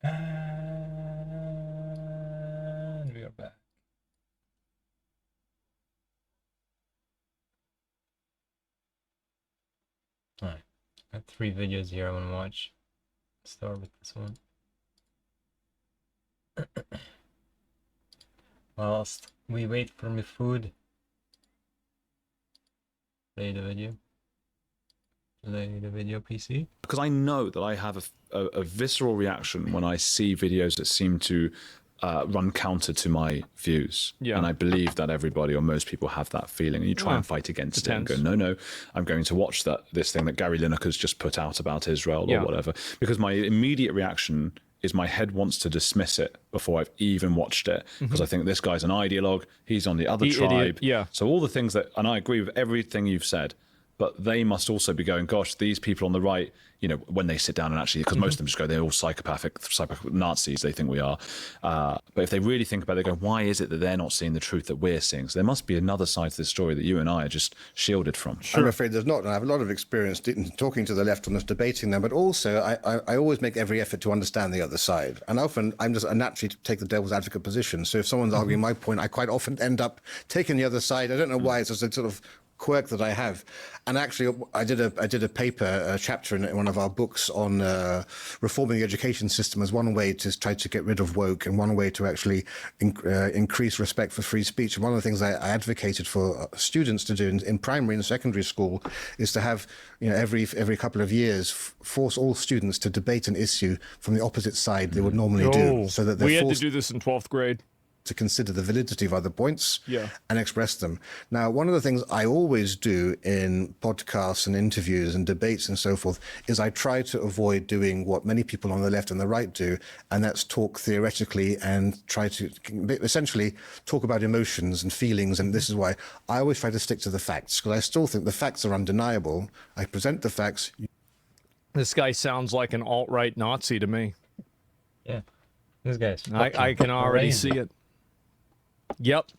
And we are back. Alright, I have 3 videos here I want to watch. Start with this one. Whilst we wait for my food, play the video. Play the video, PC. Because I know that I have a visceral reaction when I see videos that seem to run counter to my views. Yeah. And I believe that everybody or most people have that feeling. And you try and fight against it and go, no, I'm going to watch this thing that Gary Lineker's just put out about Israel or whatever. Because my immediate reaction is my head wants to dismiss it before I've even watched it. Because I think this guy's an ideologue. He's on the other tribe. Idiot. Yeah. So all the things that, and I agree with everything you've said, but they must also be going, gosh, these people on the right, you know, when they sit down and actually, because most of them just go, they're all psychopathic Nazis, they think we are. But if they really think about it, they go, why is it that they're not seeing the truth that we're seeing? So there must be another side to this story that you and I are just shielded from. I'm afraid there's not. And I have a lot of experience talking to the left on this, debating them, but also I always make every effort to understand the other side. And often I naturally take the devil's advocate position. So if someone's arguing my point, I quite often end up taking the other side. I don't know why. It's just a sort of quirk that I have. And actually, I did a paper, a chapter in one of our books on reforming the education system as one way to try to get rid of woke and one way to actually increase respect for free speech. And one of the things I advocated for students to do in primary and secondary school is to have, you know, every couple of years, force all students to debate an issue from the opposite side they would normally do, so that they're we had forced to do this in 12th grade. to consider the validity of other points and express them. Now, one of the things I always do in podcasts and interviews and debates and so forth is I try to avoid doing what many people on the left and the right do, and that's talk theoretically and try to essentially talk about emotions and feelings. And this is why I always try to stick to the facts, because I still think the facts are undeniable. I present the facts. This guy sounds like an alt-right Nazi to me. Yeah, this guy's I can already see it. Yep.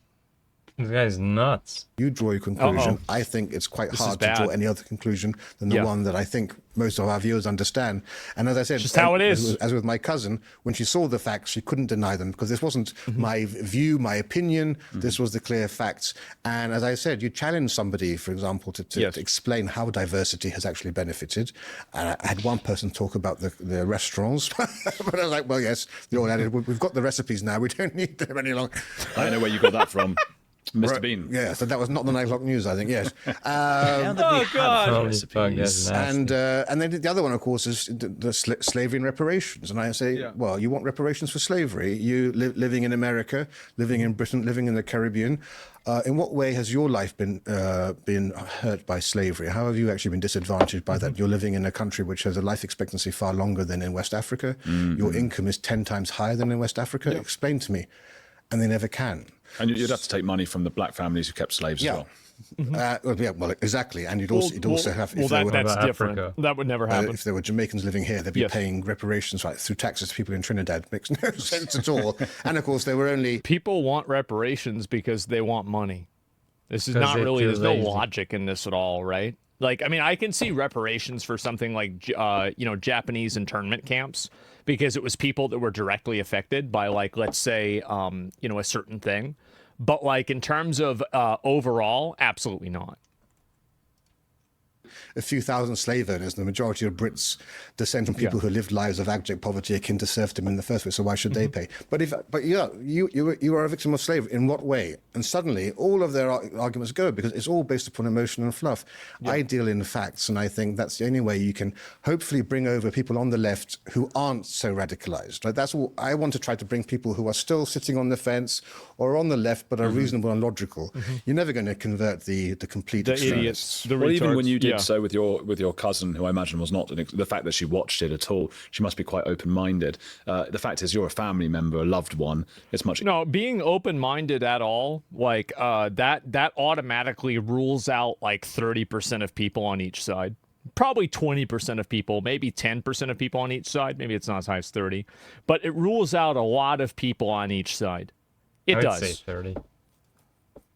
This guy's nuts. You draw your conclusion. I think it's quite hard to draw any other conclusion than the one that I think most of our viewers understand. And as I said, just how it is. As with my cousin, when she saw the facts, she couldn't deny them, because this wasn't my view, my opinion. This was the clear facts. And as I said, you challenge somebody, for example, to explain how diversity has actually benefited. And I had one person talk about the restaurants, but I was like, well, yes, they're all added. We've got the recipes now. We don't need them any longer. I know where you got that from. Mr. Bean. Yeah, so that was not the 9 o'clock news, I think, yes. Oh, God. And then the other one, of course, is the slavery and reparations. And I say, well, you want reparations for slavery? You living in America, living in Britain, living in the Caribbean. In what way has your life been hurt by slavery? How have you actually been disadvantaged by that? You're living in a country which has a life expectancy far longer than in West Africa. Your income is 10 times higher than in West Africa. Explain to me. And they never can. And you'd have to take money from the black families who kept slaves as well. Well, exactly. And you'd also have... Well, that's different. Africa. That would never happen. If there were Jamaicans living here, they'd be paying reparations through taxes to people in Trinidad. Makes no sense at all. And of course, there were only... People want reparations because they want money. This is not really... There's no logic in this at all, right? Like, I mean, I can see reparations for something like, Japanese internment camps, because it was people that were directly affected by, like, let's say, a certain thing. But, like, in terms of overall, absolutely not. A few thousand slave owners, the majority of Brits descend from people who lived lives of abject poverty akin to serfdom in the first place, so why should they pay? But you are a victim of slavery. In what way? And suddenly all of their arguments go, because it's all based upon emotion and fluff. I deal in facts, and I think that's the only way you can hopefully bring over people on the left who aren't so radicalized. Right? That's all. I want to try to bring people who are still sitting on the fence or on the left but are reasonable and logical. You're never going to convert the complete idiots. Well, even when you did so with your cousin, who I imagine was not the fact that she watched it at all, she must be quite open-minded. The fact is, you're a family member, a loved one. It's much... No, being open-minded at all, like that automatically rules out like 30% of people on each side. Probably 20% of people, maybe 10% of people on each side. Maybe it's not as high as 30, but it rules out a lot of people on each side. It does. I'd say 30.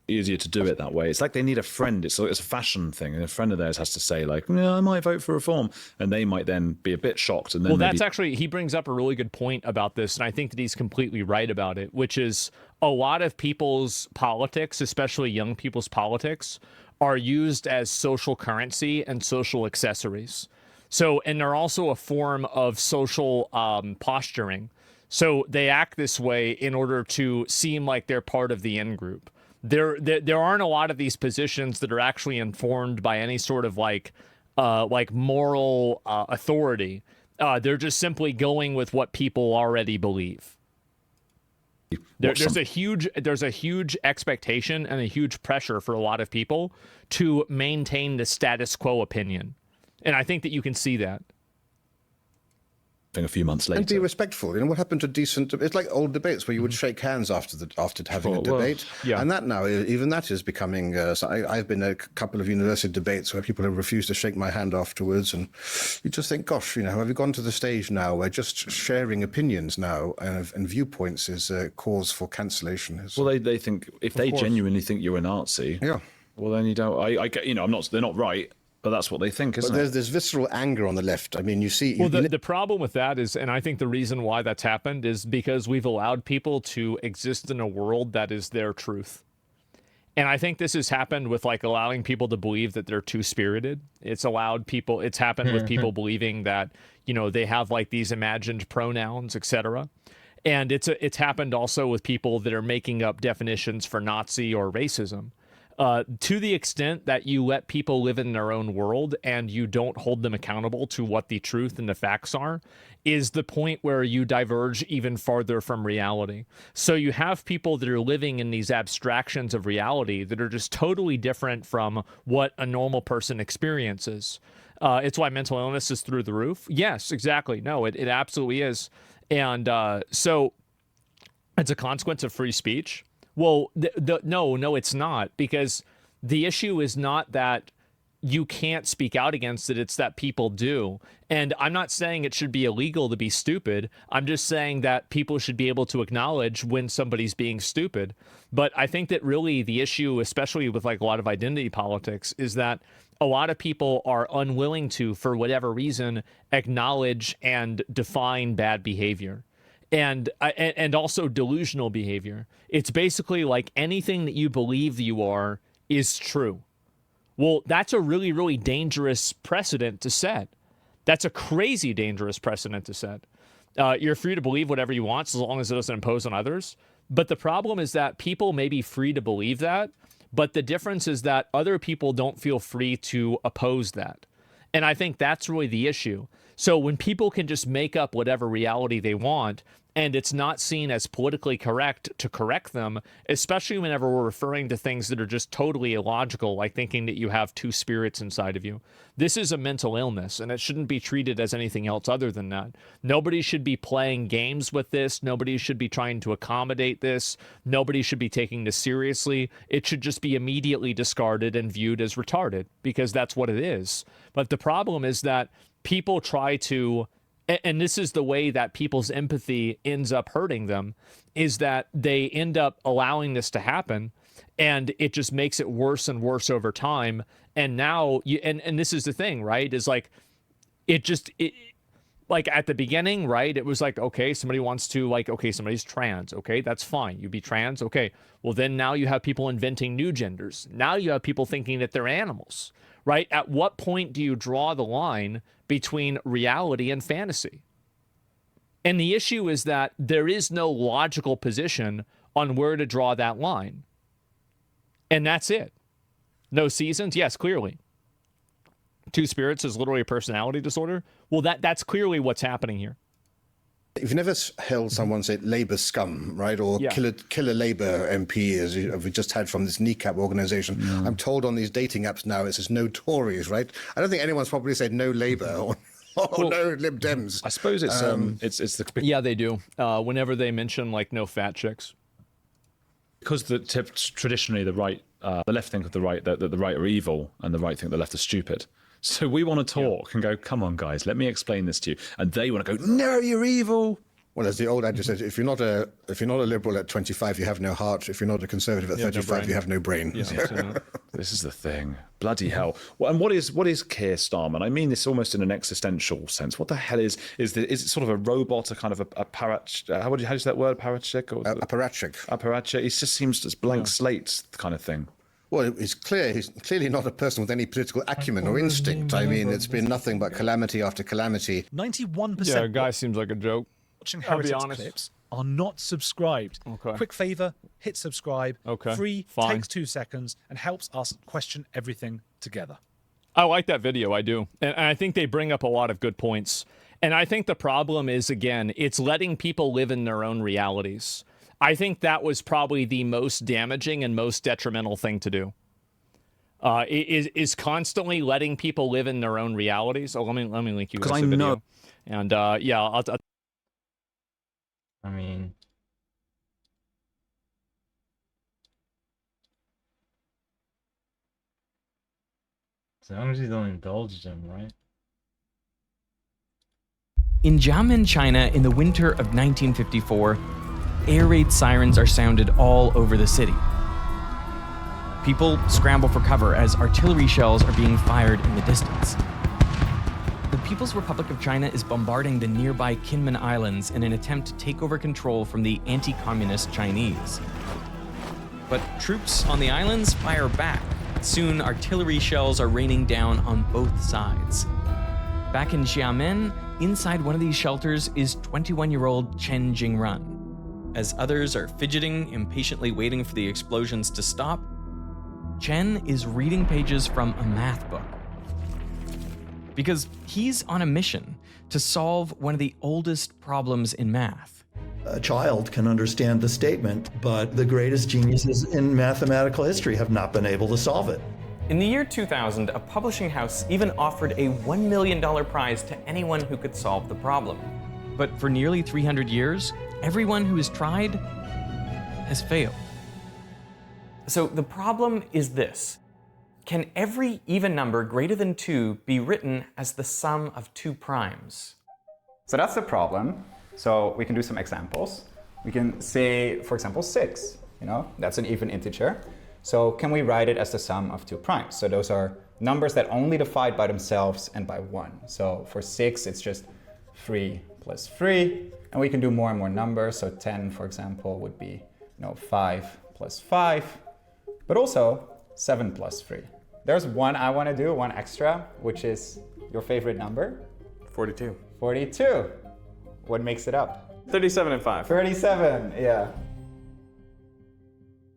easier to do it that way. It's like they need a friend. It's a fashion thing, and a friend of theirs has to say like, "Yeah, I might vote for reform," and they might then be a bit shocked. And then that's actually, he brings up a really good point about this, and I think that he's completely right about it, which is a lot of people's politics, especially young people's politics, are used as social currency and social accessories. So, and they're also a form of social posturing. So they act this way in order to seem like they're part of the in group. There aren't a lot of these positions that are actually informed by any sort of like moral authority. They're just simply going with what people already believe. There's a huge expectation and a huge pressure for a lot of people to maintain the status quo opinion, and I think that you can see that. A few months later, and be respectful. You know what happened to decent? It's like old debates where you would shake hands after having a debate, and that now even that is becoming. So I've been a couple of university debates where people have refused to shake my hand afterwards, and you just think, gosh, you know, have we gone to the stage now where just sharing opinions now and viewpoints is a cause for cancellation? Well, they think if they genuinely think you're a Nazi, well then you don't. I get, you know, they're not right. But that's what they think, isn't it? But there's this visceral anger on the left. I mean, you see... Well, the problem with that is, and I think the reason why that's happened is because we've allowed people to exist in a world that is their truth. And I think this has happened with like allowing people to believe that they're two-spirited. It's happened with people believing that, you know, they have like these imagined pronouns, etc. And it's happened also with people that are making up definitions for Nazi or racism. To the extent that you let people live in their own world and you don't hold them accountable to what the truth and the facts are, is the point where you diverge even farther from reality. So you have people that are living in these abstractions of reality that are just totally different from what a normal person experiences. It's why mental illness is through the roof. Yes, exactly. No, it absolutely is. And so it's a consequence of free speech. Well, no, it's not, because the issue is not that you can't speak out against it. It's that people do. And I'm not saying it should be illegal to be stupid. I'm just saying that people should be able to acknowledge when somebody's being stupid. But I think that really the issue, especially with like a lot of identity politics, is that a lot of people are unwilling to, for whatever reason, acknowledge and define bad behavior. And also delusional behavior. It's basically like anything that you believe you are is true. Well, that's a really, really dangerous precedent to set. That's a crazy dangerous precedent to set. You're free to believe whatever you want as long as it doesn't impose on others. But the problem is that people may be free to believe that, but the difference is that other people don't feel free to oppose that. And I think that's really the issue. So when people can just make up whatever reality they want, and it's not seen as politically correct to correct them, especially whenever we're referring to things that are just totally illogical, like thinking that you have two spirits inside of you. This is a mental illness, and it shouldn't be treated as anything else other than that. Nobody should be playing games with this. Nobody should be trying to accommodate this. Nobody should be taking this seriously. It should just be immediately discarded and viewed as retarded, because that's what it is. But the problem is that people try to, and this is the way that people's empathy ends up hurting them, is that they end up allowing this to happen, and it just makes it worse and worse over time. And now and this is the thing, right, is like it like at the beginning, right, it was like, okay, somebody wants to, like, okay, somebody's trans, okay, that's fine, you be trans, okay, well then now you have people inventing new genders. Now you have people thinking that they're animals, right? At what point do you draw the line between reality and fantasy? And the issue is that there is no logical position on where to draw that line. And that's it. No seasons? Yes, clearly. Two spirits is literally a personality disorder. Well, that's clearly what's happening here. You've never held someone say Labour scum, right? Or killer Labour MP, as we just had from this kneecap organization. No. I'm told on these dating apps now it says no Tories, right? I don't think anyone's probably said no Labour or no Lib Dems. I suppose it's the... Yeah, they do. Whenever they mention like no fat chicks. Because traditionally the right, the left think of the right that the right are evil, and the right think the left are stupid. So we want to talk and go, come on, guys, let me explain this to you. And they want to go, no, you're evil. Well, as the old adage says, if you're not a liberal at 25, you have no heart. If you're not a conservative at 35, you have no brain. Yeah, This is the thing. Bloody hell. Well, and what is Keir Starmer? I mean this almost in an existential sense. What the hell is it sort of a robot, a kind of a parach? How do you say that word? Parachik? Or Apparatchik. Apparatchik. It just seems just blank slate kind of thing. Well, it's clear he's clearly not a person with any political acumen or instinct. I mean, it's been nothing but calamity after calamity. 91%. Yeah, guy seems like a joke. Watching I'll be Heretics honest. clips are not subscribed. Okay. Quick favor, hit subscribe. Okay, Free, fine. takes 2 seconds, and helps us question everything together. I like that video. I do. And I think they bring up a lot of good points. And I think the problem is, again, it's letting people live in their own realities. I think that was probably the most damaging and most detrimental thing to do. Is constantly letting people live in their own realities. Oh, let me link you guys Because I the video. know. And yeah, I'll I mean, as long as you don't indulge them, right? In Xiamen, China, in the winter of 1954, air raid sirens are sounded all over the city. People scramble for cover as artillery shells are being fired in the distance. The People's Republic of China is bombarding the nearby Kinmen Islands in an attempt to take over control from the anti-communist Chinese. But troops on the islands fire back. Soon, artillery shells are raining down on both sides. Back in Xiamen, inside one of these shelters is 21-year-old Chen Jingran. As others are fidgeting, impatiently waiting for the explosions to stop, Chen is reading pages from a math book. Because he's on a mission to solve one of the oldest problems in math. A child can understand the statement, but the greatest geniuses in mathematical history have not been able to solve it. In the year 2000, a publishing house even offered a $1 million prize to anyone who could solve the problem. But for nearly 300 years, everyone who has tried has failed. So the problem is this. Can every even number greater than 2 be written as the sum of 2 primes? So that's the problem. So we can do some examples. We can say, for example, 6. That's an even integer. So can we write it as the sum of 2 primes? So those are numbers that only divide by themselves and by 1. So for 6, it's just 3 plus 3. And we can do more and more numbers. So 10, for example, would be 5 plus 5. But also 7 plus 3. There's one I want to do, one extra, which is your favorite number. 42. 42. What makes it up? 37 and 5. 37, yeah.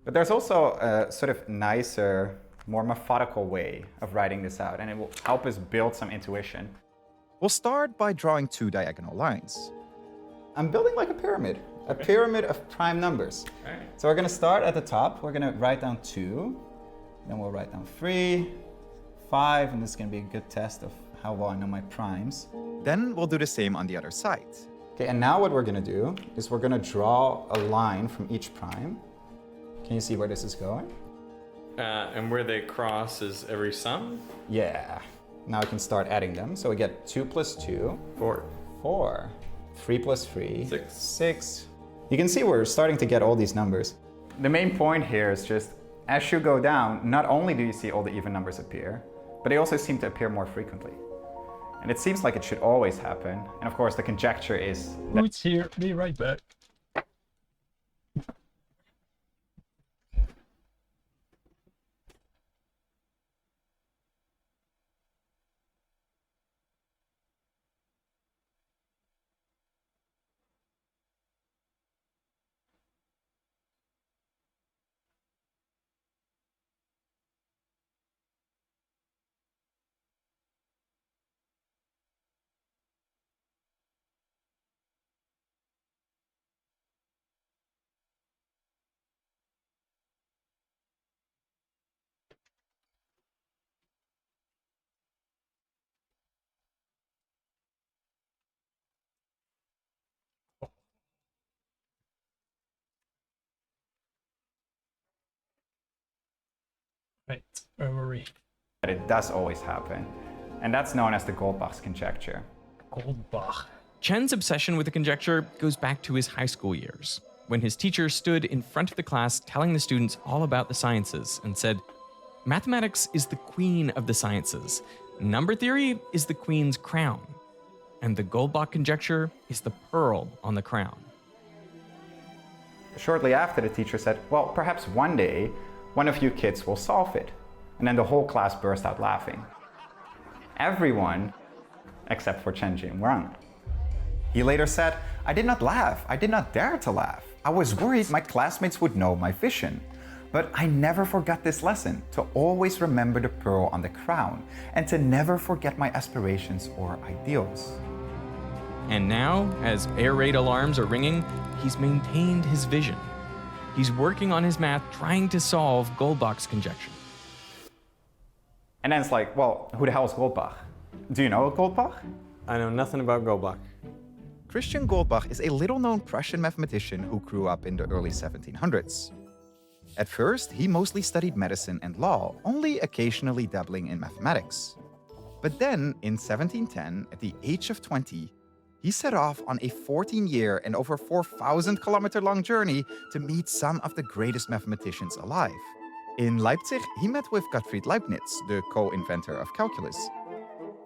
But there's also a sort of nicer, more methodical way of writing this out, and it will help us build some intuition. We'll start by drawing 2 diagonal lines. I'm building like a pyramid of prime numbers. Right. So we're going to start at the top. We're going to write down 2, then we'll write down 3, 5, and this is going to be a good test of how well I know my primes. Then we'll do the same on the other side. Okay, and now what we're going to do is we're going to draw a line from each prime. Can you see where this is going? And where they cross is every sum? Yeah. Now we can start adding them. So we get 2 plus 2. 4. 4. 3 plus 3. 6. 6. You can see we're starting to get all these numbers. The main point here is just, as you go down, not only do you see all the even numbers appear, but they also seem to appear more frequently. And it seems like it should always happen. And of course, the conjecture is that Roots here, be right back. Right, where were we? it does always happen. And that's known as the Goldbach's conjecture. Goldbach. Chen's obsession with the conjecture goes back to his high school years, when his teacher stood in front of the class telling the students all about the sciences and said, "Mathematics is the queen of the sciences. Number theory is the queen's crown. And the Goldbach conjecture is the pearl on the crown." Shortly after, the teacher said, well, perhaps one day, one of you kids will solve it. And then the whole class burst out laughing. Everyone, except for Chen Jingwang. He later said, "I did not laugh. I did not dare to laugh. I was worried my classmates would know my vision. But I never forgot this lesson, to always remember the pearl on the crown, and to never forget my aspirations or ideals." And now, as air raid alarms are ringing, he's maintained his vision. He's working on his math, trying to solve Goldbach's conjecture. And then it's like, well, who the hell is Goldbach? Do you know Goldbach? I know nothing about Goldbach. Christian Goldbach is a little-known Prussian mathematician who grew up in the early 1700s. At first, he mostly studied medicine and law, only occasionally dabbling in mathematics. But then, in 1710, at the age of 20, he set off on a 14-year and over 4,000-kilometer-long journey to meet some of the greatest mathematicians alive. In Leipzig, he met with Gottfried Leibniz, the co-inventor of calculus.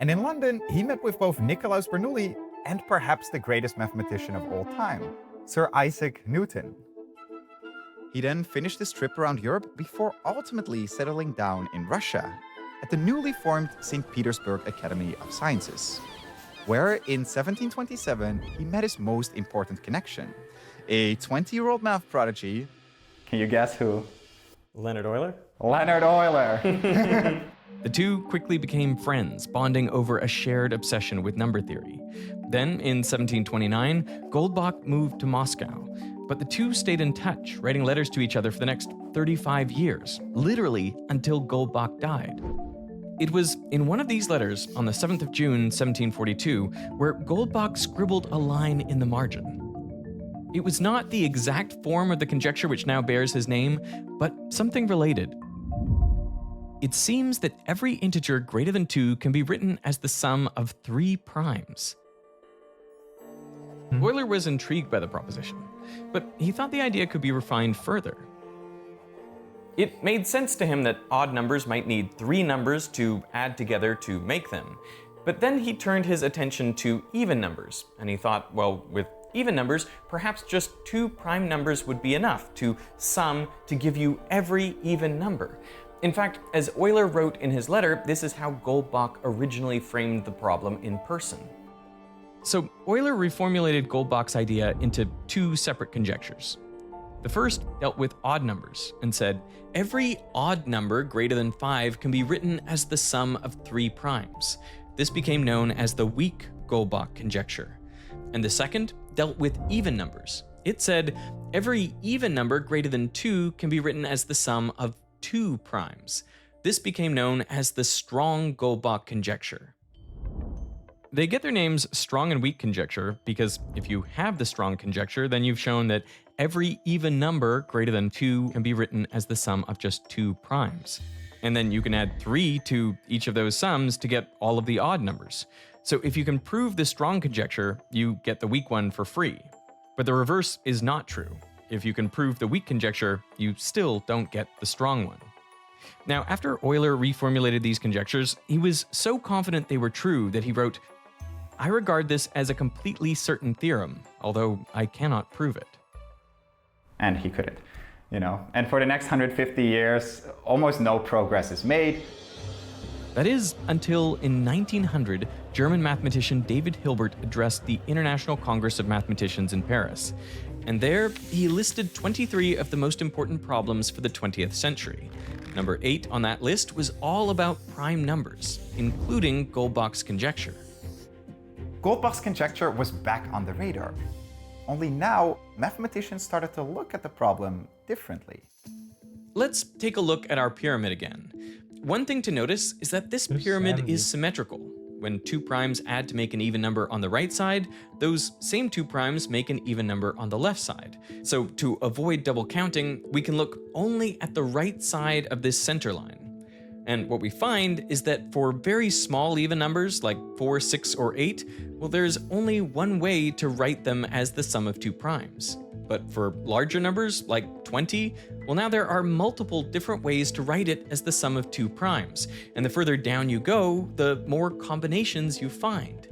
And in London, he met with both Nicolaus Bernoulli and perhaps the greatest mathematician of all time, Sir Isaac Newton. He then finished his trip around Europe before ultimately settling down in Russia at the newly formed St. Petersburg Academy of Sciences, where in 1727 he met his most important connection, a 20-year-old math prodigy. Can you guess who? Leonard Euler? Leonard Euler. The two quickly became friends, bonding over a shared obsession with number theory. Then, in 1729, Goldbach moved to Moscow, but the two stayed in touch, writing letters to each other for the next 35 years, literally until Goldbach died. It was in one of these letters, on the 7th of June, 1742, where Goldbach scribbled a line in the margin. It was not the exact form of the conjecture which now bears his name, but something related. It seems that every integer greater than 2 can be written as the sum of 3 primes. Euler was intrigued by the proposition, but he thought the idea could be refined further. It made sense to him that odd numbers might need 3 numbers to add together to make them. But then he turned his attention to even numbers, and he thought, well, with even numbers, perhaps just 2 prime numbers would be enough to sum to give you every even number. In fact, as Euler wrote in his letter, this is how Goldbach originally framed the problem in person. So Euler reformulated Goldbach's idea into 2 separate conjectures. The first dealt with odd numbers and said, every odd number greater than 5 can be written as the sum of 3 primes. This became known as the weak Goldbach conjecture. And the second dealt with even numbers. It said, every even number greater than 2 can be written as the sum of 2 primes. This became known as the strong Goldbach conjecture. They get their names strong and weak conjecture because if you have the strong conjecture, then you've shown that every even number greater than 2 can be written as the sum of just 2 primes. And then you can add 3 to each of those sums to get all of the odd numbers. So if you can prove the strong conjecture, you get the weak one for free. But the reverse is not true. If you can prove the weak conjecture, you still don't get the strong one. Now, after Euler reformulated these conjectures, he was so confident they were true that he wrote, "I regard this as a completely certain theorem, although I cannot prove it." And he couldn't, And for the next 150 years, almost no progress is made. That is, until in 1900, German mathematician David Hilbert addressed the International Congress of Mathematicians in Paris. And there, he listed 23 of the most important problems for the 20th century. Number 8 on that list was all about prime numbers, including Goldbach's conjecture. Goldbach's conjecture was back on the radar. Only now, mathematicians started to look at the problem differently. Let's take a look at our pyramid again. One thing to notice is that this pyramid is symmetrical. When 2 primes add to make an even number on the right side, those same 2 primes make an even number on the left side. So to avoid double counting, we can look only at the right side of this center line. And what we find is that for very small even numbers like 4, 6, or 8, well, there's only one way to write them as the sum of two primes. But for larger numbers like 20, well, now there are multiple different ways to write it as the sum of two primes. And the further down you go, the more combinations you find.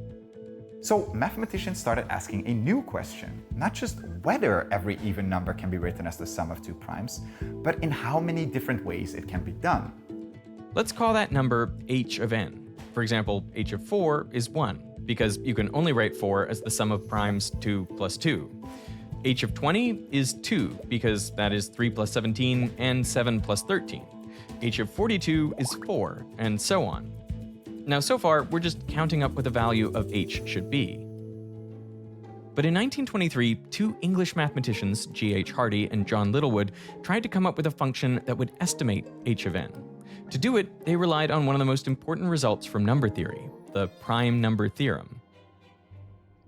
So mathematicians started asking a new question, not just whether every even number can be written as the sum of two primes, but in how many different ways it can be done. Let's call that number h of n. For example, h of 4 is 1, because you can only write 4 as the sum of primes 2 plus 2. h of 20 is 2, because that is 3 plus 17 and 7 plus 13. h of 42 is 4, and so on. Now, so far, we're just counting up what the value of h should be. But in 1923, two English mathematicians, G.H. Hardy and John Littlewood, tried to come up with a function that would estimate h of n. To do it, they relied on one of the most important results from number theory, the prime number theorem.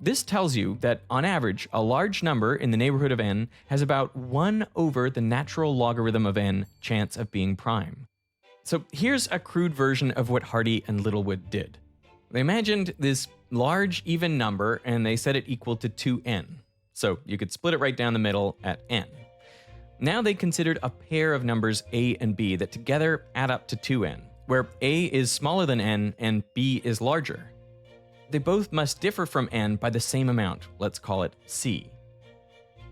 This tells you that, on average, a large number in the neighborhood of n has about 1 over the natural logarithm of n chance of being prime. So here's a crude version of what Hardy and Littlewood did. They imagined this large even number and they set it equal to 2n. So you could split it right down the middle at n. Now they considered a pair of numbers a and b that together add up to 2n, where a is smaller than n and b is larger. They both must differ from n by the same amount, let's call it c.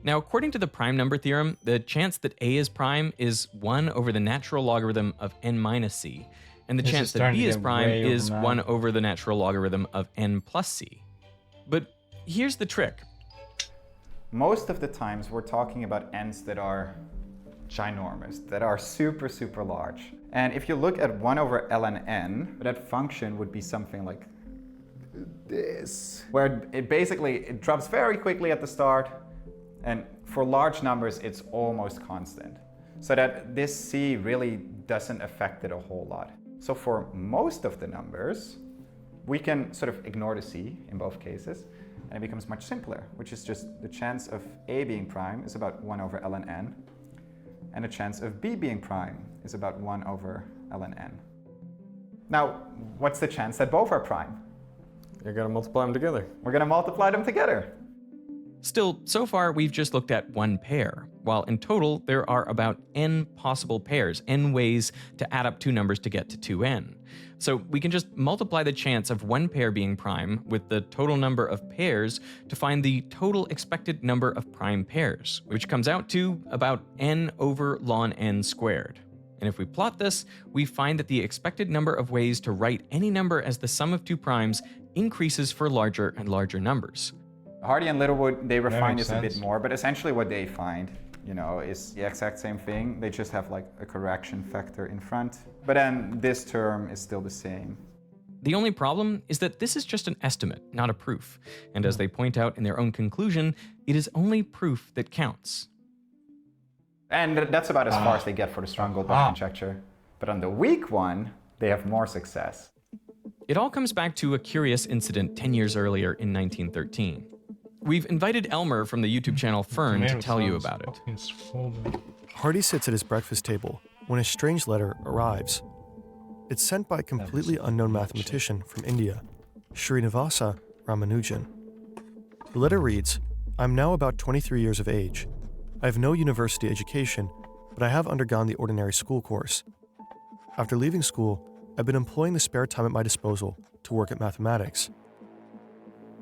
Now, according to the prime number theorem, the chance that a is prime is 1 over the natural logarithm of n minus c, and the chance that b is prime is 1 over the natural logarithm of n plus c. But here's the trick. Most of the times we're talking about n's that are ginormous, that are super, super large. And if you look at 1 over ln n, that function would be something like this, where it drops very quickly at the start, and for large numbers it's almost constant. So that this c really doesn't affect it a whole lot. So for most of the numbers, we can sort of ignore the c in both cases, and it becomes much simpler, which is just the chance of a being prime is about 1 over ln n, and the chance of b being prime is about 1 over ln n. Now, what's the chance that both are prime? You're gonna multiply them together. We're gonna multiply them together. Still, so far we've just looked at one pair, while in total there are about n possible pairs, n ways to add up two numbers to get to 2n. So we can just multiply the chance of one pair being prime with the total number of pairs to find the total expected number of prime pairs, which comes out to about n over ln n squared. And if we plot this, we find that the expected number of ways to write any number as the sum of two primes increases for larger and larger numbers. Hardy and Littlewood, they refine this a bit more, but essentially what they find, is the exact same thing. They just have like a correction factor in front, but then this term is still the same. The only problem is that this is just an estimate, not a proof. And as they point out in their own conclusion, it is only proof that counts. And that's about as far as they get for the strong Goldbach conjecture. But on the weak one, they have more success. It all comes back to a curious incident 10 years earlier in 1913. We've invited Elmer from the YouTube channel Fern to tell you about it. Hardy sits at his breakfast table when a strange letter arrives. It's sent by a completely unknown mathematician from India, Srinivasa Ramanujan. The letter reads, "I'm now about 23 years of age. I have no university education, but I have undergone the ordinary school course. After leaving school, I've been employing the spare time at my disposal to work at mathematics."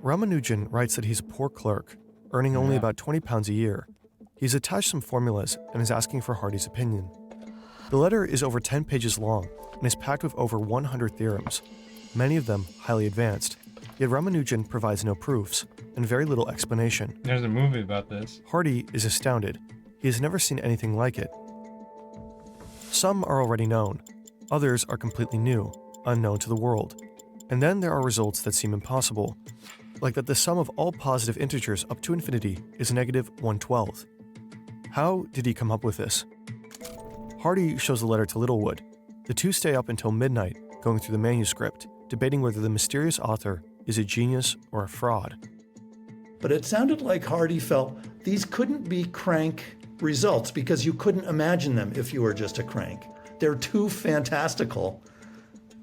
Ramanujan writes that he's a poor clerk, earning only about £20 a year. He's attached some formulas and is asking for Hardy's opinion. The letter is over 10 pages long and is packed with over 100 theorems, many of them highly advanced, yet Ramanujan provides no proofs and very little explanation. There's a movie about this. Hardy is astounded. He has never seen anything like it. Some are already known, others are completely new, unknown to the world. And then there are results that seem impossible, like that the sum of all positive integers up to infinity is negative 1/12. How did he come up with this? Hardy shows the letter to Littlewood. The two stay up until midnight, going through the manuscript, debating whether the mysterious author is a genius or a fraud. But it sounded like Hardy felt these couldn't be crank results because you couldn't imagine them if you were just a crank. They're too fantastical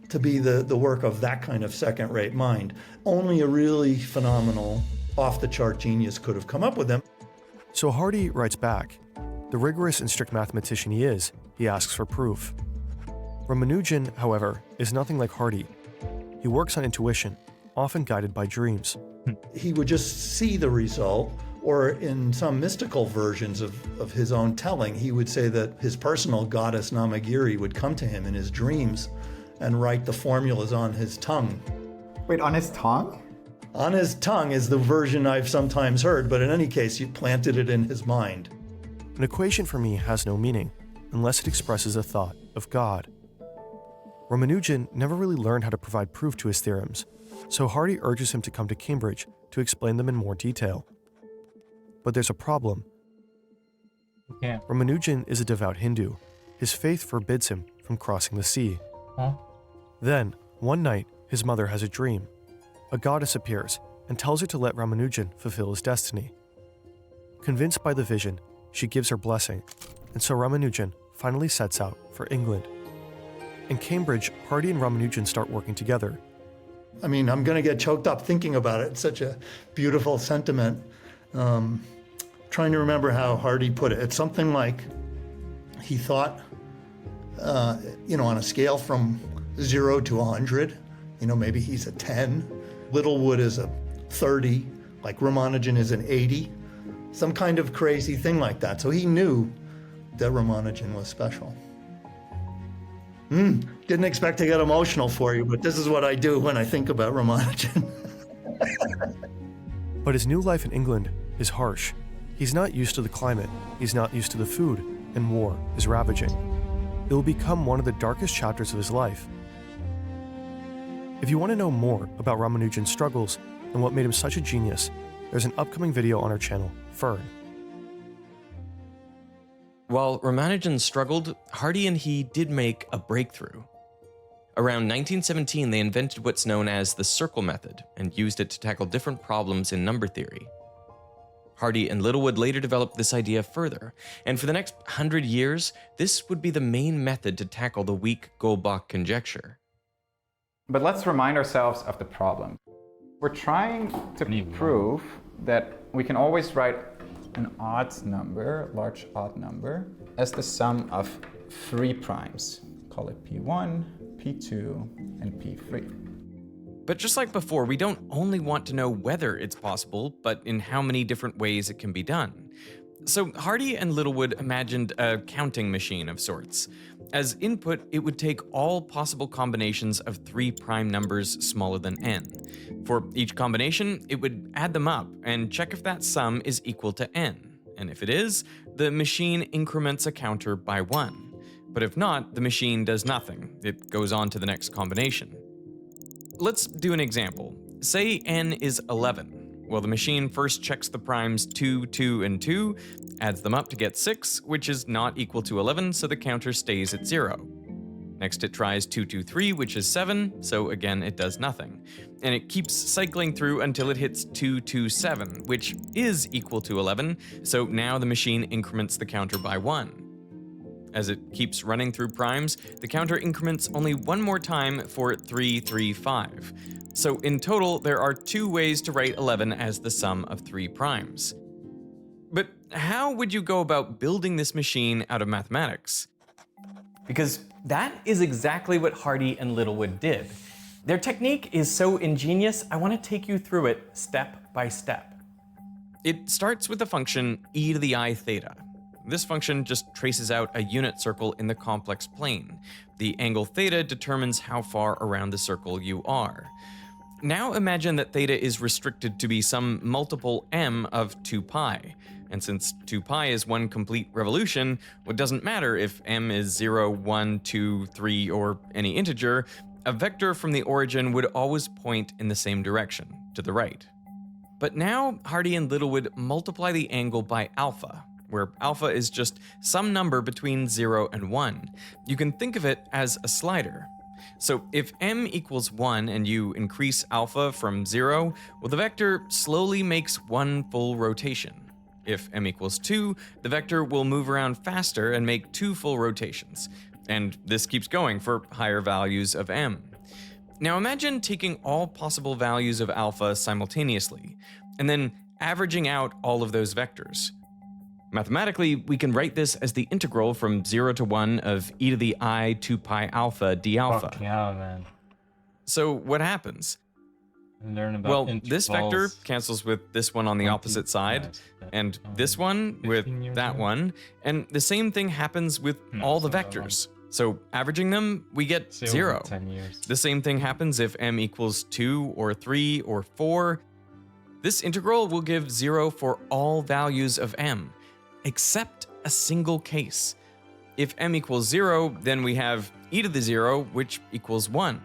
to be the work of that kind of second-rate mind. Only a really phenomenal, off-the-chart genius could have come up with them. So Hardy writes back. The rigorous and strict mathematician he is, he asks for proof. Ramanujan, however, is nothing like Hardy. He works on intuition, often guided by dreams. He would just see the result, or in some mystical versions of his own telling, he would say that his personal goddess Namagiri would come to him in his dreams and write the formulas on his tongue. Wait, on his tongue? On his tongue is the version I've sometimes heard, but in any case, you planted it in his mind. An equation for me has no meaning unless it expresses a thought of God. Ramanujan never really learned how to provide proof to his theorems, so Hardy urges him to come to Cambridge to explain them in more detail. But there's a problem. Yeah. Ramanujan is a devout Hindu. His faith forbids him from crossing the sea. Huh? Then, one night, his mother has a dream. A goddess appears and tells her to let Ramanujan fulfill his destiny. Convinced by the vision, she gives her blessing, and so Ramanujan finally sets out for England. In Cambridge, Hardy and Ramanujan start working together. I mean, I'm going to get choked up thinking about it. It's such a beautiful sentiment. Trying to remember how Hardy put it. It's something like he thought, on a scale from 0 to 100, maybe he's a 10. Littlewood is a 30, like Ramanujan is an 80. Some kind of crazy thing like that. So he knew that Ramanujan was special. Didn't expect to get emotional for you, but this is what I do when I think about Ramanujan. But his new life in England is harsh. He's not used to the climate, he's not used to the food, and war is ravaging. It will become one of the darkest chapters of his life. If you want to know more about Ramanujan's struggles and what made him such a genius, there's an upcoming video on our channel, Fern. While Ramanujan struggled, Hardy and he did make a breakthrough. Around 1917, they invented what's known as the circle method and used it to tackle different problems in number theory. Hardy and Littlewood later developed this idea further, and for the next 100 years, this would be the main method to tackle the weak Goldbach conjecture. But let's remind ourselves of the problem. We're trying to prove that we can always write an odd number, large odd number, as the sum of 3 primes. Call it P1, P2, and P3. But just like before, we don't only want to know whether it's possible, but in how many different ways it can be done. So Hardy and Littlewood imagined a counting machine of sorts. As input, it would take all possible combinations of 3 prime numbers smaller than n. For each combination, it would add them up and check if that sum is equal to n. And if it is, the machine increments a counter by 1. But if not, the machine does nothing. It goes on to the next combination. Let's do an example. Say n is 11. Well, the machine first checks the primes 2, 2, and 2, adds them up to get 6, which is not equal to 11, so the counter stays at 0. Next it tries 2, 2, 3, which is 7, so again it does nothing. And it keeps cycling through until it hits 2, 2, 7, which is equal to 11, so now the machine increments the counter by 1. As it keeps running through primes, the counter increments only one more time for 3, 3, 5. So in total, there are 2 ways to write 11 as the sum of 3 primes. But how would you go about building this machine out of mathematics? Because that is exactly what Hardy and Littlewood did. Their technique is so ingenious, I want to take you through it step by step. It starts with the function e to the I theta. This function just traces out a unit circle in the complex plane. The angle theta determines how far around the circle you are. Now imagine that theta is restricted to be some multiple m of 2 pi. And since 2 pi is one complete revolution, it doesn't matter if m is 0, 1, 2, 3, or any integer, a vector from the origin would always point in the same direction, to the right. But now Hardy and Littlewood multiply the angle by alpha, where alpha is just some number between 0 and 1. You can think of it as a slider. So if m equals 1 and you increase alpha from 0, well, the vector slowly makes 1 full rotation. If m equals 2, the vector will move around faster and make 2 full rotations. And this keeps going for higher values of m. Now imagine taking all possible values of alpha simultaneously, and then averaging out all of those vectors. Mathematically, we can write this as the integral from 0 to 1 of e to the I 2 pi alpha d alpha. Fuck yeah, man. So what happens? Learn about Well, this vector intervals. cancels with this one on the opposite side, and this one with that one, and the same thing happens with all the vectors. So averaging them, we get Say over 0. 10 years. The same thing happens if m equals 2 or 3 or 4. This integral will give 0 for all values of m, except a single case. If m equals 0, then we have e to the 0, which equals 1.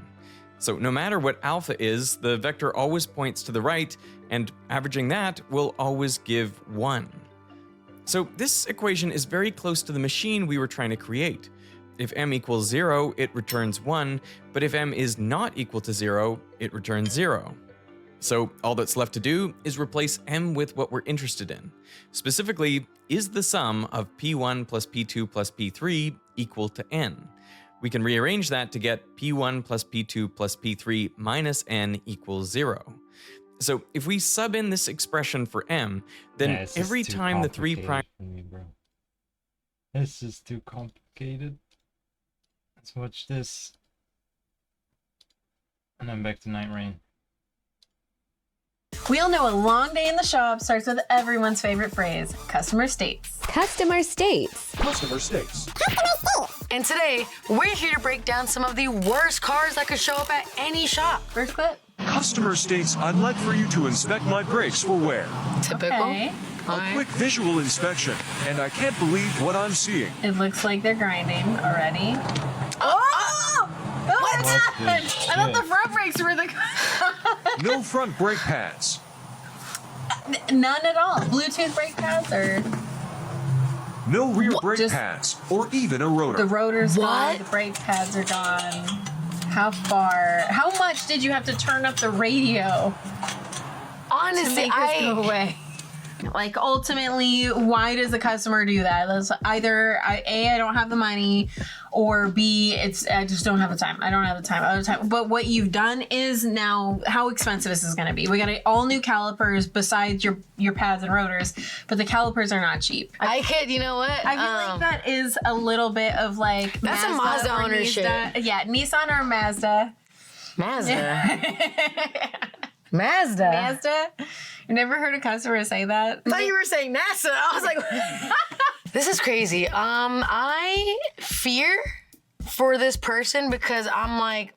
So no matter what alpha is, the vector always points to the right, and averaging that will always give 1. So this equation is very close to the machine we were trying to create. If m equals 0, it returns 1, but if m is not equal to 0, it returns 0. So all that's left to do is replace m with what we're interested in. Specifically, is the sum of p1 plus p2 plus p3 equal to n? We can rearrange that to get p1 plus p2 plus p3 minus n equals 0. So if we sub in this expression for m, then Yeah, this is every too time the 3 complicated prime... for me, bro. This is too complicated. Let's watch this. And I'm back to Night Rain. We all know a long day in the shop starts with everyone's favorite phrase, customer states. Customer states. Customer states. And today, we're here to break down some of the worst cars that could show up at any shop. First clip. Customer states, I'd like for you to inspect my brakes for wear. Typical. Okay. A quick visual inspection, and I can't believe what I'm seeing. It looks like they're grinding already. Oh! What happened? I thought the front brakes were the... No front brake pads. None at all. Bluetooth brake pads or... No rear brake Just- pads, or even a rotor. The rotor's gone, What? the brake pads are gone. How far? How much did you have to turn up the radio to Honestly, make this go away? Like, ultimately, why does the customer do that? That's either A, I don't have the money, or B, I just don't have the time. I don't have the time. But what you've done is now, how expensive is this going to be? We got all new calipers besides your pads and rotors, but the calipers are not cheap. I could, you know what? I feel like that is a little bit of like That's a Mazda or ownership. Nissan. Yeah, Nissan or Mazda. Mazda. Mazda? You never heard a customer say that? I thought you were saying NASA. I was like, this is crazy. I fear for this person because I'm like,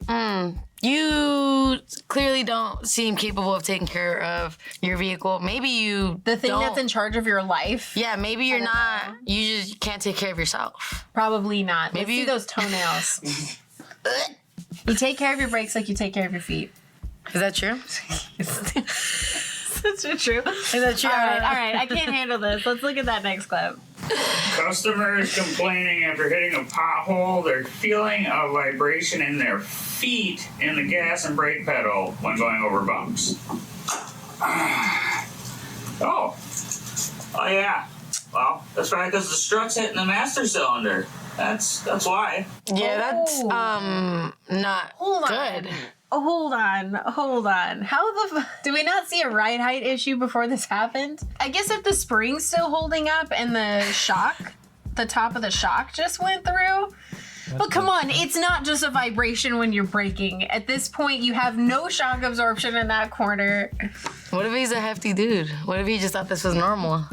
you clearly don't seem capable of taking care of your vehicle. Maybe you The thing don't. that's in charge of your life? Yeah, maybe you're not. You just can't take care of yourself. Probably not. Maybe Maybe those toenails. You take care of your brakes like you take care of your feet. Is that true? That's true. Is that true? All right. I can't handle this. Let's look at that next clip. Customers complaining after hitting a pothole, they're feeling a vibration in their feet in the gas and brake pedal when going over bumps. Oh yeah. Well, that's right, because the strut's hitting the master cylinder. That's why. Yeah, that's not good. Hold on. How the do we not see a ride height issue before this happened? I guess if the spring's still holding up and the top of the shock just went through. But come on, it's not just a vibration when you're braking. At this point, you have no shock absorption in that corner. What if he's a hefty dude? What if he just thought this was normal?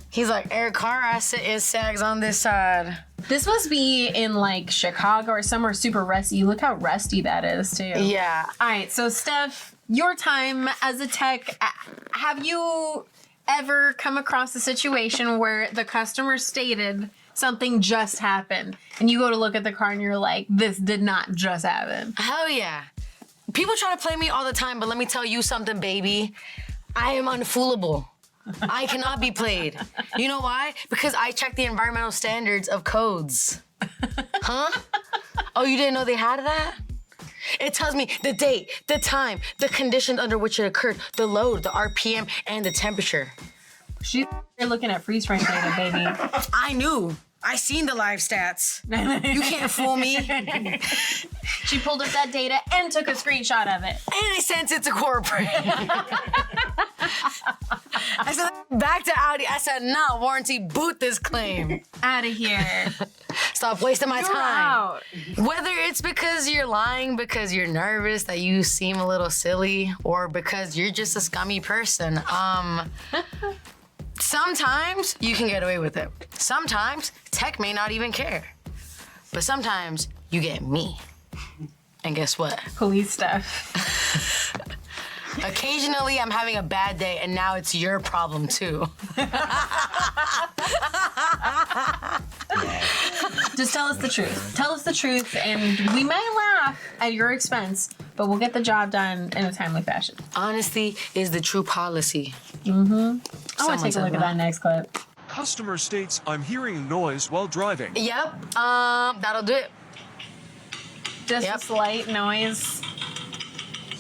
He's like, car acid is sags on this side. This must be in like Chicago or somewhere super rusty. Look how rusty that is too. Yeah. All right, so Steph, your time as a tech, have you ever come across a situation where the customer stated something just happened and you go to look at the car and you're like, this did not just happen? Hell yeah. People try to play me all the time, but let me tell you something, baby. I am unfoolable. I cannot be played. You know why? Because I check the environmental standards of codes. Huh? Oh, you didn't know they had that? It tells me the date, the time, the conditions under which it occurred, the load, the RPM, and the temperature. She's looking at freeze frame data, baby. I knew. I seen the live stats. You can't fool me. She pulled up that data and took a screenshot of it. And I sent it to corporate. I said, back to Audi. I said, no, warranty, boot this claim. Out of here. Stop wasting my You're time. out. Whether it's because you're lying because you're nervous that you seem a little silly, or because you're just a scummy person, sometimes you can get away with it. Sometimes tech may not even care. But sometimes you get me. And guess what? Police stuff. Occasionally I'm having a bad day and now it's your problem too. Just tell us the truth. Tell us the truth, and we may laugh at your expense, but we'll get the job done in a timely fashion. Honesty is the true policy. Mm-hmm. I want to take a look at that next clip. Customer states, I'm hearing noise while driving. Yep, that'll do it. Just a slight noise.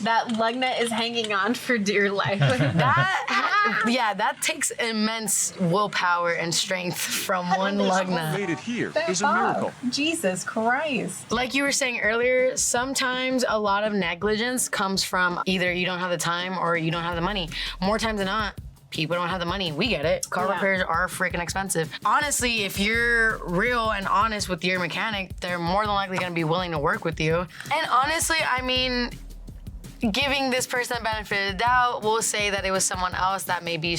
That lug nut is hanging on for dear life. That takes immense willpower and strength from one lug nut. Made it here is a miracle. Jesus Christ. Like you were saying earlier, sometimes a lot of negligence comes from either you don't have the time or you don't have the money. More times than not, people don't have the money. We get it. Car repairs are freaking expensive. Honestly, if you're real and honest with your mechanic, they're more than likely going to be willing to work with you. And honestly, I mean, giving this person the benefit of the doubt, we'll say that it was someone else that maybe,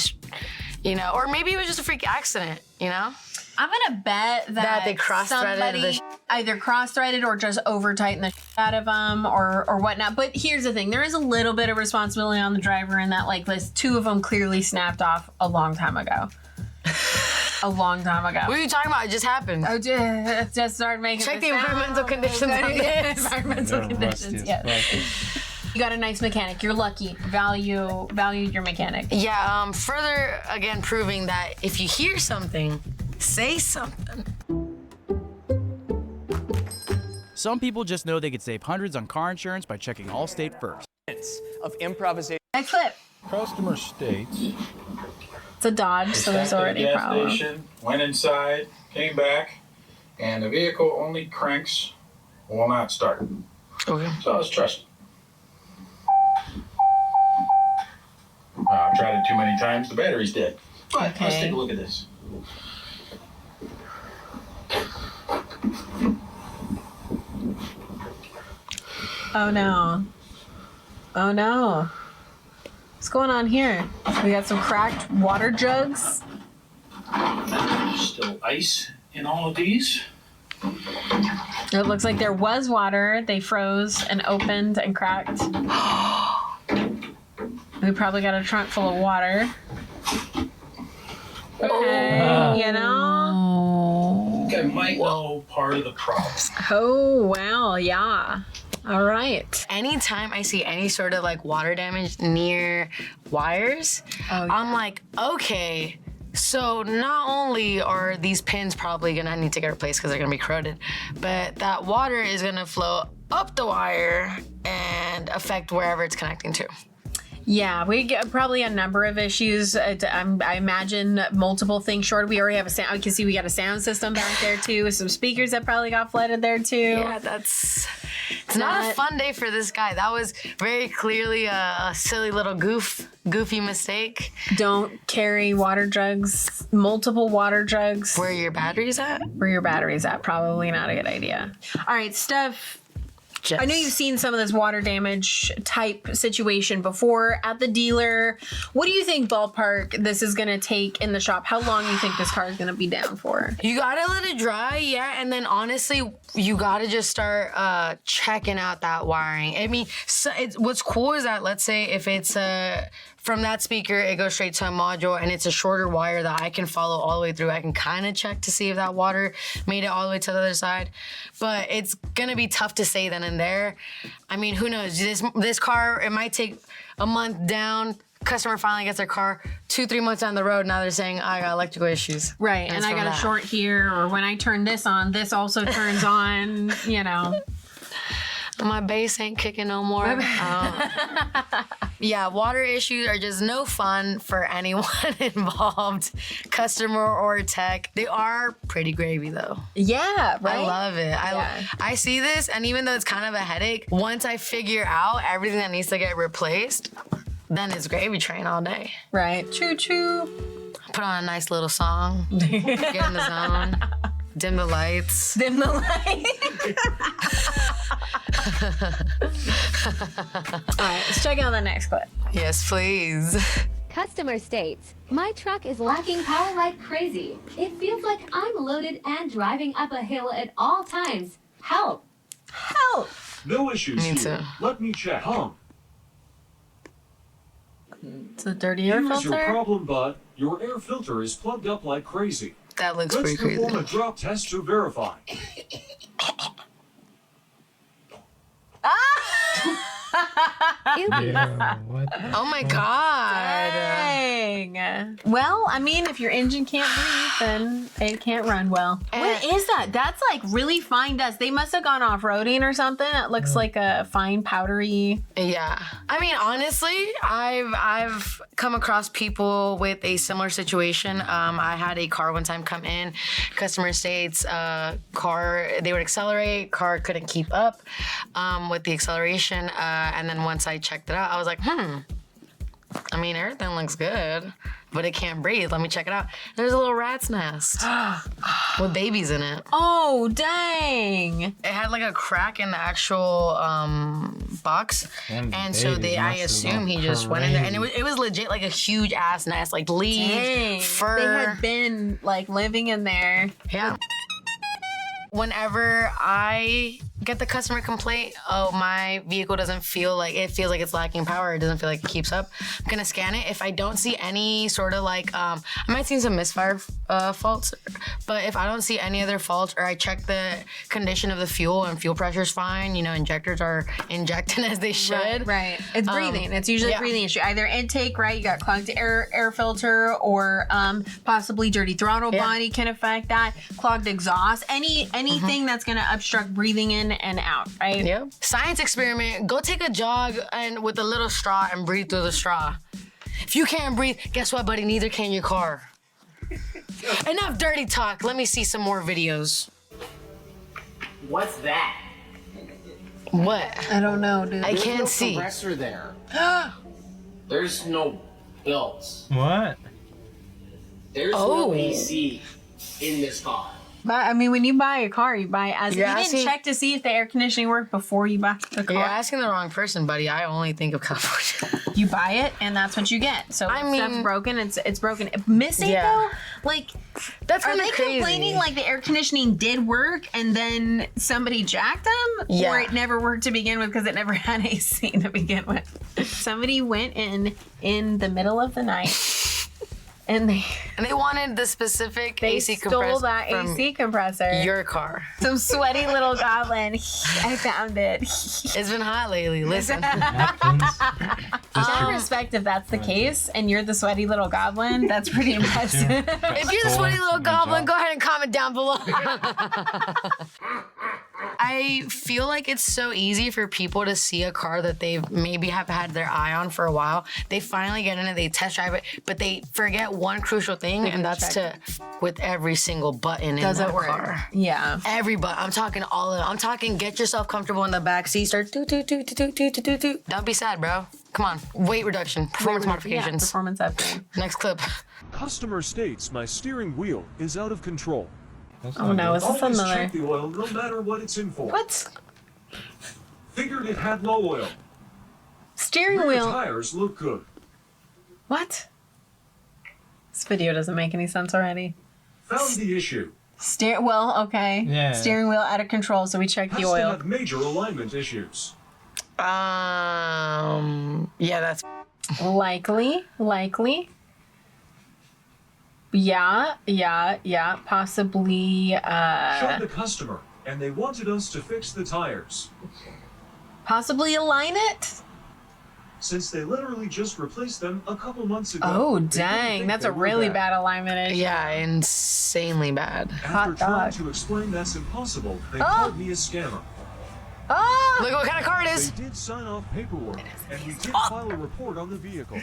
or maybe it was just a freak accident, I'm gonna bet that they cross-threaded somebody either cross-threaded or just over-tightened the out of them or whatnot. But here's the thing. There is a little bit of responsibility on the driver in that, like, list. Two of them clearly snapped off a long time ago. A long time ago. What are you talking about? It just happened. Oh, just started making Check the environmental conditions on this. Environmental conditions, yes. You got a nice mechanic. You're lucky. Value your mechanic. Yeah, further, again, proving that if you hear something, say something. Some people just know they could save hundreds on car insurance by checking Allstate first. Of improvisation. Next clip. Customer states. It's a Dodge, so there's already a problem. Station, went inside, came back, and the vehicle only cranks, will not start. Okay. So I was trusting. I've tried it too many times. The battery's dead. But let's take a look at this. Oh no. Oh no. What's going on here? We got some cracked water jugs. Still ice in all of these. It looks like there was water. They froze and opened and cracked. We probably got a trunk full of water. Okay, I think I might know part of the problem. Oh, wow, yeah. All right. Anytime I see any sort of like water damage near wires, I'm like, okay, so not only are these pins probably gonna need to get replaced because they're gonna be corroded, but that water is gonna flow up the wire and affect wherever it's connecting to. Yeah, we get probably a number of issues. I imagine multiple things short. We already have a sound. I can see we got a sound system back there too, with some speakers that probably got flooded there too. Yeah, it's not a fun day for this guy. That was very clearly a silly little goofy mistake. Don't carry water jugs, multiple water jugs. Where your battery's at? Where your battery's at. Probably not a good idea. All right, Steph. I know you've seen some of this water damage type situation before at the dealer. What do you think, ballpark, this is going to take in the shop? How long do you think this car is going to be down for? You got to let it dry, yeah, and then honestly, you got to just start checking out that wiring. I mean, what's cool is that, let's say if it's from that speaker, it goes straight to a module, and it's a shorter wire that I can follow all the way through. I can kind of check to see if that water made it all the way to the other side. But it's going to be tough to say then and there. I mean, who knows? This car, it might take a month down. Customer finally gets their car 2-3 months down the road. Now they're saying, I got electrical issues. Right, and I got a short here, or when I turn this on, this also turns on, My bass ain't kicking no more. Yeah, water issues are just no fun for anyone involved, customer or tech. They are pretty gravy though. Yeah, right? I love it. I see this, and even though it's kind of a headache, once I figure out everything that needs to get replaced, then it's gravy train all day. Right. Choo choo. Put on a nice little song, get in the zone, dim the lights. Dim the lights. All right, let's check out the next clip. Yes, please. Customer states, my truck is lacking power like crazy. It feels like I'm loaded and driving up a hill at all times. Help. Help. No issues Me here. too. Let me check. It's a dirty air Here's your filter. problem, bud. Your air filter is plugged up like crazy. That looks Let's pretty crazy. perform a drop test to verify. Oh my God. Dang. Well, I mean, if your engine can't breathe, then it can't run well. What is that? That's like really fine dust. They must have gone off-roading or something. It looks like a fine powdery. Yeah. I mean, honestly, I've come across people with a similar situation. I had a car one time come in, customer states, car, they would accelerate, car couldn't keep up with the acceleration. And then once I checked it out, I was like, I mean, everything looks good, but it can't breathe. Let me check it out. There's a little rat's nest with babies in it. Oh, dang. It had like a crack in the actual box. And so I assume he just went in there. And it was legit like a huge ass nest, like leaves, Dang. fur. They had been like living in there. Yeah. Whenever I get the customer complaint, oh, my vehicle doesn't feel like, it feels like it's lacking power, it doesn't feel like it keeps up, I'm gonna scan it. If I don't see any sort of like, I might see some misfire faults, but if I don't see any other faults, or I check the condition of the fuel and fuel pressure's fine, you know, injectors are injecting as they should. Right. It's breathing. It's usually a breathing issue. Either intake, right? You got clogged air filter, or possibly dirty throttle body can affect that. Clogged exhaust. Anything that's gonna obstruct breathing in and out, right? Yep. Science experiment. Go take a jog and with a little straw and breathe through the straw. If you can't breathe, guess what, buddy? Neither can your car. Enough dirty talk. Let me see some more videos. What's that? What? I don't know, dude. I There's can't no see. compressor there. There's no belts. What? There's no AC in this car. But I mean, when you buy a car, you buy as you You're didn't asking- check to see if the air conditioning worked before you buy the car. You're asking the wrong person, buddy. I only think of California. You buy it, and that's what you get. So I if mean- stuff's broken. It's broken. Missing though, like That's are kinda they crazy. complaining like the air conditioning did work and then somebody jacked them, Yeah. or it never worked to begin with because it never had AC to begin with? Somebody went in the middle of the night. And they wanted the specific they AC stole compressor that from AC compressor. your car. Some sweaty little goblin. I found it. It's been hot lately. Listen. I respect if that's the case and you're the sweaty little goblin. That's pretty impressive. If you're the sweaty little goblin, go ahead and comment down below. I feel like it's so easy for people to see a car that they maybe have had their eye on for a while. They finally get in it, they test drive it, but they forget one crucial thing, and that's to with every single button Does in it that work? car. Yeah. Every button. I'm talking all of it. I'm talking get yourself comfortable in the back seat. Start toot toot toot toot toot toot toot toot. Don't be sad, bro. Come on. Weight reduction. Performance modifications. Performance upgrade. Next clip. Customer states my steering wheel is out of control. Oh no, is this Always another? check the oil no matter what it's in for. What? Figured it had low oil. Steering Rear wheel. tires look good. What? This video doesn't make any sense already. Found the issue. Well, okay. Yeah. Steering wheel out of control, so we checked Has the to oil. have major alignment issues. Yeah, that's likely. Yeah, possibly. Showed the customer, and they wanted us to fix the tires. Possibly align it. Since they literally just replaced them a couple months ago. Oh they didn't dang, think that's they a were really bad. bad alignment issue. Yeah, insanely bad. After trying to explain that's impossible, they called me a scammer. Oh, look what kind of car it is. They did sign off paperwork, and we did file a report on the vehicle.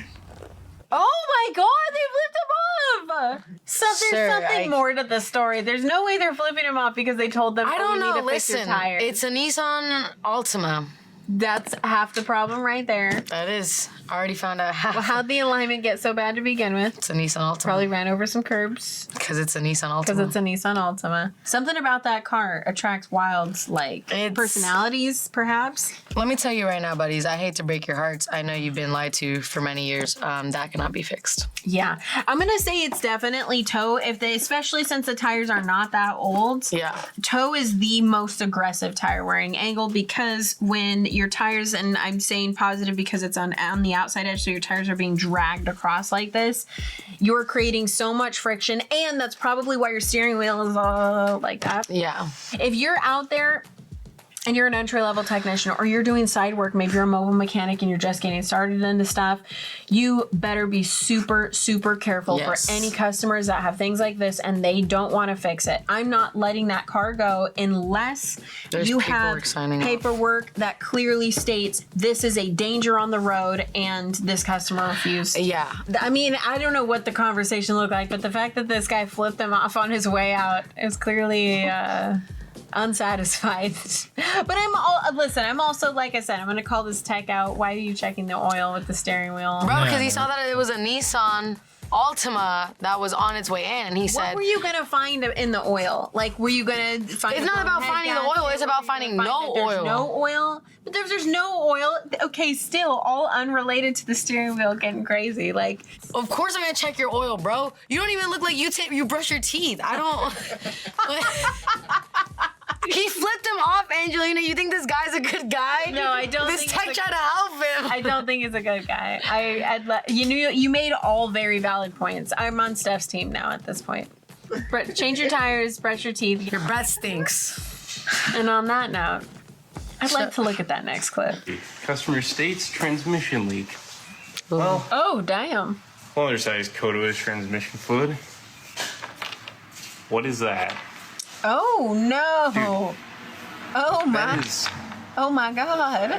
Oh my God, they flipped him off! So there's Sir, something more to the story. There's no way they're flipping him off because they told them, I don't you know. need to fix your Listen, tires. it's a Nissan Altima. That's half the problem right there. That is. I already found out half. Well, how'd the alignment get so bad to begin with? It's a Nissan Altima. Probably ran over some curbs. Because it's a Nissan Altima. Because it's a Nissan Altima. Something about that car attracts wild, like, personalities, perhaps. Let me tell you right now, buddies, I hate to break your hearts. I know you've been lied to for many years. That cannot be fixed. Yeah. I'm going to say it's definitely toe, especially since the tires are not that old. Yeah. Toe is the most aggressive tire wearing angle because when your tires, and I'm saying positive because it's on the outside edge, so your tires are being dragged across like this, you're creating so much friction, and that's probably why your steering wheel is like that. Yeah. If you're out there and you're an entry-level technician, or you're doing side work, maybe you're a mobile mechanic and you're just getting started into stuff, you better be super, super careful for any customers that have things like this and they don't want to fix it. I'm not letting that car go unless you have paperwork that clearly states this is a danger on the road and this customer refused. Yeah. I mean, I don't know what the conversation looked like, but the fact that this guy flipped them off on his way out is clearly... unsatisfied. But I'm also, like I said, I'm gonna call this tech out. Why are you checking the oil with the steering wheel? Bro, because he saw that it was a Nissan Altima that was on its way in, and he said... What were you gonna find in the oil? Like, were you gonna find... It's not about finding the oil, it's about finding no oil. No oil? But if there's no oil, okay, still, all unrelated to the steering wheel getting crazy. Like... Of course I'm gonna check your oil, bro. You don't even look like you brush your teeth. I don't... He flipped him off, Angelina. You think this guy's a good guy? No, I don't. This tech tried to help him. I don't think he's a good guy. You made all very valid points. I'm on Steph's team now at this point. Change your tires, brush your teeth. Your breath stinks. And on that note, I'd like to look at that next clip. Customer states transmission leak. Well, oh damn. Undersized Koto's transmission fluid. What is that? Oh no! Dude, oh my! Oh my God!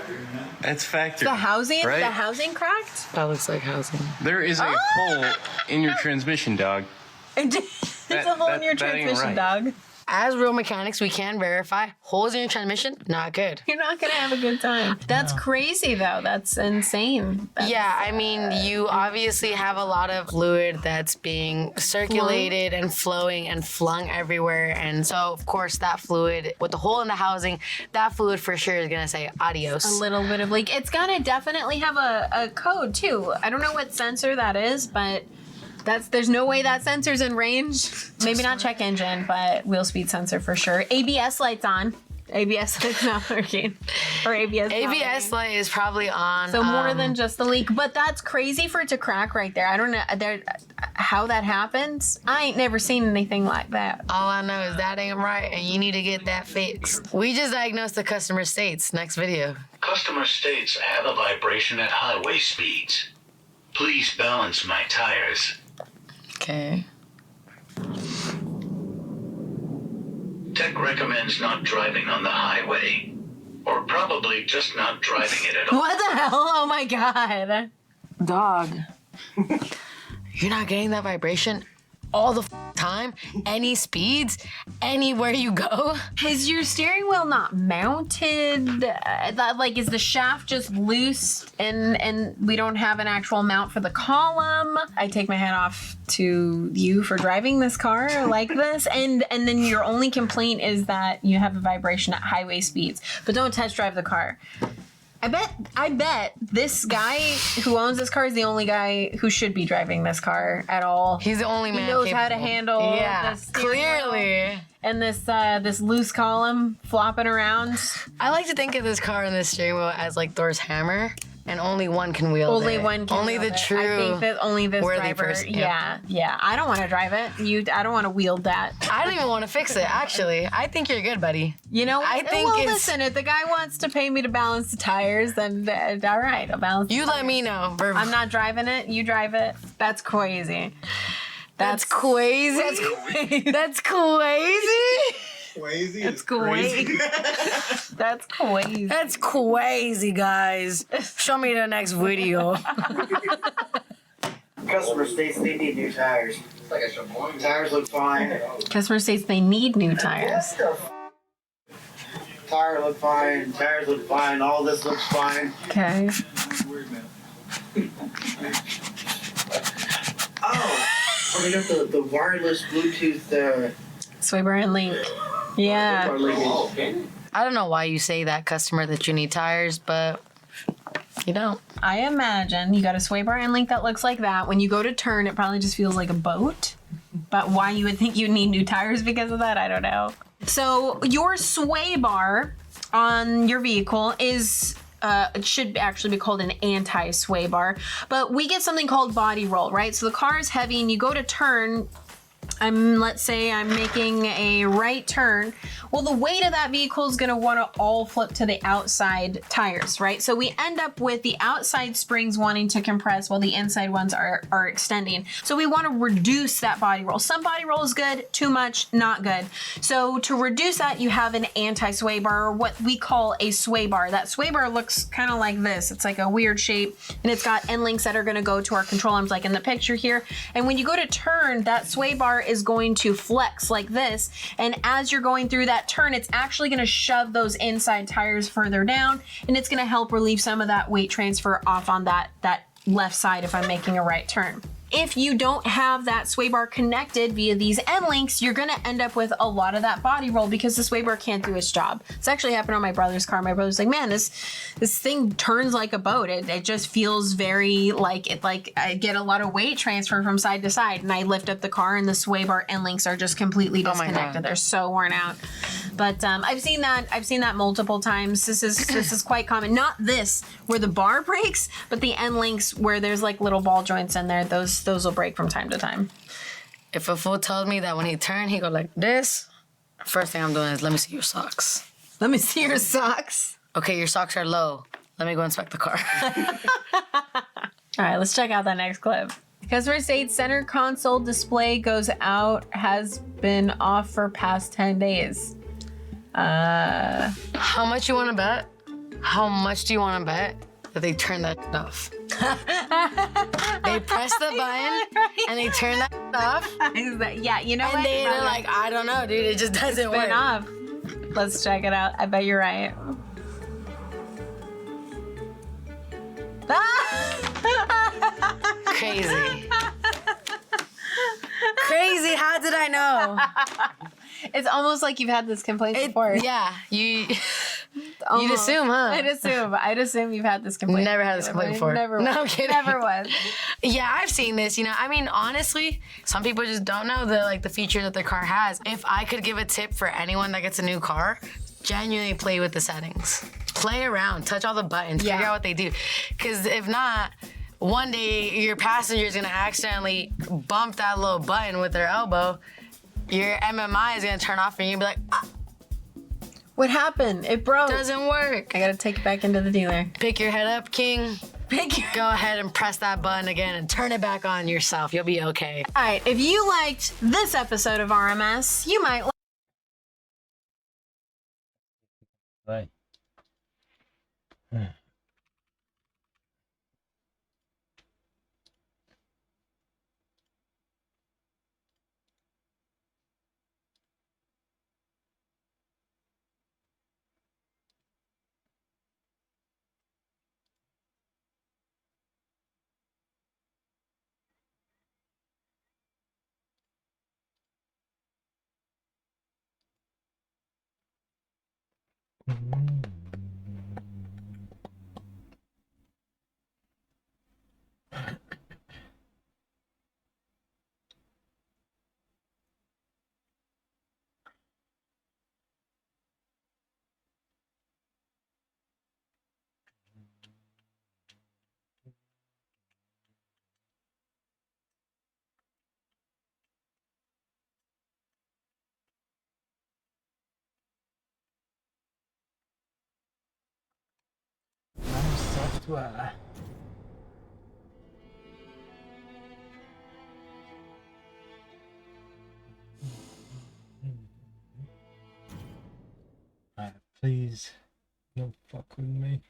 That's factory. The housing, right? The housing cracked. That looks like housing. There is a hole in your transmission, dog. There's a hole in your transmission, dog. As real mechanics, we can verify holes in your transmission, not good. You're not gonna have a good time. That's crazy, though. That's insane. I mean, you obviously have a lot of fluid that's being circulated and flowing and flung everywhere. And so, of course, that fluid, with the hole in the housing, that fluid for sure is gonna say adios. A little bit of leak. It's gonna definitely have a code, too. I don't know what sensor that is, but... There's no way that sensor's in range. Maybe not check engine, but wheel speed sensor for sure. ABS lights on. ABS light's not working. Or ABS light is probably on. So more than just the leak. But that's crazy for it to crack right there. I don't know how that happens. I ain't never seen anything like that. All I know is that ain't right, and you need to get that fixed. We just diagnosed the customer states. Next video. Customer states I have a vibration at highway speeds. Please balance my tires. Okay. Tech recommends not driving on the highway. Or probably just not driving it at all. What the hell? Oh my God. Dog. You're not getting that vibration all the time? Any speeds? Anywhere you go? Is your steering wheel not mounted? Like, is the shaft just loose and we don't have an actual mount for the column? I take my hat off to you for driving this car like this. And then your only complaint is that you have a vibration at highway speeds. But don't test drive the car. I bet this guy who owns this car is the only guy who should be driving this car at all. He's the only man. He knows how to handle this clearly. And this loose column flopping around. I like to think of this car and this steering wheel as like Thor's hammer. And only one can wield it. Only one can Only wield the it. true I think that only this worthy driver. person. Yeah. I don't want to drive it. I don't want to wield that. I don't even want to fix it, actually. I think you're good, buddy. You know, I think listen, if the guy wants to pay me to balance the tires, then all right, I'll balance the You tires. let me know. I'm not driving it. You drive it. That's crazy. That's crazy. That's crazy. That's crazy. Crazy. That's crazy. That's crazy. That's crazy, guys. Show me the next video. Customer states they need new tires. It's like a shaboing. Tires look fine. Customer states they need new tires. Tire look fine. Tires look fine. All this looks fine. Okay. Oh, we got the wireless Bluetooth. Sway bar and link. Yeah. I don't know why you say that, customer, that you need tires, but you don't. I imagine you got a sway bar and link that looks like that. When you go to turn, it probably just feels like a boat. But why you would think you need new tires because of that, I don't know. So your sway bar on your vehicle is it should actually be called an anti-sway bar, but we get something called body roll, right? So the car is heavy and you go to turn. Let's say I'm making a right turn. Well, the weight of that vehicle is gonna wanna all flip to the outside tires, right? So we end up with the outside springs wanting to compress while the inside ones are extending. So we wanna reduce that body roll. Some body roll is good, too much, not good. So to reduce that, you have an anti-sway bar, or what we call a sway bar. That sway bar looks kind of like this. It's like a weird shape, and it's got end links that are gonna go to our control arms, like in the picture here. And when you go to turn, that sway bar is going to flex like this, and as you're going through that turn, it's actually going to shove those inside tires further down, and it's going to help relieve some of that weight transfer off on that left side if I'm making a right turn. If you don't have that sway bar connected via these end links, you're gonna end up with a lot of that body roll because the sway bar can't do its job. It's actually happened on my brother's car. My brother's like, man, this thing turns like a boat. It just feels very like I get a lot of weight transfer from side to side, and I lift up the car and the sway bar end links are just completely disconnected. They're so worn out. But I've seen that multiple times. This is quite common. Not this where the bar breaks, but the end links where there's like little ball joints in there. Those will break from time to time. If a fool tells me that when he turned, he go like this, first thing I'm doing is let me see your socks. Let me see your socks. Okay, your socks are low. Let me go inspect the car. All right, let's check out that next clip. Customer states center console display goes out, has been off for past 10 days. How much you want to bet? How much do you want to bet that they turn that off? They press the button and they turn that off. Yeah, you know and what? they're like, I don't know, dude. It just doesn't work. Off. Let's check it out. I bet you're right. Crazy. Crazy. How did I know? It's almost like you've had this complaint before. Yeah, you'd assume, huh? I'd assume you've had this complaint. Never had this complaint before. Never. No, I'm kidding. Never was. Yeah, I've seen this. I mean, honestly, some people just don't know the feature that their car has. If I could give a tip for anyone that gets a new car, genuinely play with the settings. Play around, touch all the buttons, figure out what they do. Because if not, one day your passenger is gonna accidentally bump that little button with their elbow. Your MMI is gonna turn off and you'll be like, ah. What happened? It broke. Doesn't work. I gotta take it back into the dealer. Pick your head up, King. Go ahead and press that button again and turn it back on yourself. You'll be okay. All right, if you liked this episode of RMS, you might Right. Software. Please, don't fuck with me.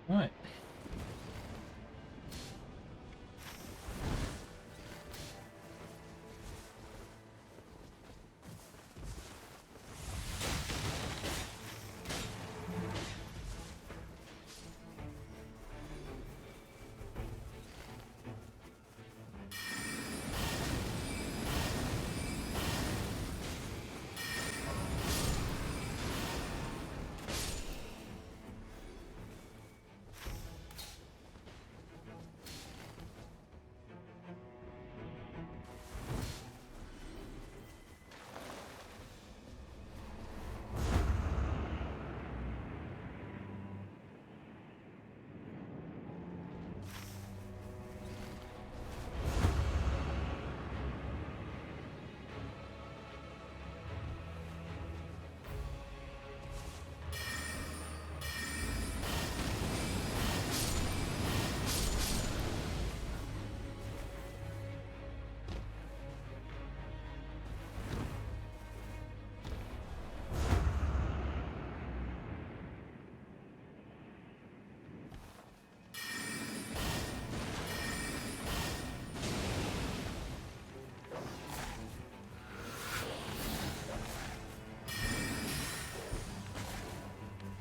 Right.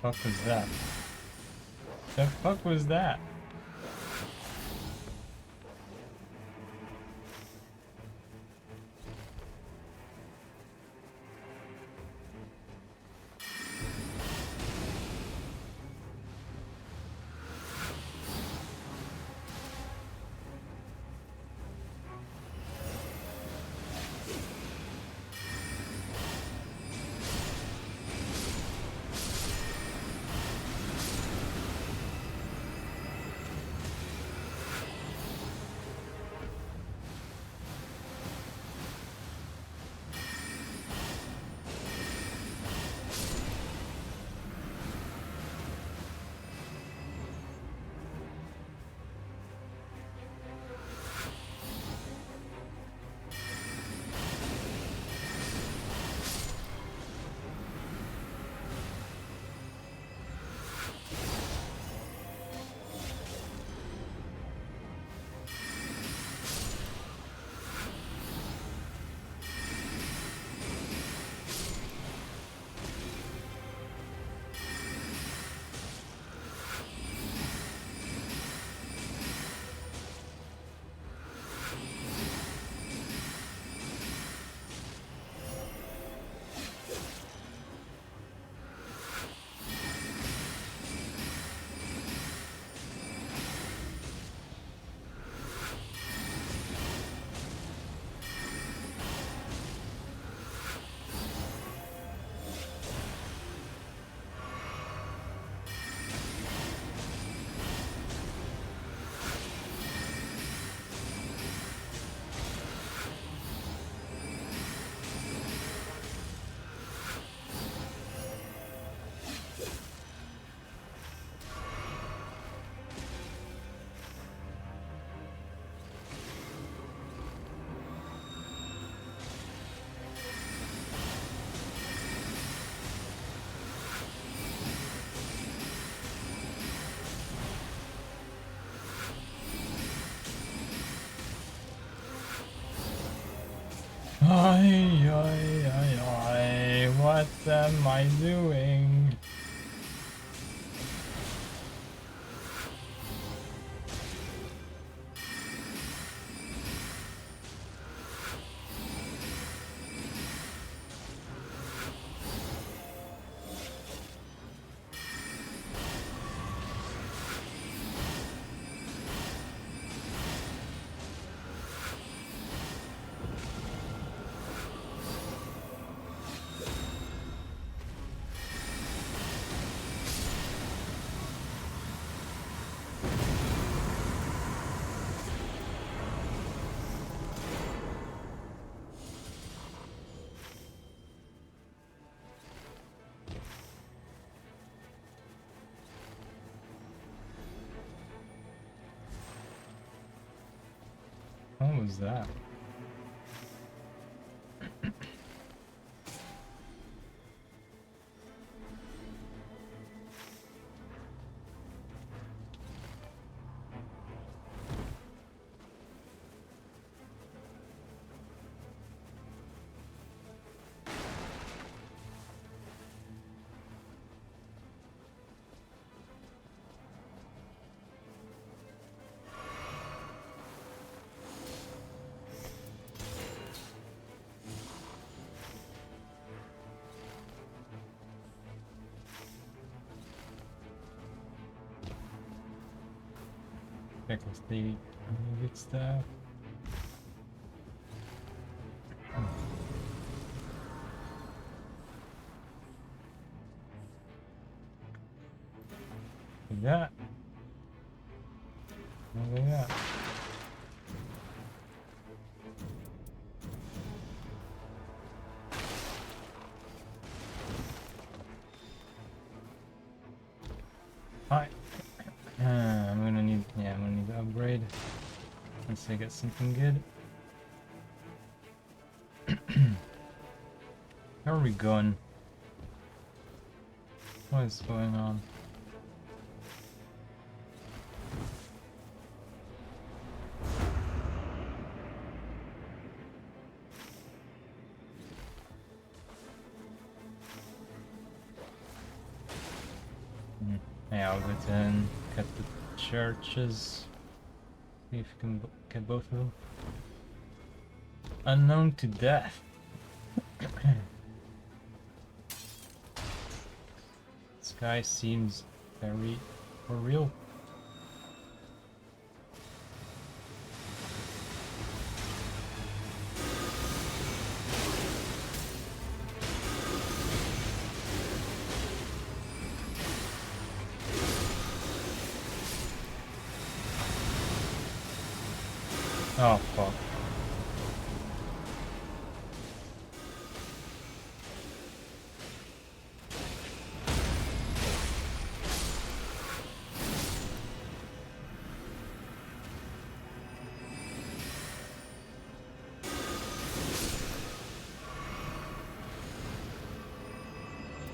Fuck was that? The fuck was that? Ay, ay, ay, ay, what am I doing? What was that? Reckless the good stuff. Like that. Look at that. Hi. I'm gonna need to upgrade once I get something good. How are we going? What is going on? Yeah, I'll go to and cut the churches. See if we can get both of them. Unknown to death. This guy seems very for real. Oh, fuck.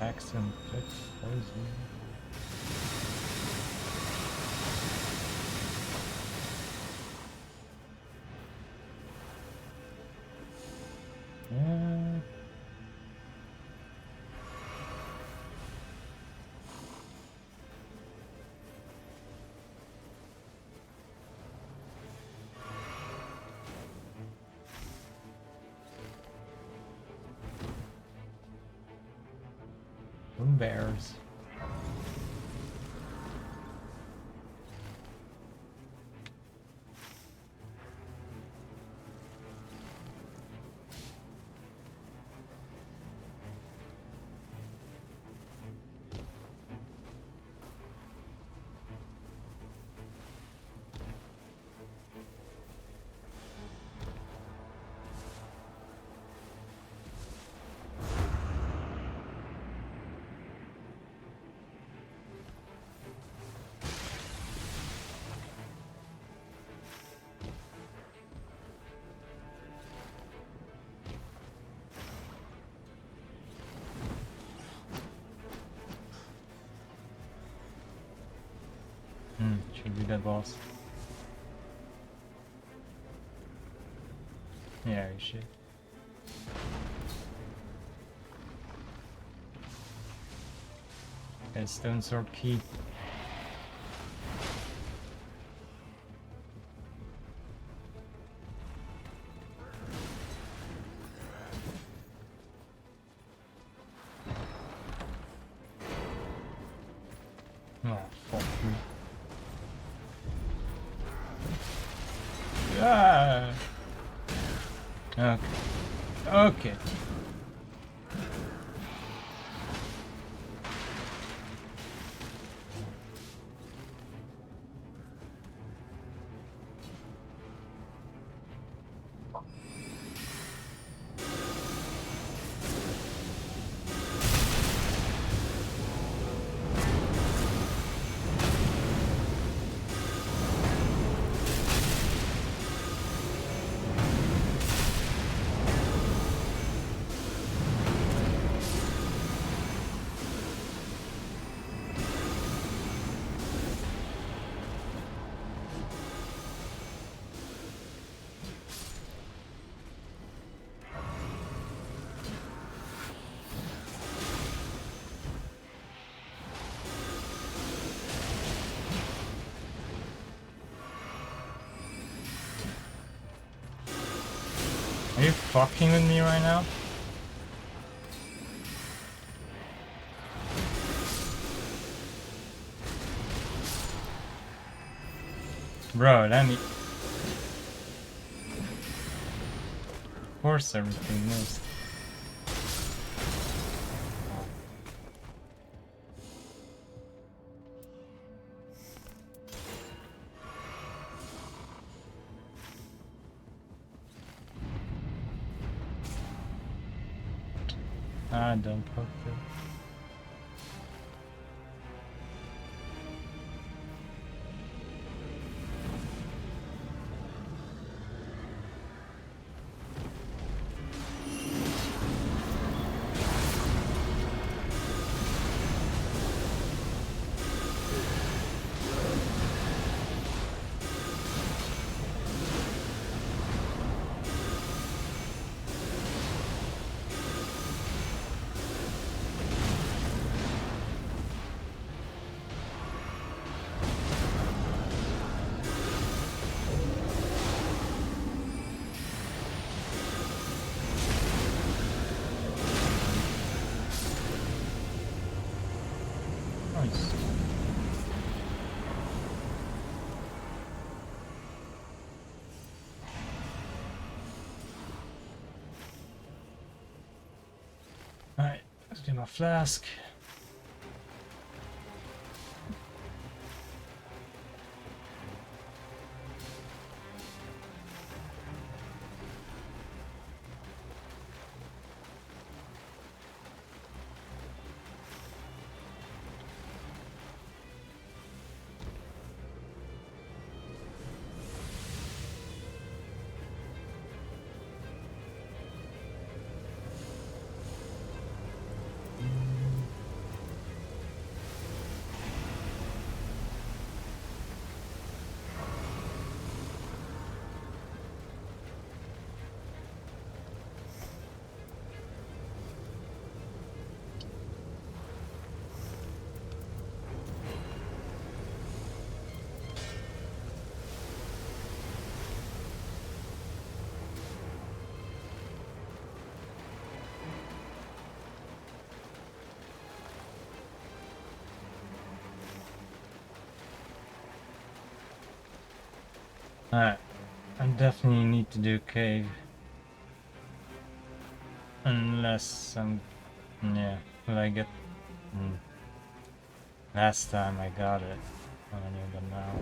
Axe and fix poison. Yeah. Some bears. Should be that boss. Yeah, you should. Okay, stone sword key. Oh, fuck me. Ah. Okay. Okay. Are you fucking with me right now? Bro, let me... Of course everything moves. Ah, don't poke it. Nice. Alright, let's do my flask. Alright, I definitely need to do cave. Unless I'm... yeah, will I get... Last time I got it. I don't even know.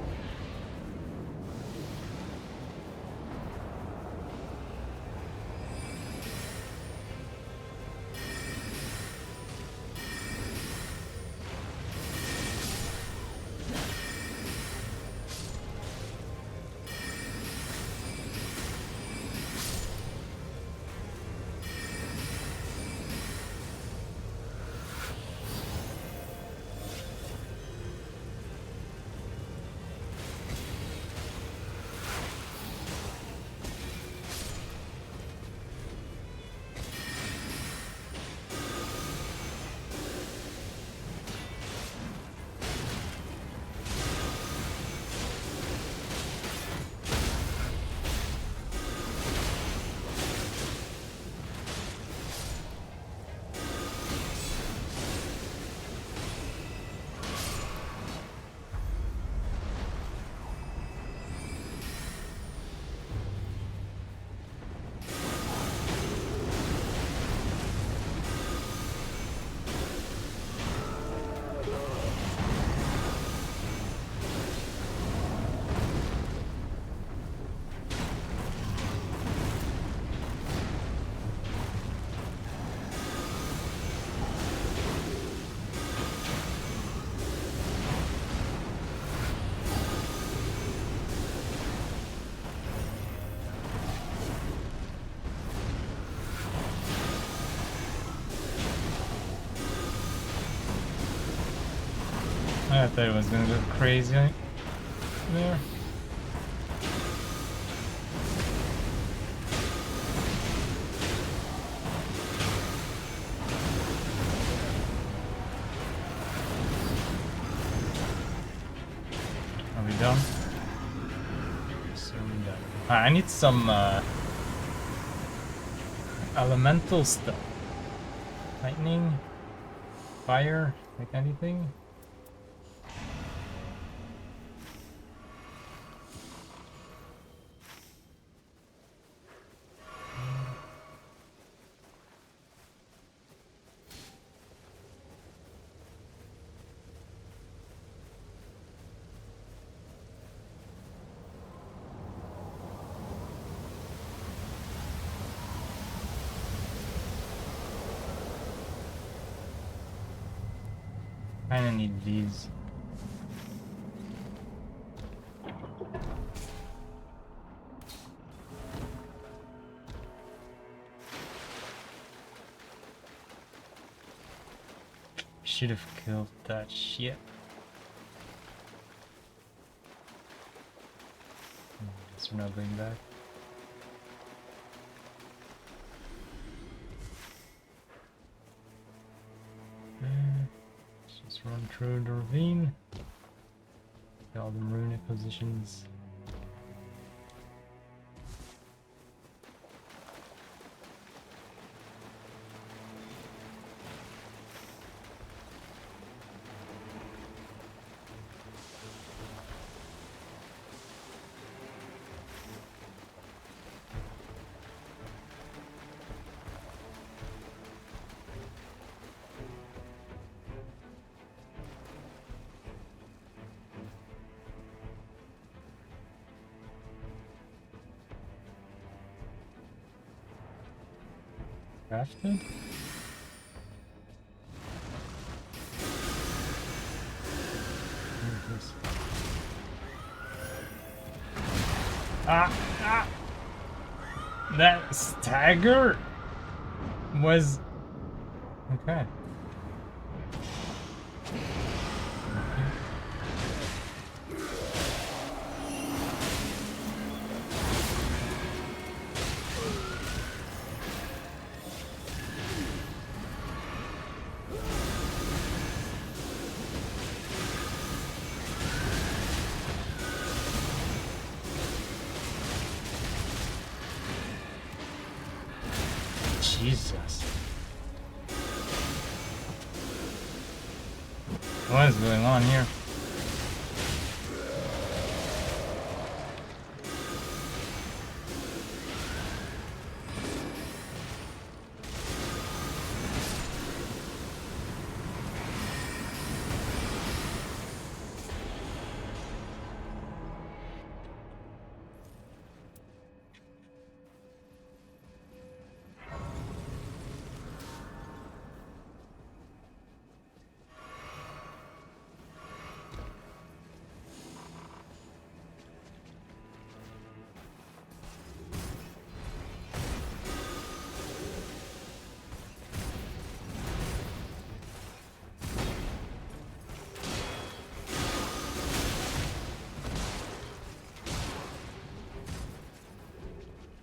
I thought it was gonna go crazy there. Are we done? So we're done. I need some elemental stuff. Lightning, fire, like anything. Kinda need these. Should have killed that shit. Guess we're not going back. Just run through the ravine. Get all the runic positions. Crafted? What is this? Ah! That stagger was okay. Jesus. What is going on here?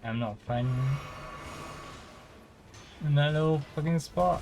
I'm not finding him in that little fucking spot.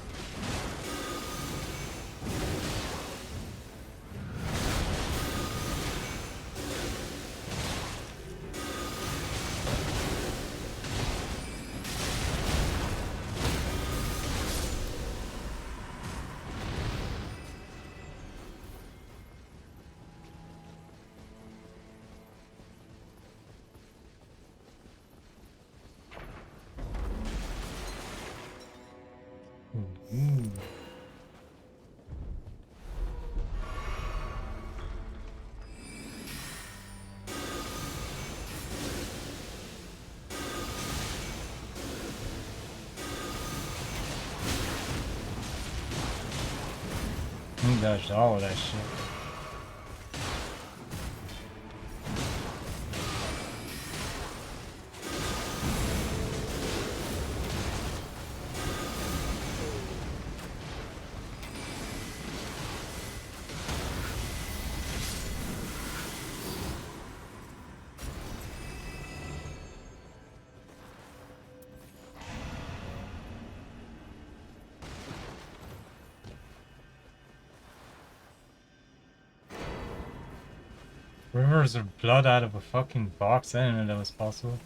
He dodged all of that shit. Rivers of blood out of a fucking box. I didn't know that was possible.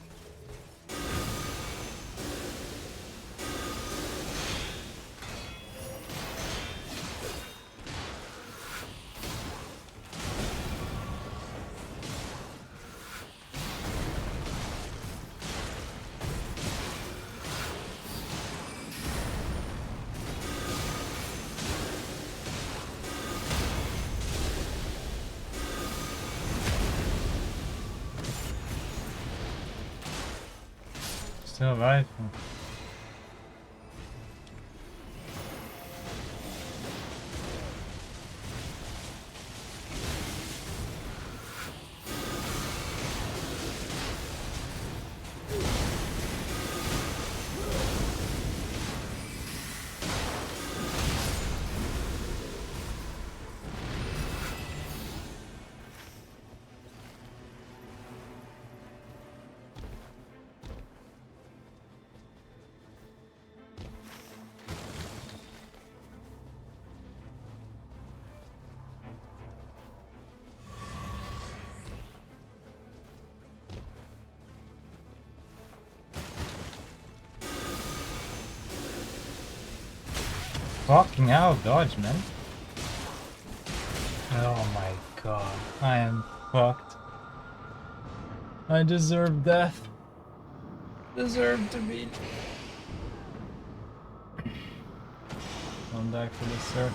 Still alive. Fucking hell, dodge, man. Oh my god. I am fucked. I deserve death. Deserve to be. Don't die for this, sir.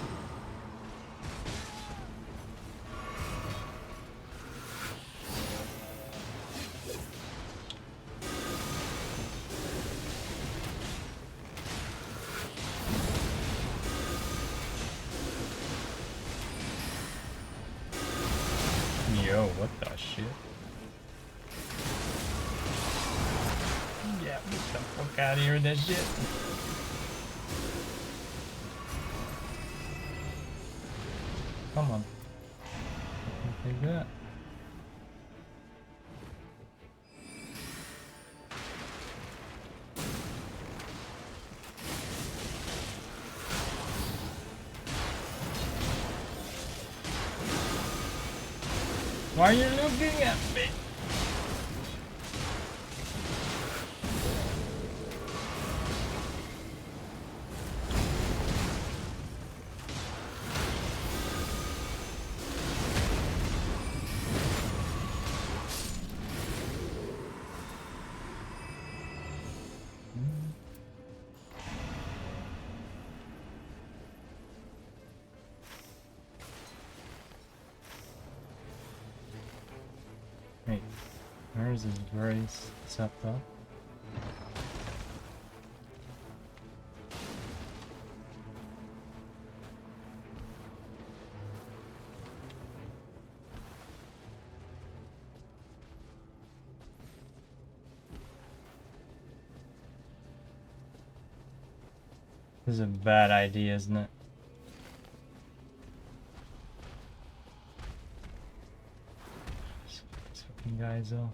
Yo, what the shit? Yeah, get the fuck out of here with that shit. Come on. Take that. Why are you looking at me? Wait, where is his brace scepter? This is a bad idea, isn't it? Guys, though.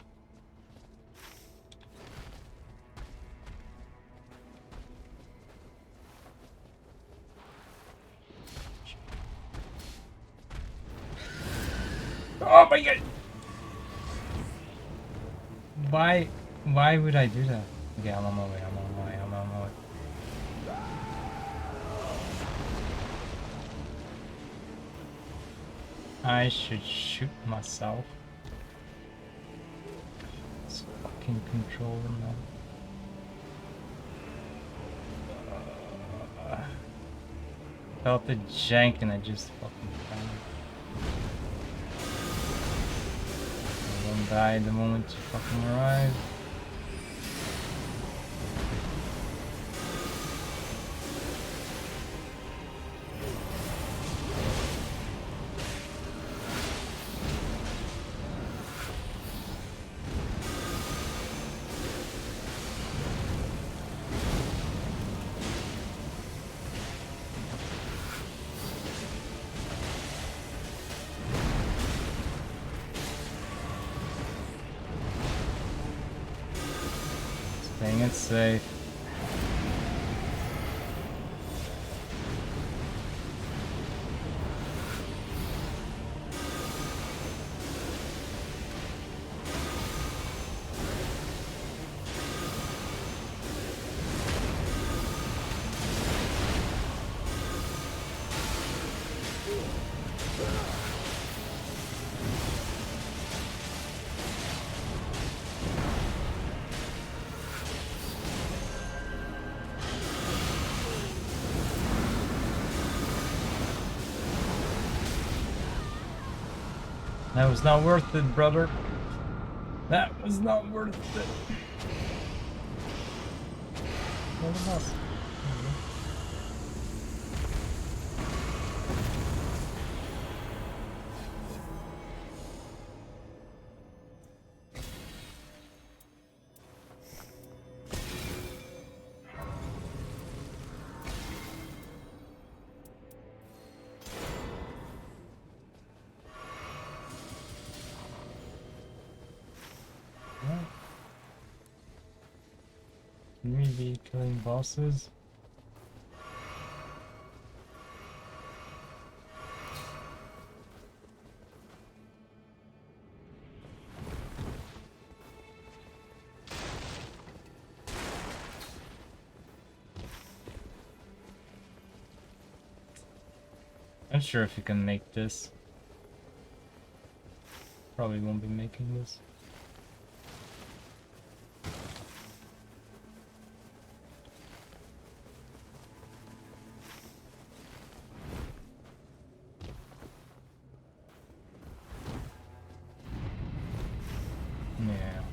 Oh my god! Why would I do that? Okay, I'm on my way, I'm on my way, I'm on my way. I should shoot myself. Fucking controlling that. Felt the jank and I just fucking found it. I won't die the moment you fucking arrive. Staying it safe. That was not worth it, brother. That was not worth it. What about? Can we be killing bosses? Not sure if you can make this. Probably won't be making this.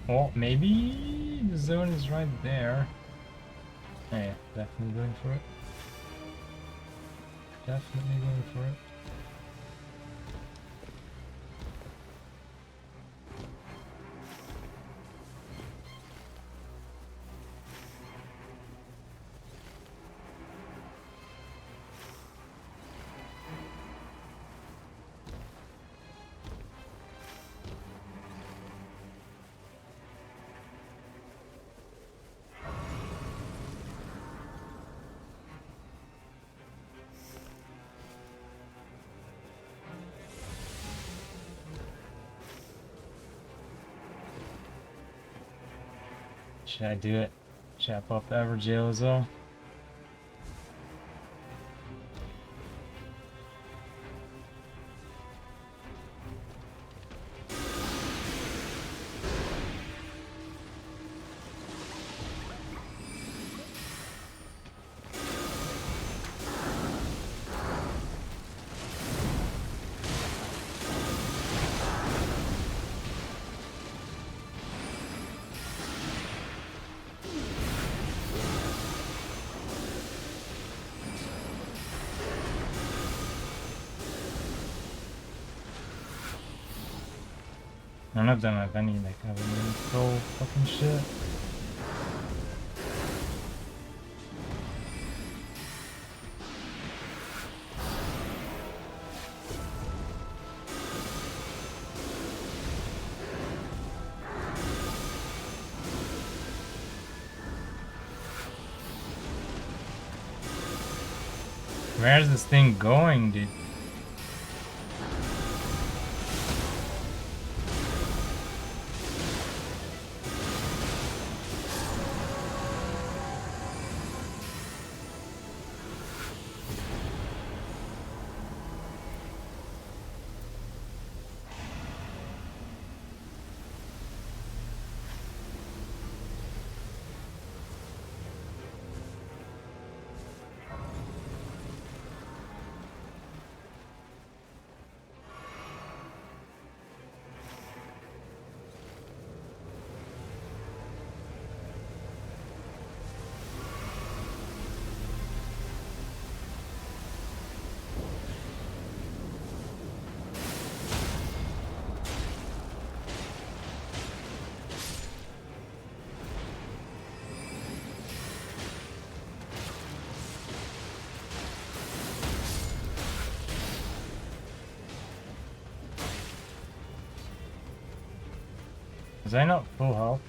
Well, maybe the zone is right there. Yeah, definitely going for it. Definitely going for it. Should I do it? Should I pop Everjail as well? None of them have any like elemental fucking shit. Where's this thing going, dude? Was I not full health?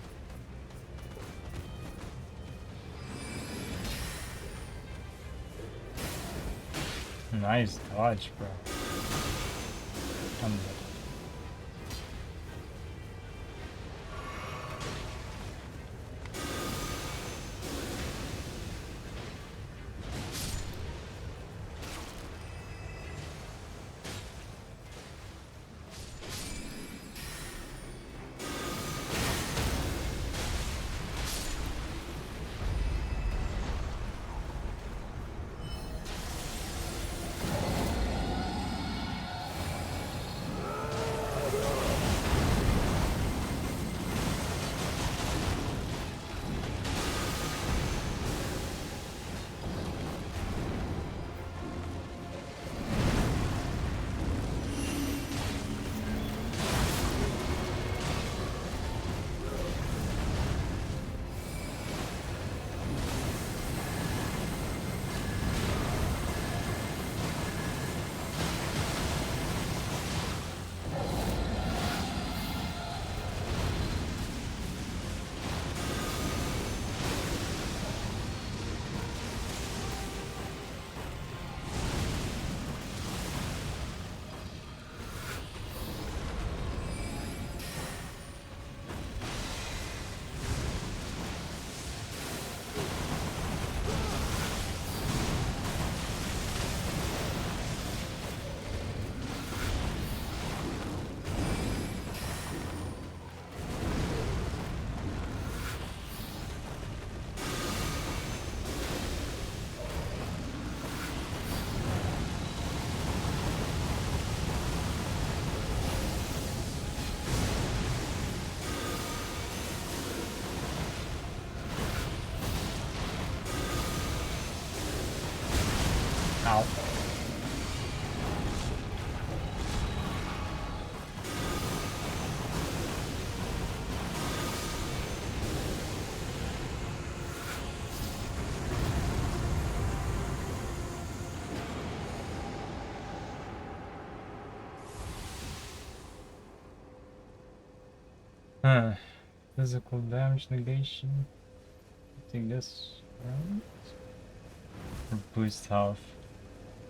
Nice dodge, bro. I'm dead. Ow. Physical damage negation. Take this round. Or boost health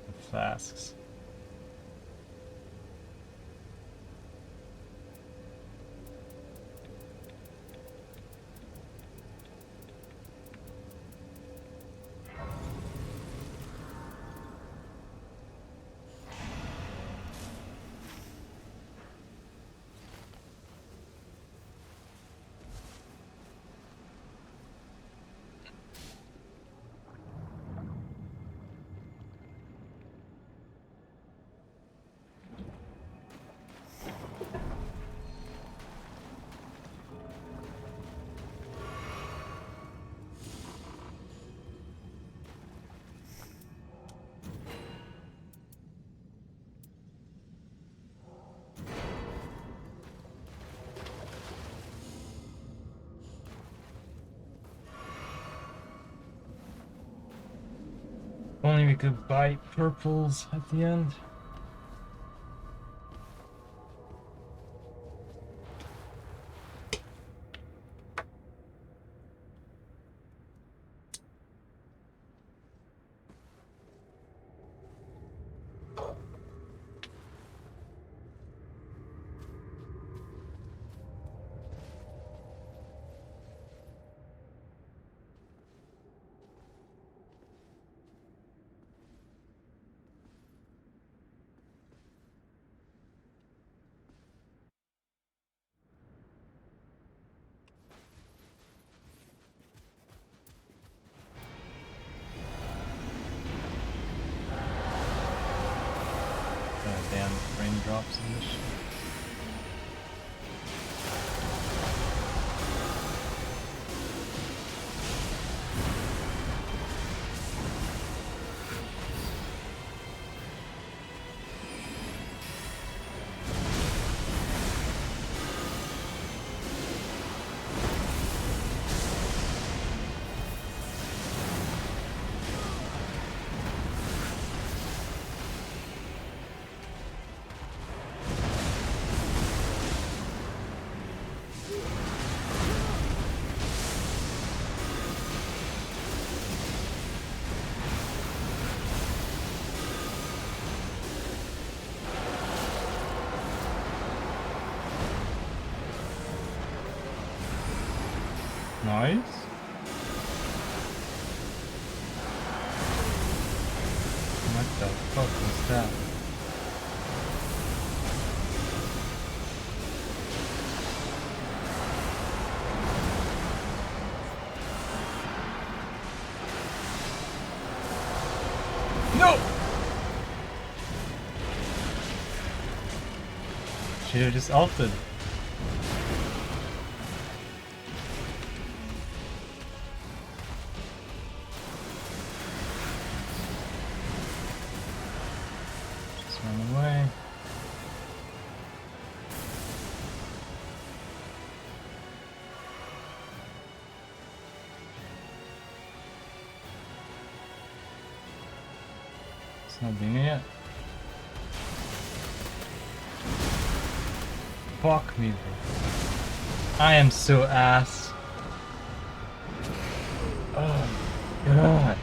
with flasks. Only we could buy purples at the end. Damn raindrops in this shit. Nice. What the fuck was that? No! Should've just ulted. Not doing it yet. Fuck me, bro. I am so ass. Oh god.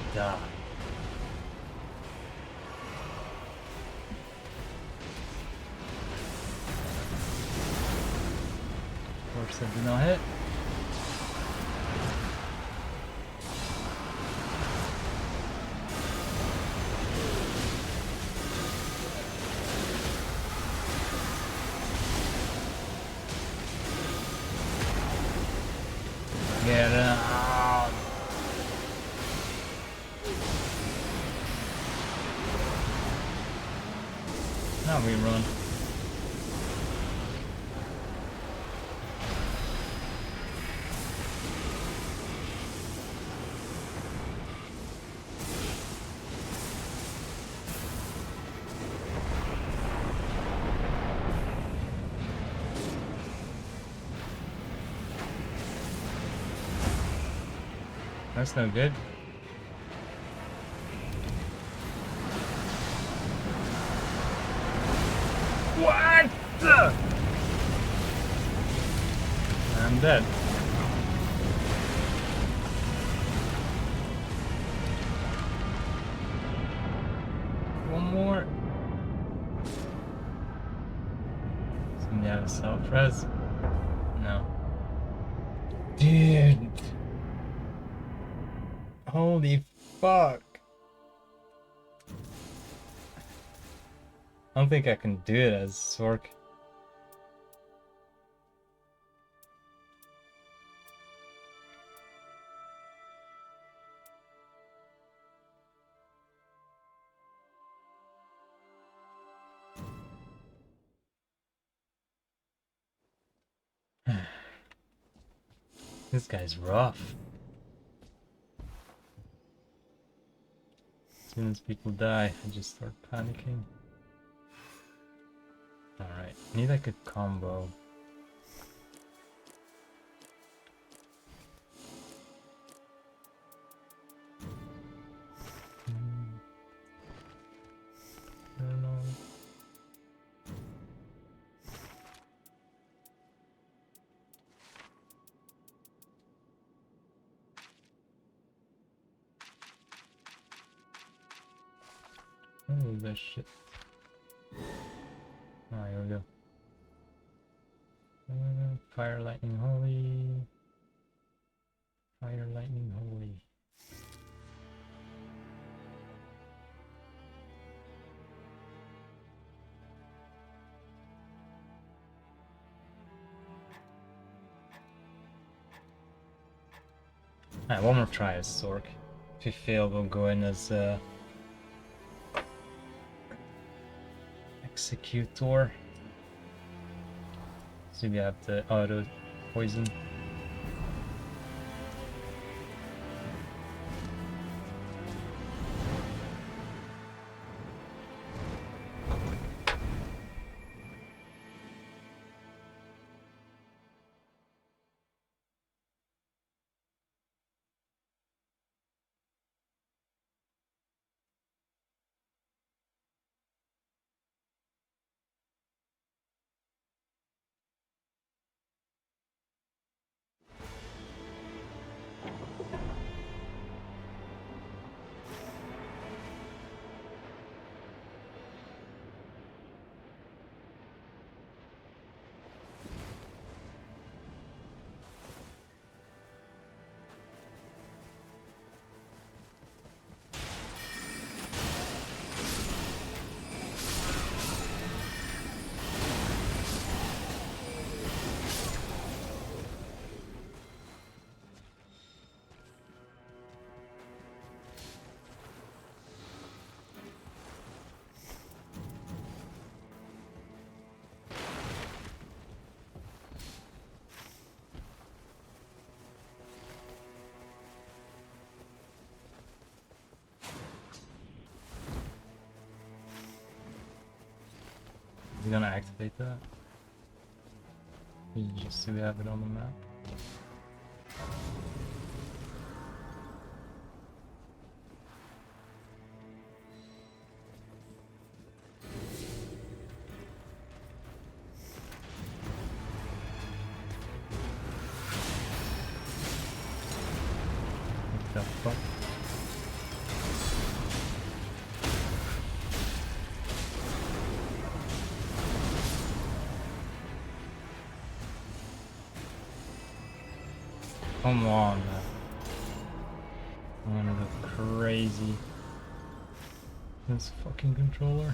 Of course that did not hit. Get out. Now we run. That's no good. What? I'm dead. One more. Somebody have a self-res? No. Dude. Holy fuck. I don't think I can do it as Sork. This guy's rough. As soon as people die, I just start panicking. Alright, need like a combo. I don't know. Oh, that shit. Ah, here we go. Fire, lightning, holy. Fire, lightning, holy. Alright, one more try as Sork. If you fail, we'll go in as Executor. So we have the auto poison. We're gonna activate that. Just so we have it on the map. What the fuck? Come on, man. I'm gonna go crazy. This fucking controller.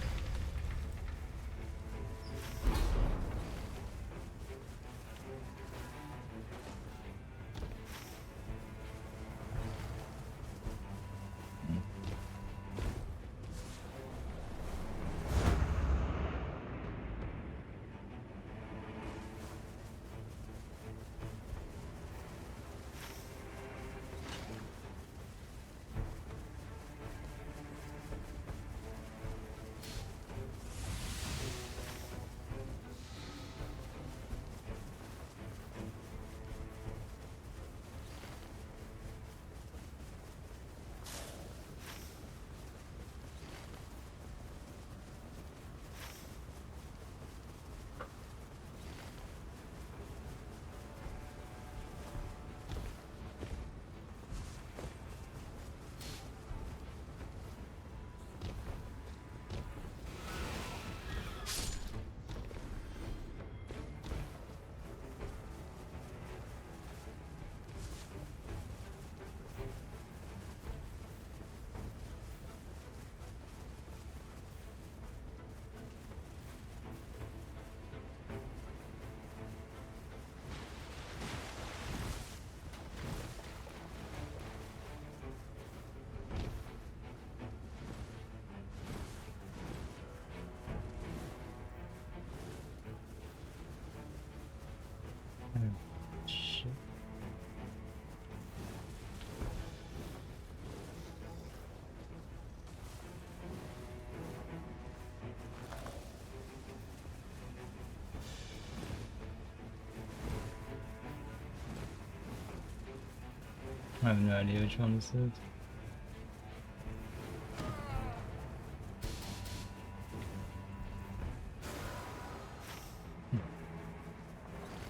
I have no idea which one this is.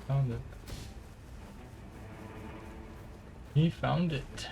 Found it. He found it.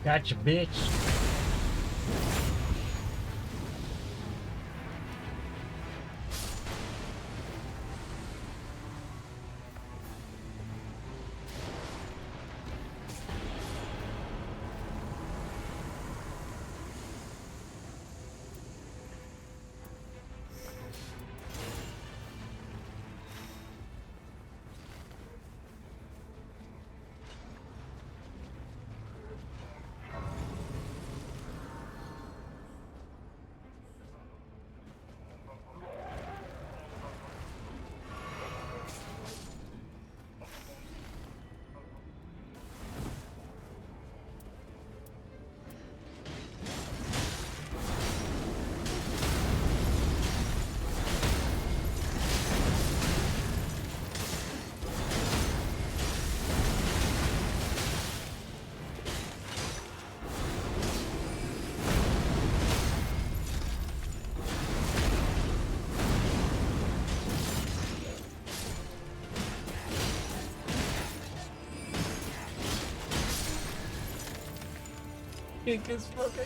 Gotcha, bitch. Kick his fucking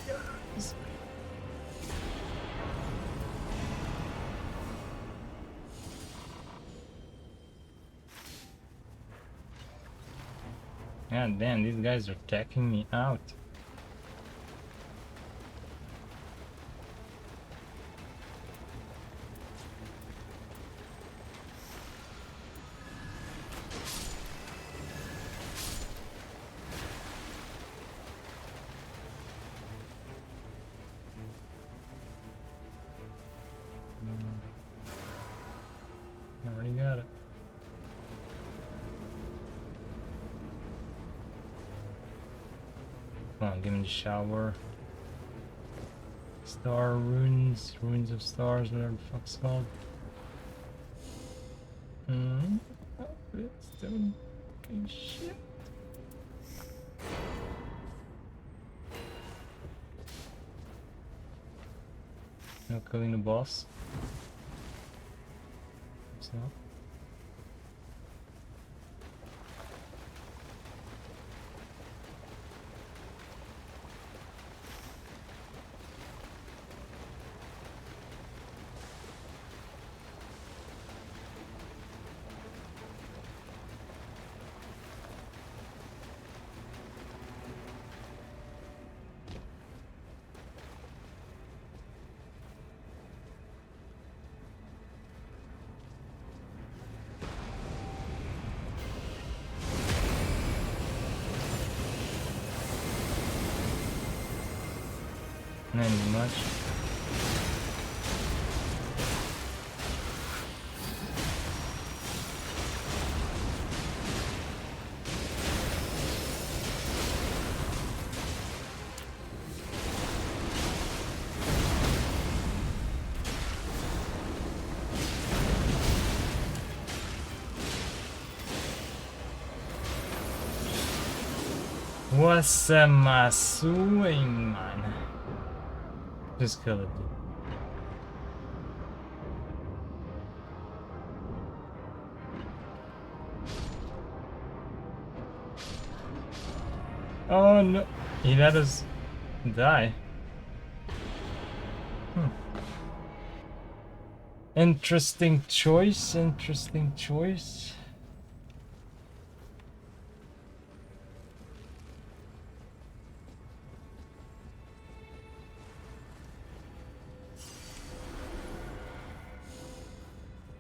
ass. God damn, these guys are attacking me out. Already got it. Come on, give me the shower. Star runes, ruins of stars, whatever the fuck's called. Oh, it's doing shit. No killing the boss. So. finding much. What's am I doing, man? Just kill it. Oh no, he let us die. Interesting choice, interesting choice.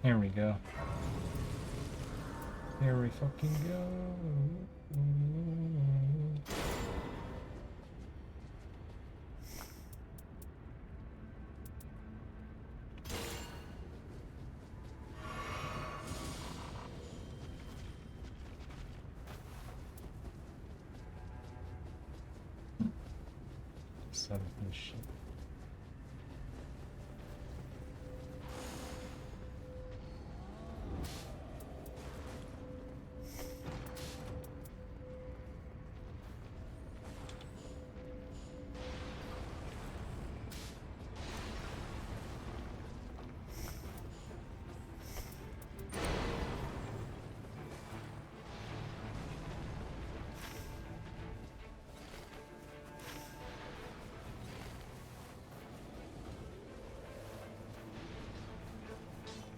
Here we go. Here we fucking go. Son of a shit.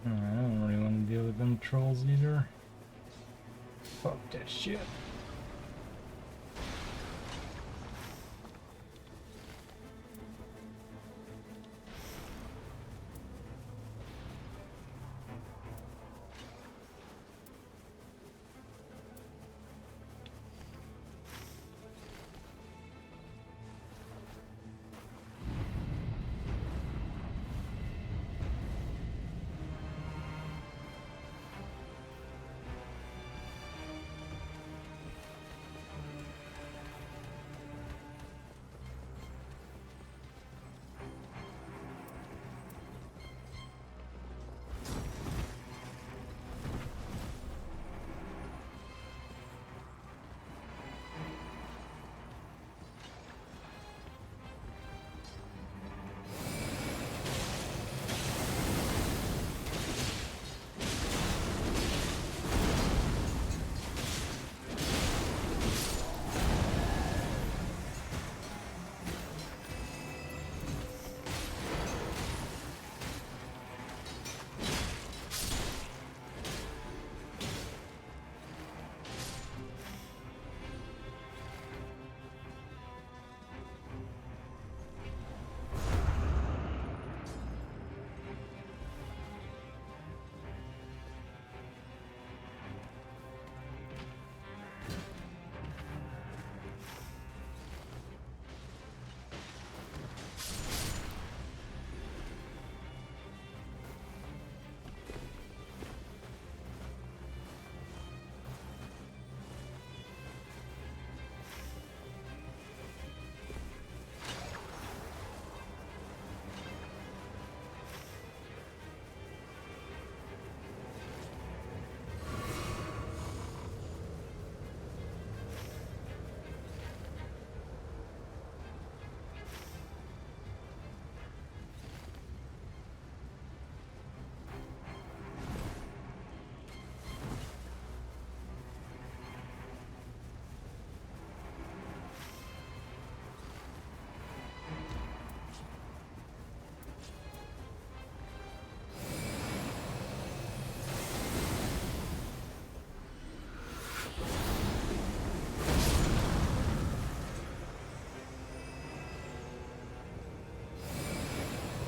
I don't really want to deal with them trolls either. Fuck that shit.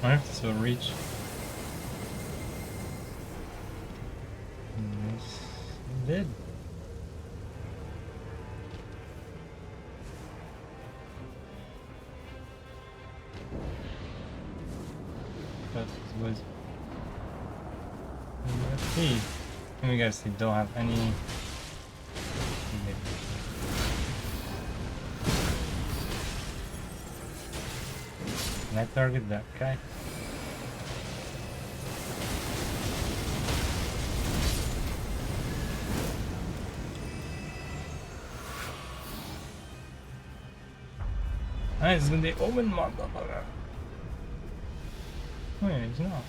I have to still reach. Yes, it did. but it was. Let's see. Let me guess, they don't have any. Can I target that guy? Nice, then the omen motherfucker. Wait, he's not.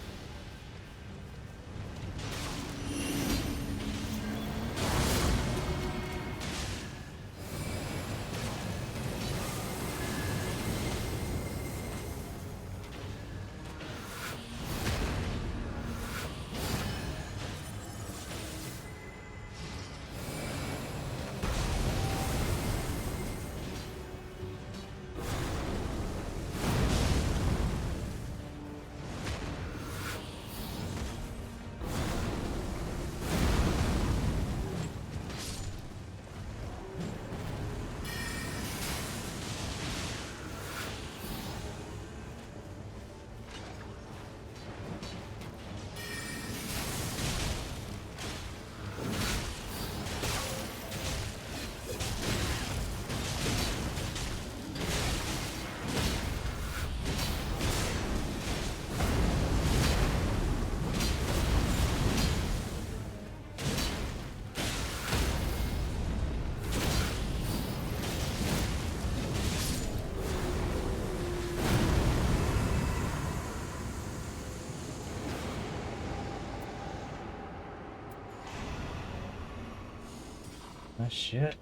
Oh shit.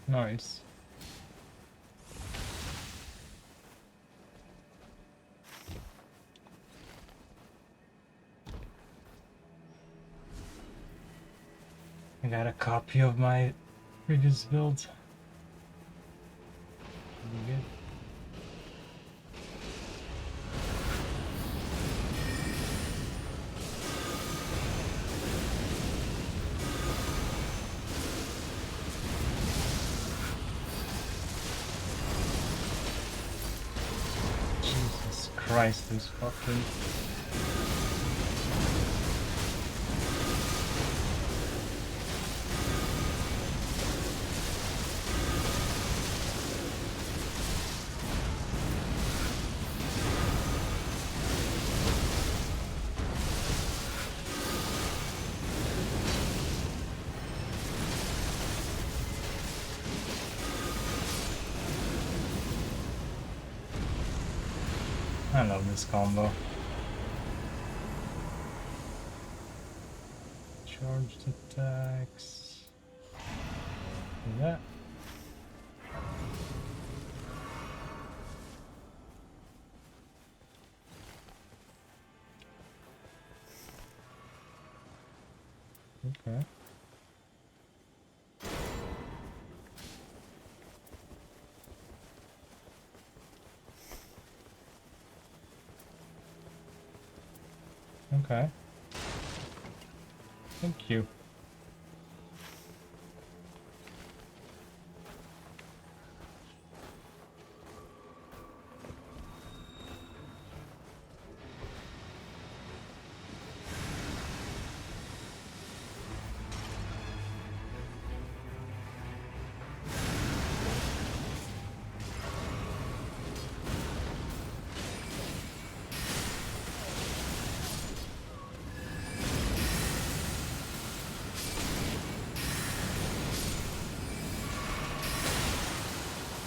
Nice. I got a copy of my previous build. Pretty good. Jesus Christ, this fucking... I love this combo. Charged attacks. Do that. Okay. Okay. Thank you.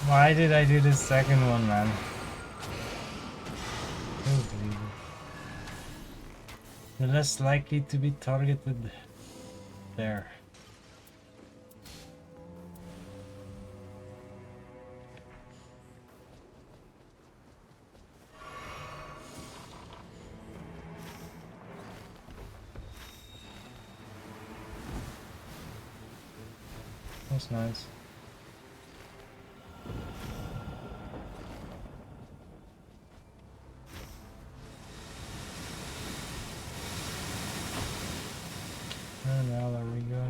Why did I do the second one, man? Unbelievable. You're less likely to be targeted there. That's nice. And now there we go.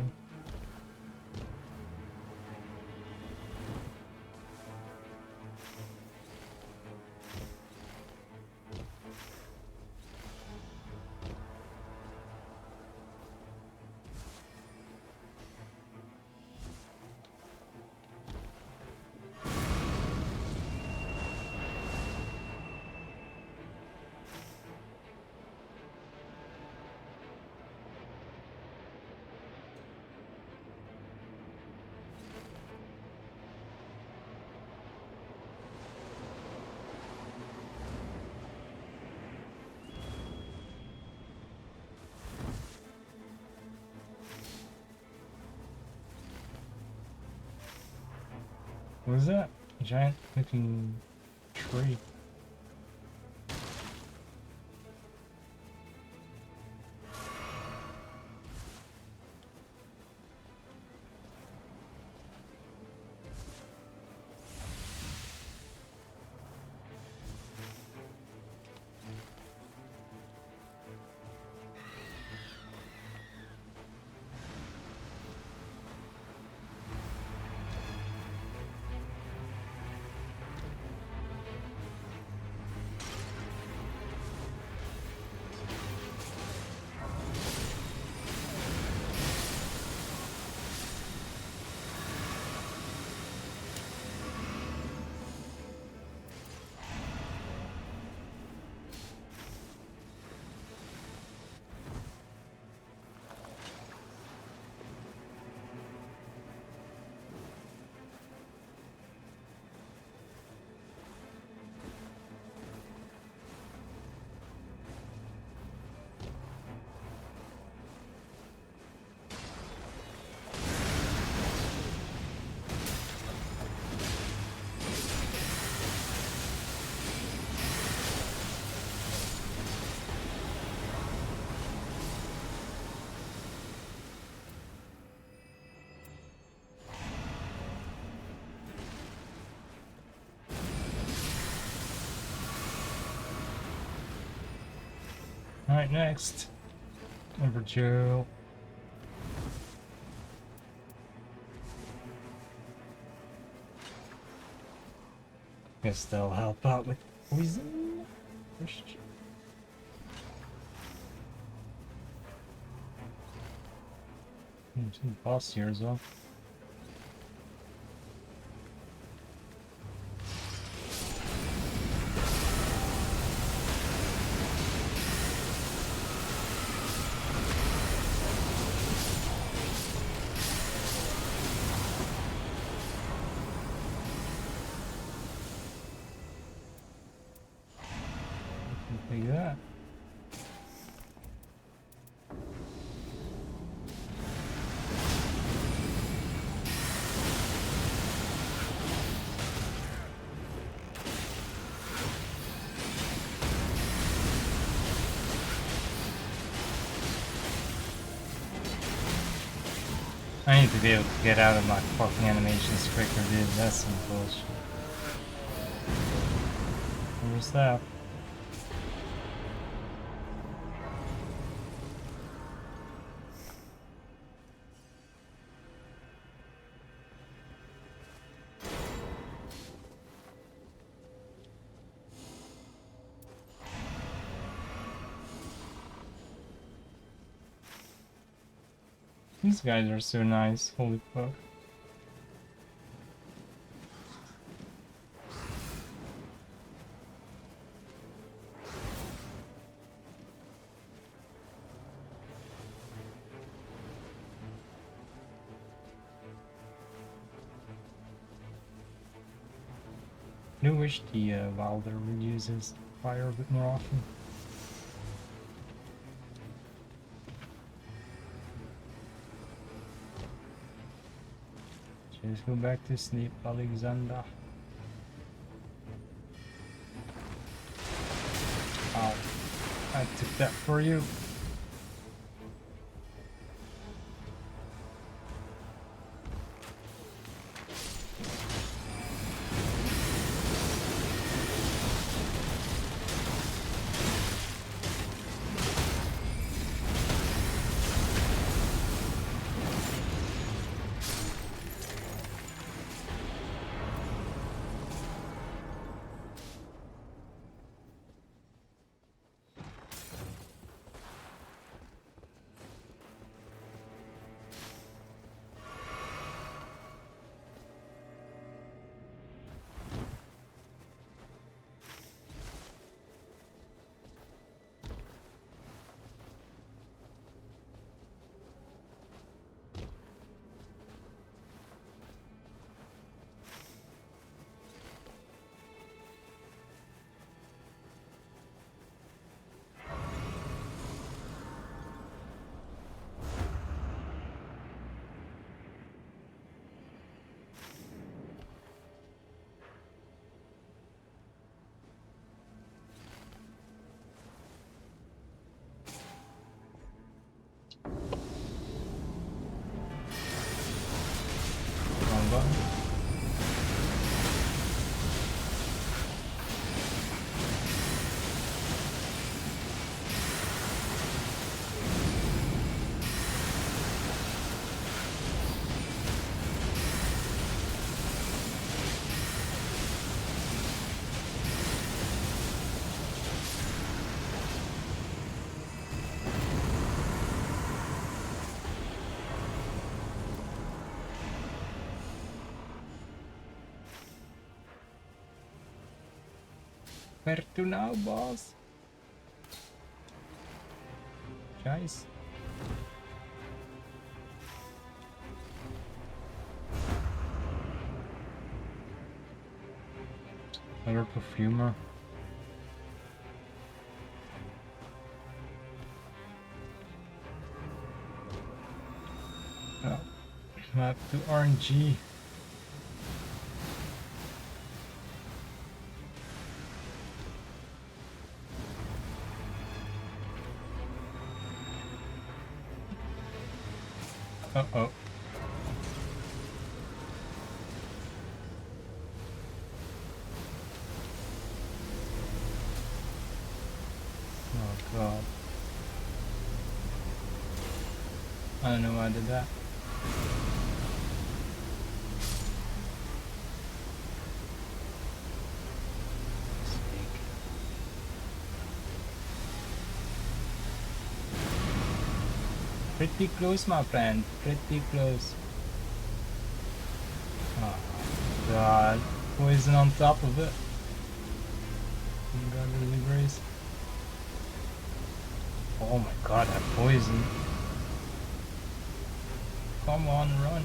What is that? A giant looking tree. Alright, next. Number 2. Guess they'll help out with poison. Some boss here as well. I need to be able to get out of my fucking animations quicker, dude. That's some bullshit. Where's that? These guys are so nice, holy fuck. I do wish the Wilder would use his fire a bit more often. Let's go back to sleep, Alexander. Ow. I took that for you. Where to now, boss? Guys. Another perfumer. Oh, map to RNG. Uh-oh. Oh god. I don't know why I did that. Pretty close, my friend. Pretty close. Oh god. Poison on top of it. Oh god, really brace. Oh my god, that poison. Come on, run.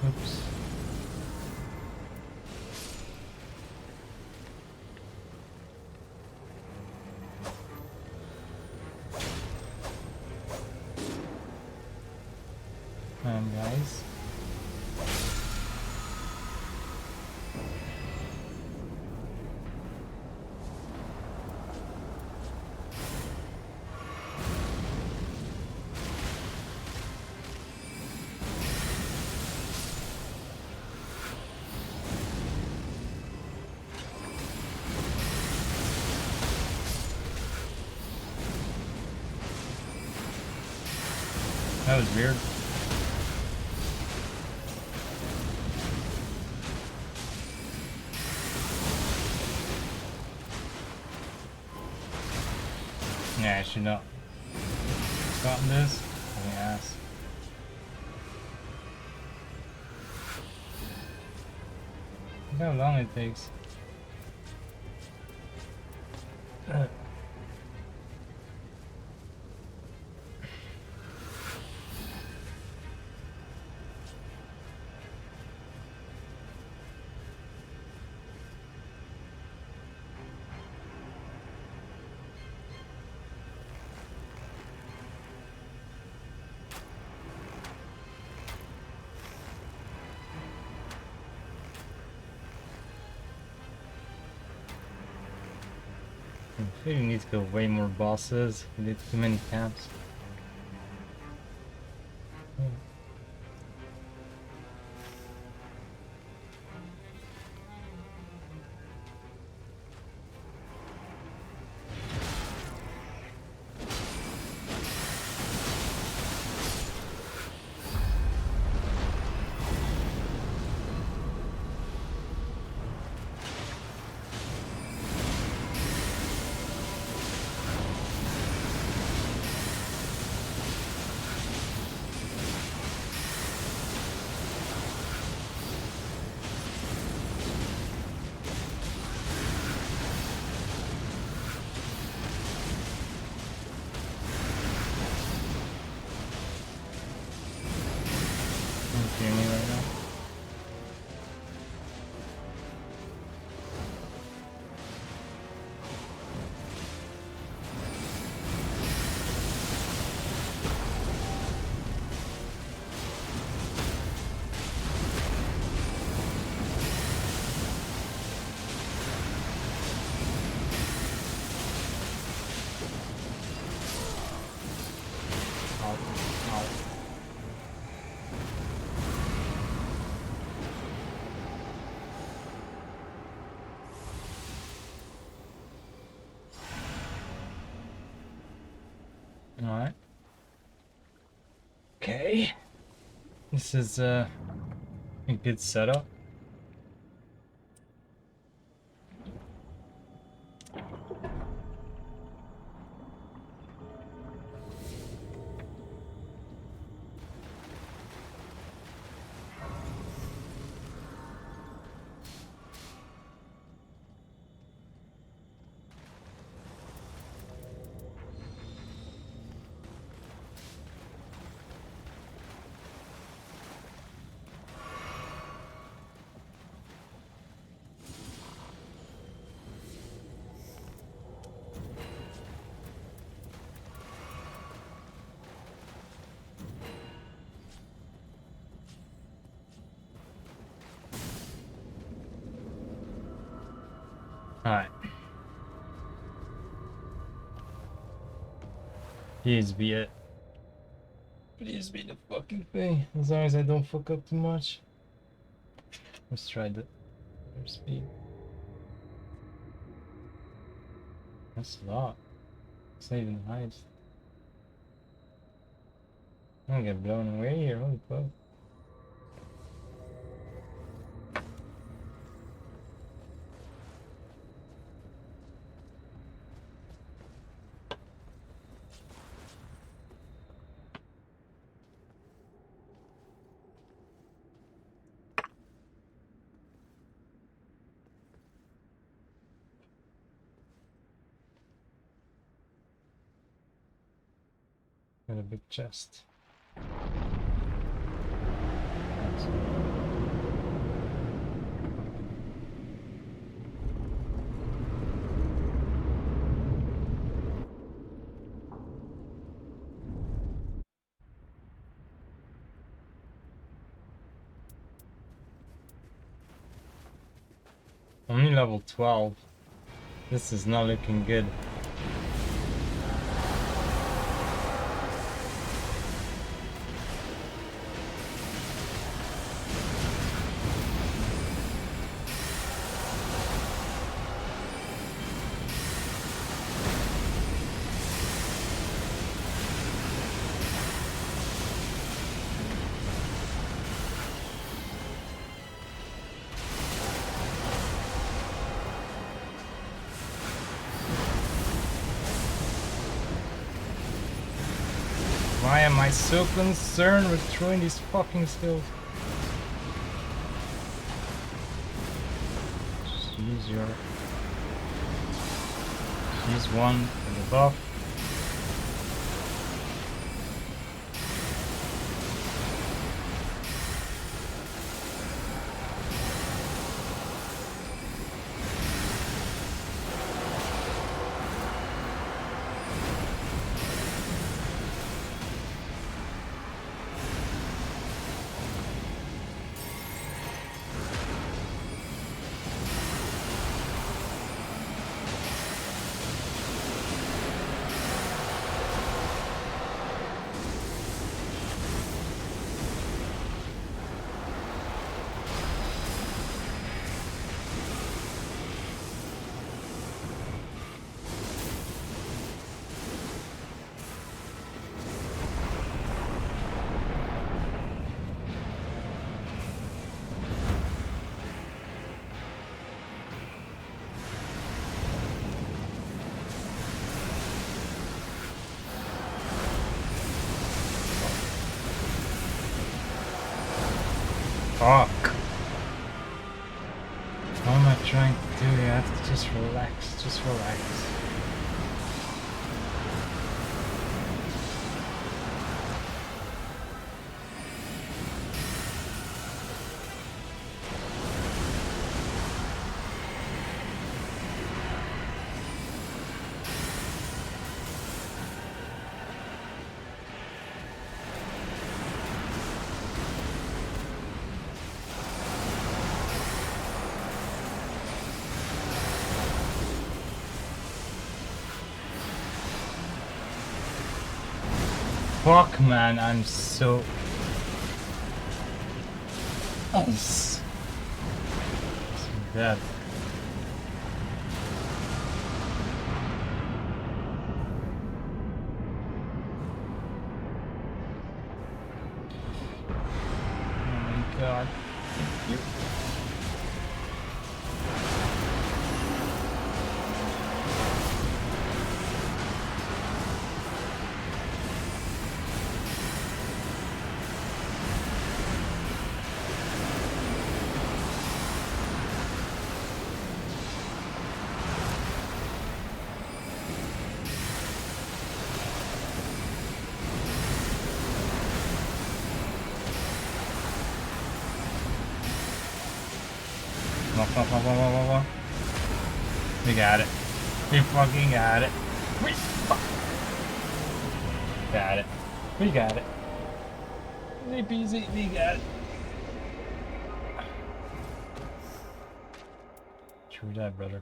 Oops. Guys. That was weird. Yeah, I should not gotten this. My ass. Look how long it takes. I think we need to go way more bosses. We did too many camps. Hear me right now? Alright. Okay. This is a good setup. Alright. Please be it. Please be the fucking thing. As long as I don't fuck up too much. Let's try the speed. That's a lot. It's not even the highest. I'm gonna get blown away here, holy fuck. Got a big chest. That's Only level 12. This is not looking good. Why am I so concerned with throwing these fucking skills? Just use one for the buff. Fuck. What am I trying to do here? I have to just relax, just relax. Fuck, man, I'm so... Nice. Dead. Oh my god. Thank you. We got it. We fucking got it. We got it. We got it. Easy peasy, we got it. True that, brother.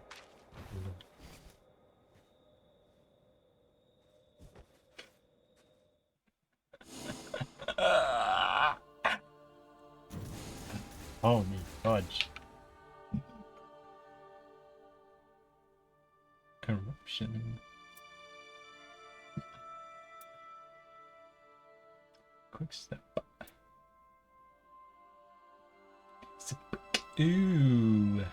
Holy fudge. Corruption. Quick step. Ooh.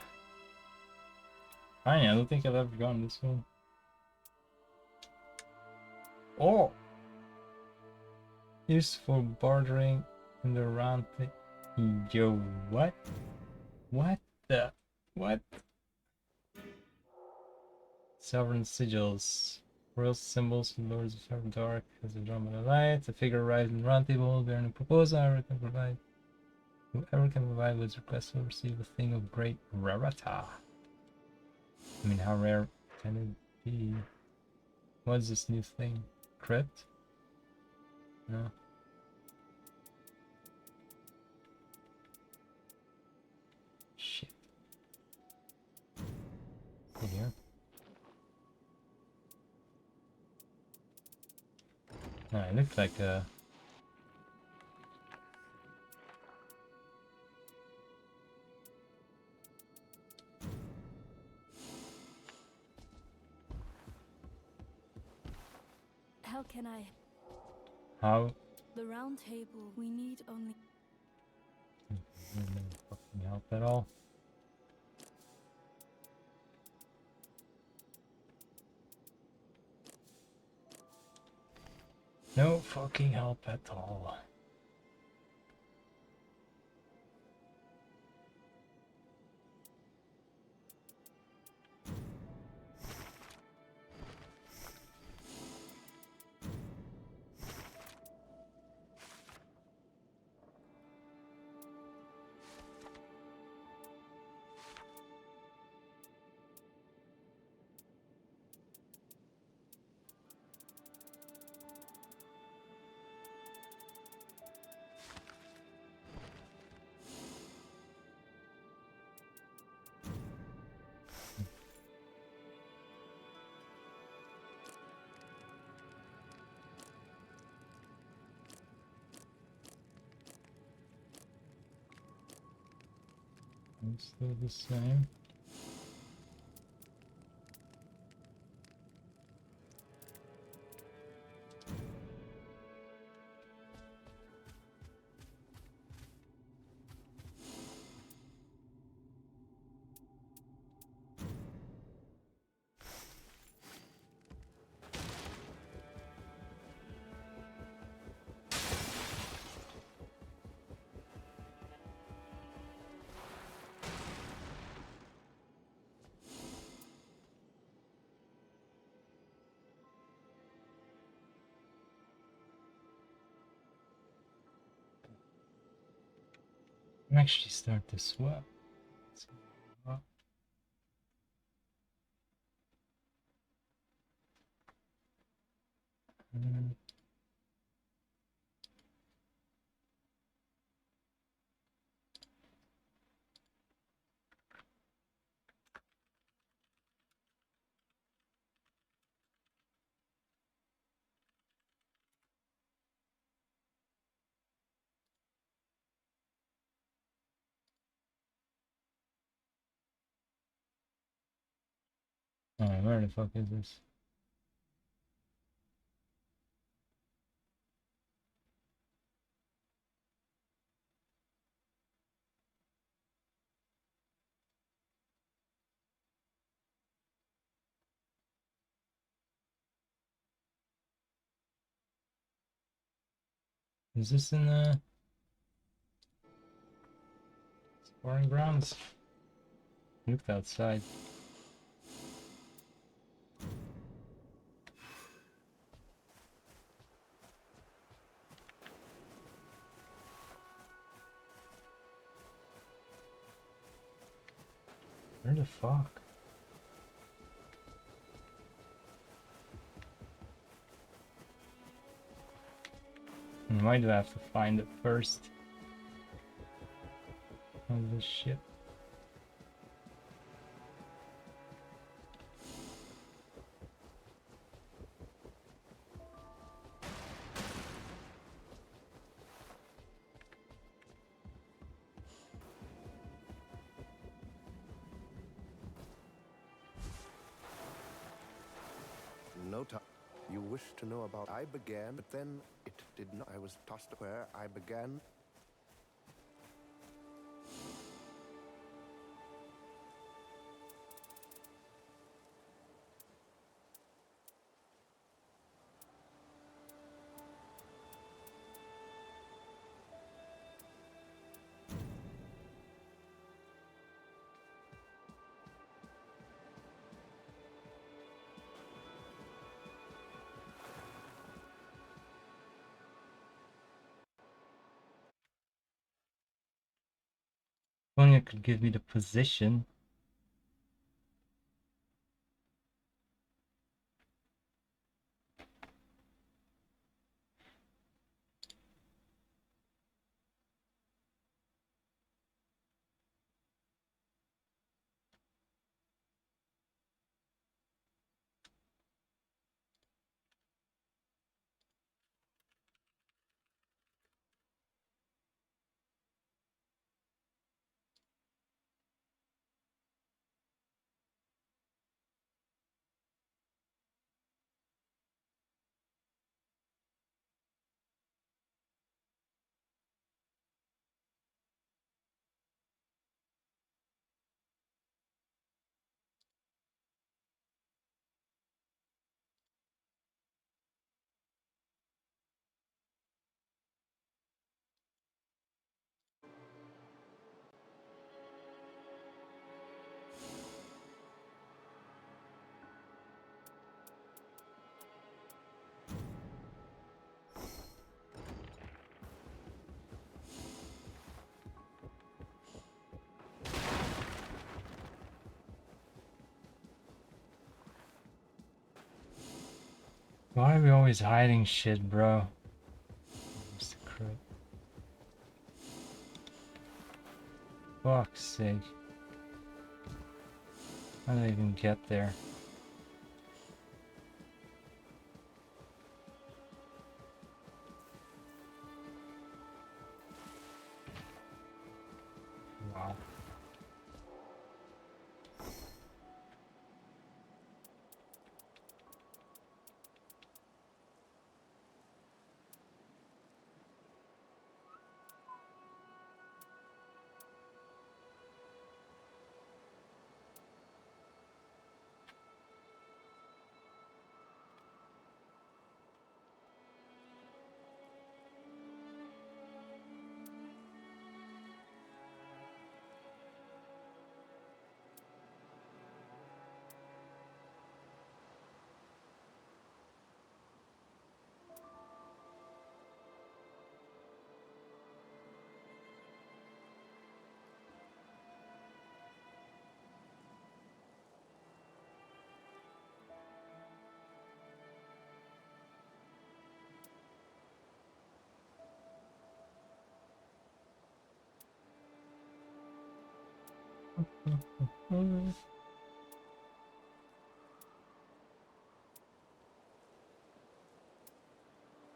I don't think I've ever gone this one. Oh! Used for bordering in the round thing. Yo, what? What the? What? Sovereign sigils. Royal symbols for Lords of Sovereign Dark as a drum of the light. A figure arrives in the round table bearing a proposal. Whoever can provide what's requested will receive a thing of great rarity. I mean, how rare can it be? What's this new thing? Crypt? No. Shit. No, it looked like a... How can I? How? The round table, we need only... Doesn't fucking help at all. No fucking help at all. It's still the same. I'm actually starting to sweat. Alright, where the fuck is this? Is this in the Sparring Grounds? Looked outside. Where the fuck? Why do I have to find it first? All this shit. No time. You wish to know about I began, but then it did not. I was tossed where I began. If only it could give me the position. Why are we always hiding shit, bro? What's the crap? Fuck's sake. How did I even get there? Wow.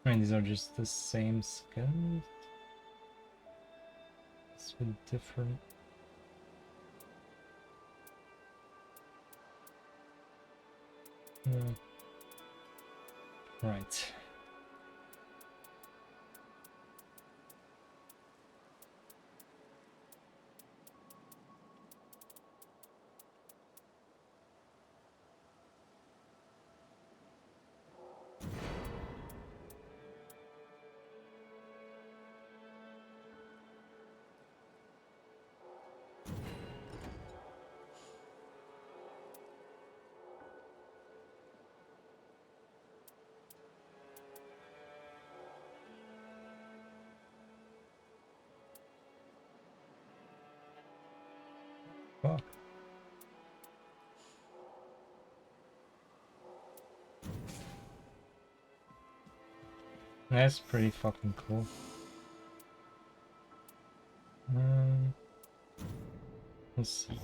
I mean, these are just the same skins. It's been different. Yeah. Right. Fuck. That's pretty fucking cool. Let's see.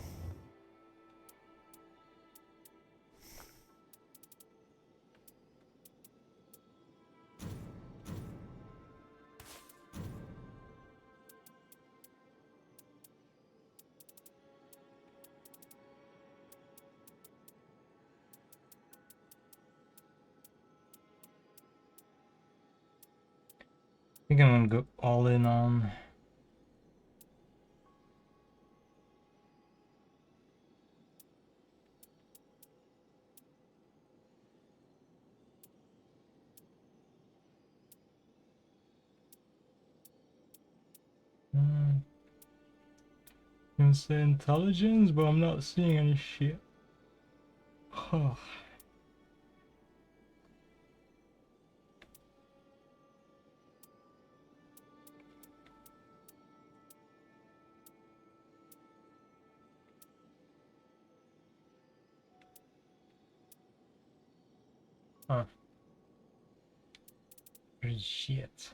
I think I'm gonna go all in on gonna say intelligence, but I'm not seeing any shit. Huh. Huh. Shit.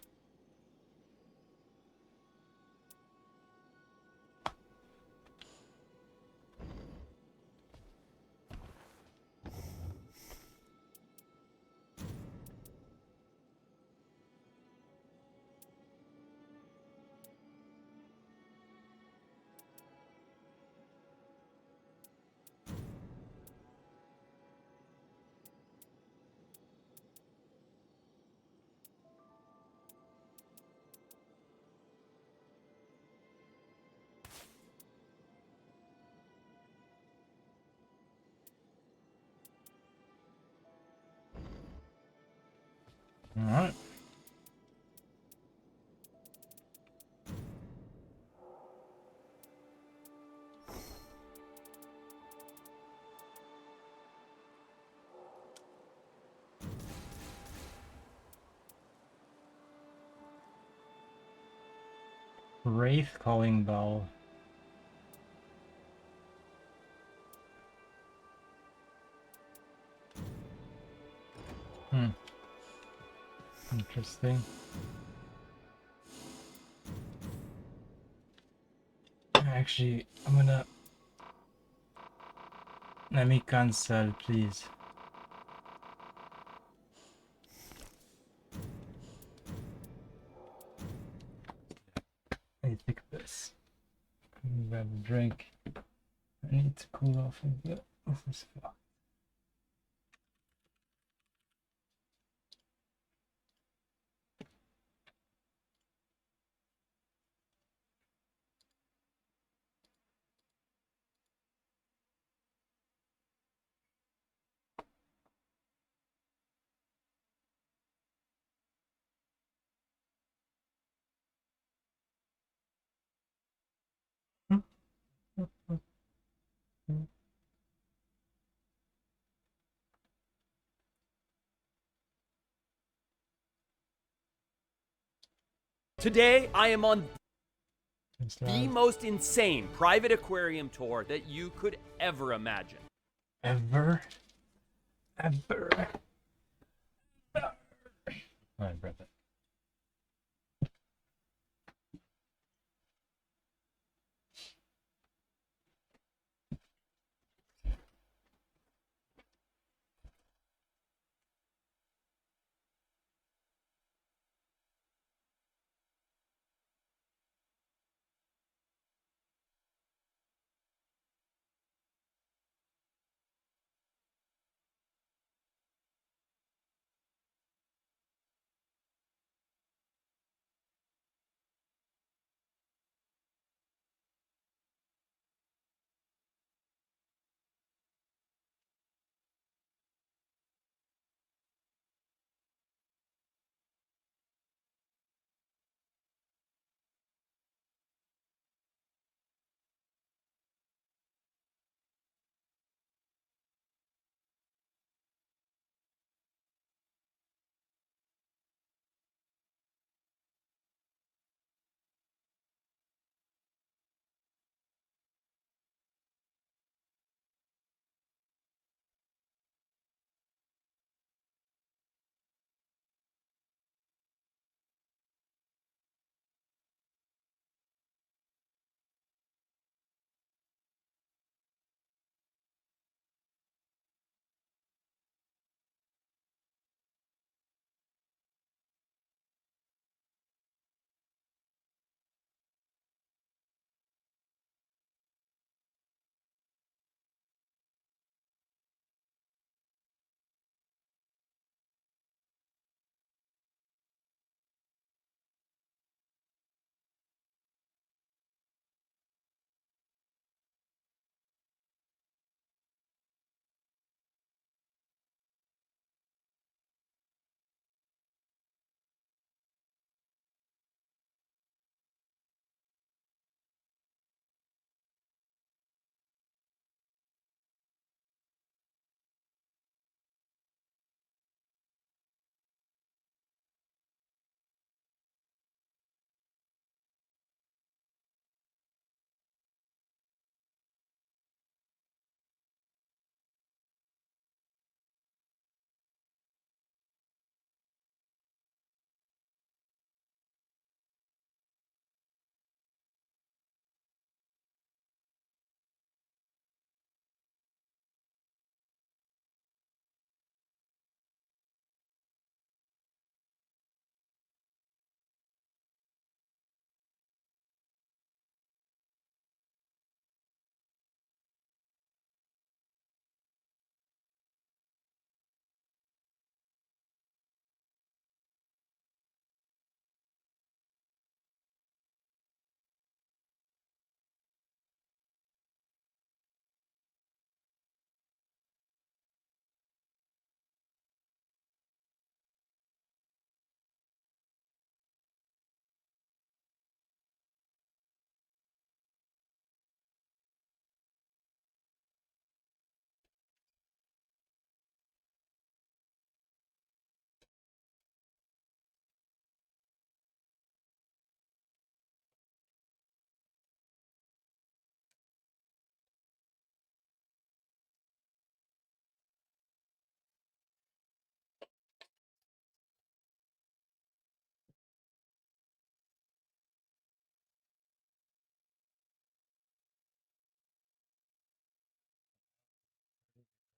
All right. Wraith calling bell. interesting. Actually, I'm gonna... Let me cancel, please. I take this. Grab a drink. I need to cool off a bit. This is fucked. Today, I am on the most insane private aquarium tour that you could ever imagine. Ever? Alright, brother.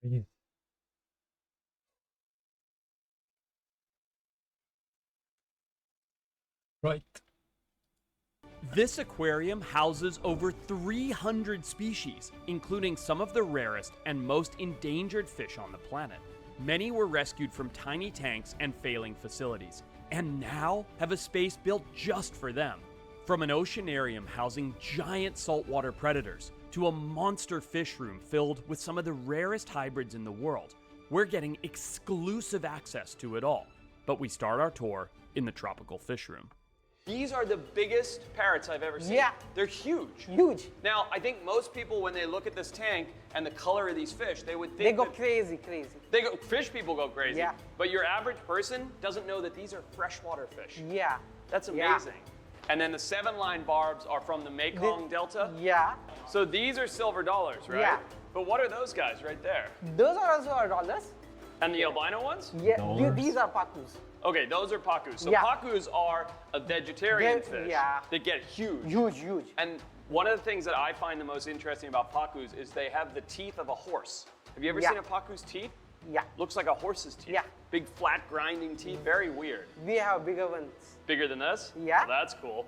Breathe. Right. This aquarium houses over 300 species, including some of the rarest and most endangered fish on the planet. Many were rescued from tiny tanks and failing facilities, and now have a space built just for them. From an oceanarium housing giant saltwater predators to a monster fish room filled with some of the rarest hybrids in the world, we're getting exclusive access to it all. But we start our tour in the tropical fish room. These are the biggest parrots I've ever seen. Yeah. They're huge. Huge. Now, I think most people, when they look at this tank and the color of these fish, they would think They go that crazy. fish people go crazy. Yeah. But your average person doesn't know that these are freshwater fish. Yeah. That's Yeah. amazing. And then the 7-line barbs are from the Mekong Delta. Yeah. So these are silver dollars, right? Yeah. But what are those guys right there? Those are also our dollars. And the albino ones? Yeah. These are pacus. Okay, those are pacus. So Yeah. pacus are a vegetarian They're- fish yeah. that get huge. Huge. And one of the things that I find the most interesting about pacus is they have the teeth of a horse. Have you ever Yeah. seen a pacus teeth? Yeah. Looks like a horse's teeth. Yeah. Big flat grinding teeth, very weird. We have bigger ones. Bigger than this? Yeah. Well, that's cool.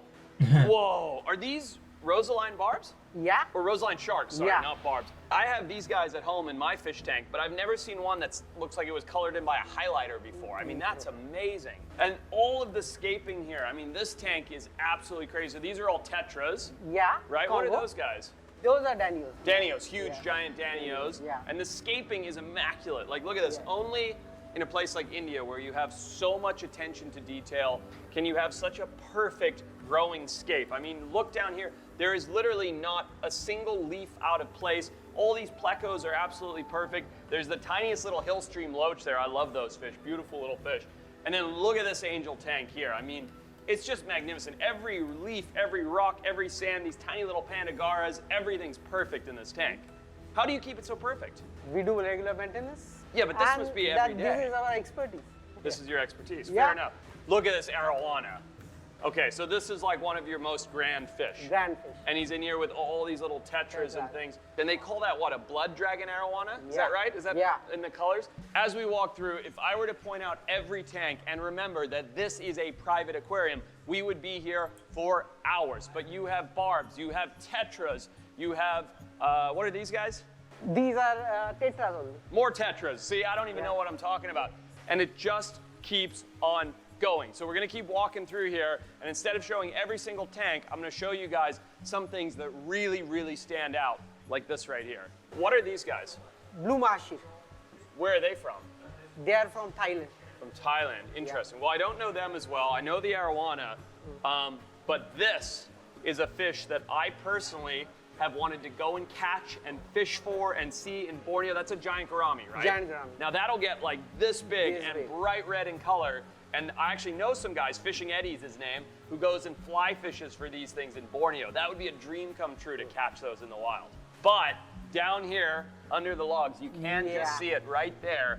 Whoa, are these Rosaline barbs? Yeah. Or Rosaline sharks, sorry, Yeah. not barbs. I have these guys at home in my fish tank, but I've never seen one that looks like it was colored in by a highlighter before. I mean, that's amazing. And all of the scaping here, I mean, this tank is absolutely crazy. So these are all tetras, Yeah. right? What are Congo. those guys? Those are Daniels. Danios, huge, Yeah. giant Danios. Yeah. And the scaping is immaculate. Like, look at this. Only in a place like India, where you have so much attention to detail, can you have such a perfect growing scape. I mean, look down here. There is literally not a single leaf out of place. All these plecos are absolutely perfect. There's the tiniest little hill stream loach there. I love those fish. Beautiful little fish. And then look at this angel tank here. I mean, it's just magnificent. Every leaf, every rock, every sand, these tiny little pandagoras, everything's perfect in this tank. How do you keep it so perfect? We do regular maintenance. Yeah, but this and must be every day. This is our expertise. This is your expertise. Yeah. Fair enough. Look at this arowana. Okay, so this is like one of your most grand fish. Grand fish. And he's in here with all these little tetras and things. And they call that, what, a blood dragon arowana? Is Yeah. that right? Is that Yeah. in the colors? As we walk through, if I were to point out every tank, and remember that this is a private aquarium, we would be here for hours. But you have barbs, you have tetras, you have, what are these guys? These are tetras only. More tetras. See, I don't even know what I'm talking about. And it just keeps on going. So we're gonna keep walking through here, and instead of showing every single tank, I'm gonna show you guys some things that really, really stand out, like this right here. What are these guys? Blue Mahashir. Where are they from? They are from Thailand. From Thailand. Interesting. Well, I don't know them as well. I know the arowana, but this is a fish that I personally have wanted to go and catch and fish for and see in Borneo. That's a giant gourami, right? Giant gourami. Now that'll get like this big This and big. bright red in color. And I actually know some guys, Fishing Eddie's his name, who goes and fly fishes for these things in Borneo. That would be a dream come true to catch those in the wild. But down here, under the logs, you can just see it right there,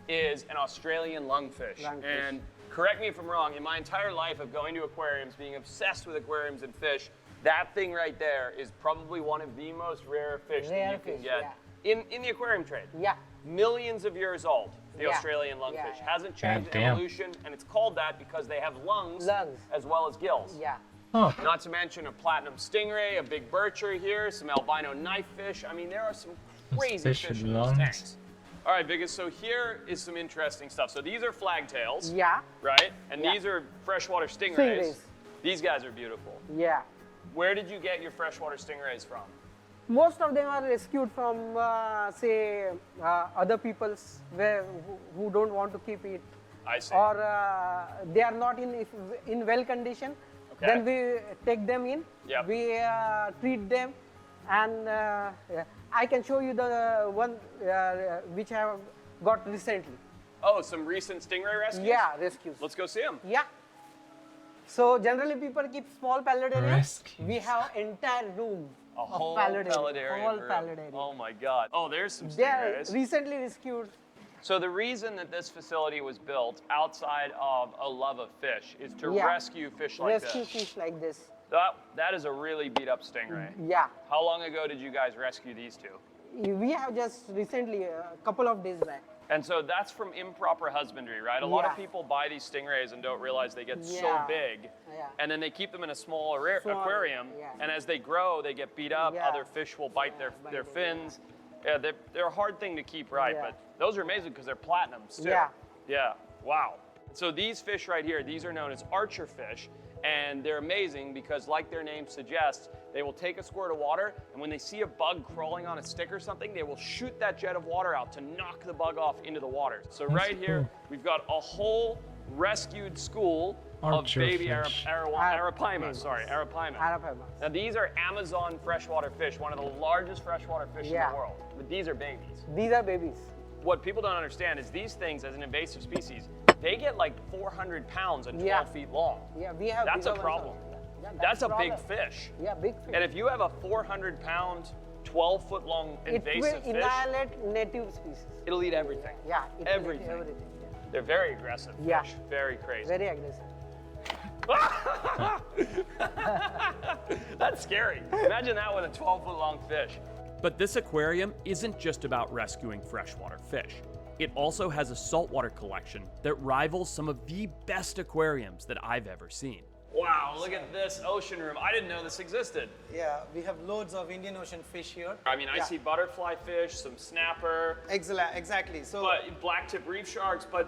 is an Australian lungfish. Lungfish. And correct me if I'm wrong, in my entire life of going to aquariums, being obsessed with aquariums and fish, that thing right there is probably one of the most rare fish that you can get in the aquarium trade. Yeah. Millions of years old, the Yeah. Australian lungfish. Hasn't changed in Goddamn. evolution, and it's called that because they have lungs as well as gills. Yeah. Oh. Not to mention a platinum stingray, a big bircher here, some albino knifefish. I mean, there are some crazy Fish fish with in these lungs. tanks. All right, biggest. So here is some interesting stuff. So these are flagtails. Yeah. Right? And Yeah. these are freshwater stingrays. Stingrays. These guys are beautiful. Yeah. Where did you get your freshwater stingrays from? Most of them are rescued from, say, other people's who don't want to keep it. I see. Or they are not in well condition. Okay. Then we take them in. Yep. We treat them, and I can show you the one which I have got recently. Oh, some recent stingray rescues? Yeah, rescues. Let's go see them. Yeah. So generally people keep small paludariums. Rescues. We have entire room A of whole paludarium. paludarium Whole room. paludarium. Oh my God. Oh, there's some They are stingrays. recently rescued. So the reason that this facility was built outside of a love of fish is to Yeah. rescue fish like Rescue this. fish like this. That is a really beat up stingray. Yeah. How long ago did you guys rescue these two? We have just recently, a couple of days back. And so that's from improper husbandry, right? A lot of Yeah. people buy these stingrays and don't realize they get so Yeah. big, Yeah. and then they keep them in a small Small, aquarium, yeah. and as they grow, they get beat up, Yeah. other fish will bite their fins. Yeah, they're a hard thing to keep right, Yeah. but those are amazing because they're platinums too. Yeah. Yeah, wow. So these fish right here, these are known as archer fish, and they're amazing because like their name suggests, they will take a squirt of water, and when they see a bug crawling on a stick or something, they will shoot that jet of water out to knock the bug off into the water. So That's right here, cool. we've got a whole rescued school Archer of baby fish. arapaima, sorry, arapaima. Arapaima. Now these are Amazon freshwater fish, one of the largest freshwater fish in Yeah. the world. But these are babies. These are babies. What people don't understand is these things, as an invasive species, they get like 400 pounds and 12 Yeah. feet long. Yeah, we have. That's a bigger ones problem. also. Yeah, That's a big problem. fish. Yeah, big fish. And if you have a 400-pound, 12-foot-long It invasive will fish, annihilate native species. it'll eat everything. Yeah, it will eat Everything. everything. They're very aggressive Yeah. fish, very crazy. Very aggressive. That's scary. Imagine that with a 12-foot-long fish. But this aquarium isn't just about rescuing freshwater fish. It also has a saltwater collection that rivals some of the best aquariums that I've ever seen. Wow, look at this ocean room. I didn't know this existed. Yeah, we have loads of Indian Ocean fish here. I mean, I Yeah. see butterfly fish, some snapper, Exactly. So but black tip reef sharks, but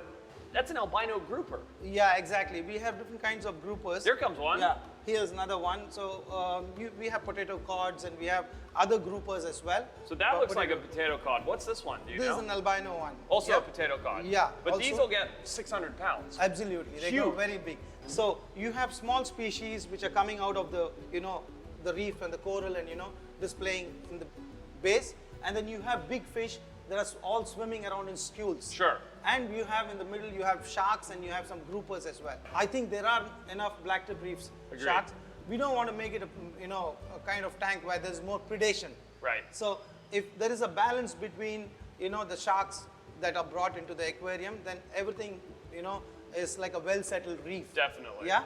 that's an albino grouper. yeah, exactly. We have different kinds of groupers. There comes one. Yeah, here's another one. So we have potato cords and we have other groupers as well. So that looks like a potato cod. What's this one? Do you This know? is an albino one. Also Yeah. a potato cod. Yeah, But also- these will get 600 pounds. Absolutely, they go Huge. very big. So you have small species which are coming out of the the reef and the coral and displaying in the base, and then you have big fish that are all swimming around in schools. Sure. And you have in the middle you have sharks and you have some groupers as well. I think there are enough black tip reefs Agreed. sharks. We don't want to make it a kind of tank where there's more predation. Right. So if there is a balance between the sharks that are brought into the aquarium, then everything is like a well-settled reef. Definitely. Yeah.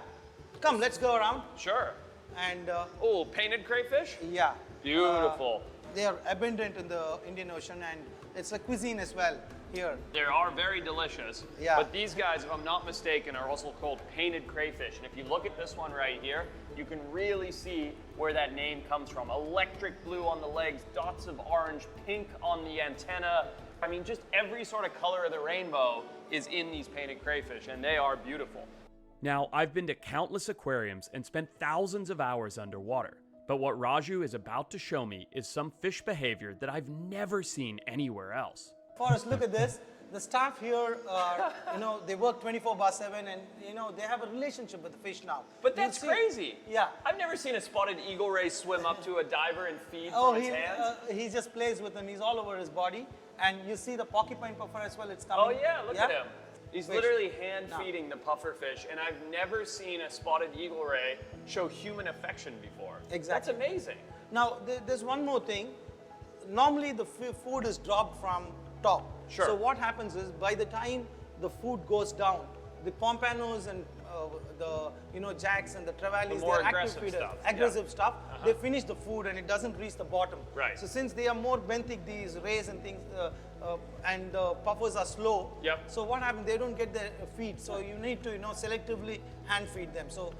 Come, let's go around. Sure. And oh, painted crayfish? Yeah. Beautiful. They are abundant in the Indian Ocean, and it's a cuisine as well here. They are very delicious. Yeah. But these guys, if I'm not mistaken, are also called painted crayfish. And if you look at this one right here, you can really see where that name comes from. Electric blue on the legs, dots of orange, pink on the antenna. I mean, just every sort of color of the rainbow is in these painted crayfish, and they are beautiful. Now, I've been to countless aquariums and spent thousands of hours underwater. But what Raju is about to show me is some fish behavior that I've never seen anywhere else. Forrest, look at this. The staff here, they work 24/7, and they have a relationship with the fish now. But that's crazy. Yeah. I've never seen a spotted eagle ray swim up to a diver and feed Oh, from its hands. he just plays with them. He's all over his body, and you see the porcupine puffer as well. It's coming. Oh yeah, look at him. He's Fish. literally hand feeding the puffer fish, and I've never seen a spotted eagle ray show human affection before. Exactly. That's amazing. Now, there's one more thing. Normally, the food is dropped from top. Sure. So what happens is, by the time the food goes down, the pompanos and the jacks and the trevallies, more they're active aggressive feeders, stuff, aggressive yeah. stuff. They finish the food and it doesn't reach the bottom. Right. So since they are more benthic, these rays and things, and the puffers are slow. Yep. So what happens? They don't get their feed. So you need to selectively hand feed them. So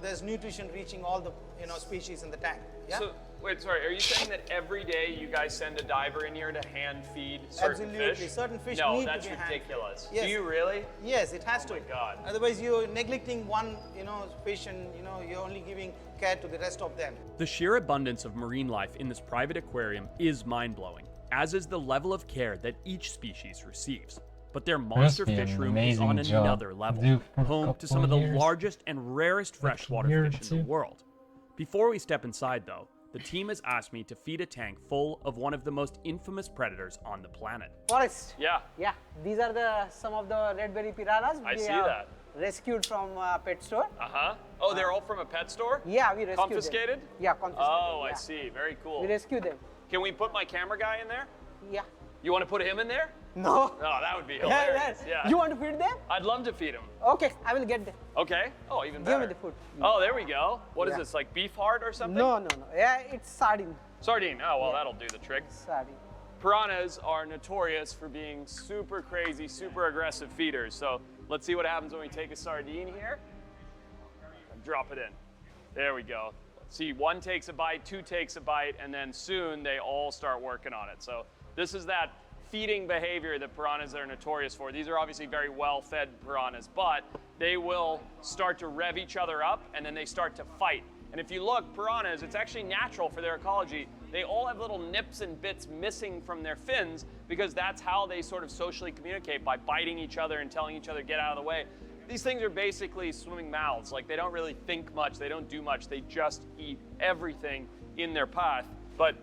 there's nutrition reaching all the species in the tank. Yeah. So, wait, sorry, are you saying that every day you guys send a diver in here to hand feed certain Absolutely. fish? Certain fish no, need that's to be ridiculous. Yes. Do you really? Yes, it has to. Oh my God. Otherwise, you're neglecting one, fish, and you're only giving care to the rest of them. The sheer abundance of marine life in this private aquarium is mind-blowing, as is the level of care that each species receives. But their monster be an fish room is on amazing job another to level, do for a home to couple some of the years. largest and rarest freshwater year or fish in the two. world. Before we step inside, though, the team has asked me to feed a tank full of one of the most infamous predators on the planet. Forest. Yeah. Yeah. These are some of the red belly piranhas. I we see have that. Rescued from pet store. Uh-huh. Oh, they're all from a pet store? Yeah, we rescued Confiscated? them. Yeah, confiscated. Oh, I yeah. see. Very cool. We rescue them. Can we put my camera guy in there? Yeah. You want to put him in there? No. Oh, that would be hilarious. Yeah. You want to feed them? I'd love to feed him. Okay, I will get them. Okay. Oh, even Give better. me the food. Oh, there we go. What is Yeah. this, like beef heart or something? No. Yeah, it's sardine. Sardine. Oh, well, that'll do the trick. Sardine. piranhas are notorious for being super crazy, super aggressive feeders. So let's see what happens when we take a sardine here. And drop it in. There we go. See, one takes a bite, two takes a bite, and then soon they all start working on it. So this is that feeding behavior that piranhas are notorious for. These are obviously very well-fed piranhas, but they will start to rev each other up and then they start to fight. And if you look, piranhas, it's actually natural for their ecology. They all have little nips and bits missing from their fins because that's how they sort of socially communicate, by biting each other and telling each other, get out of the way. These things are basically swimming mouths. Like, they don't really think much, they don't do much, they just eat everything in their path. But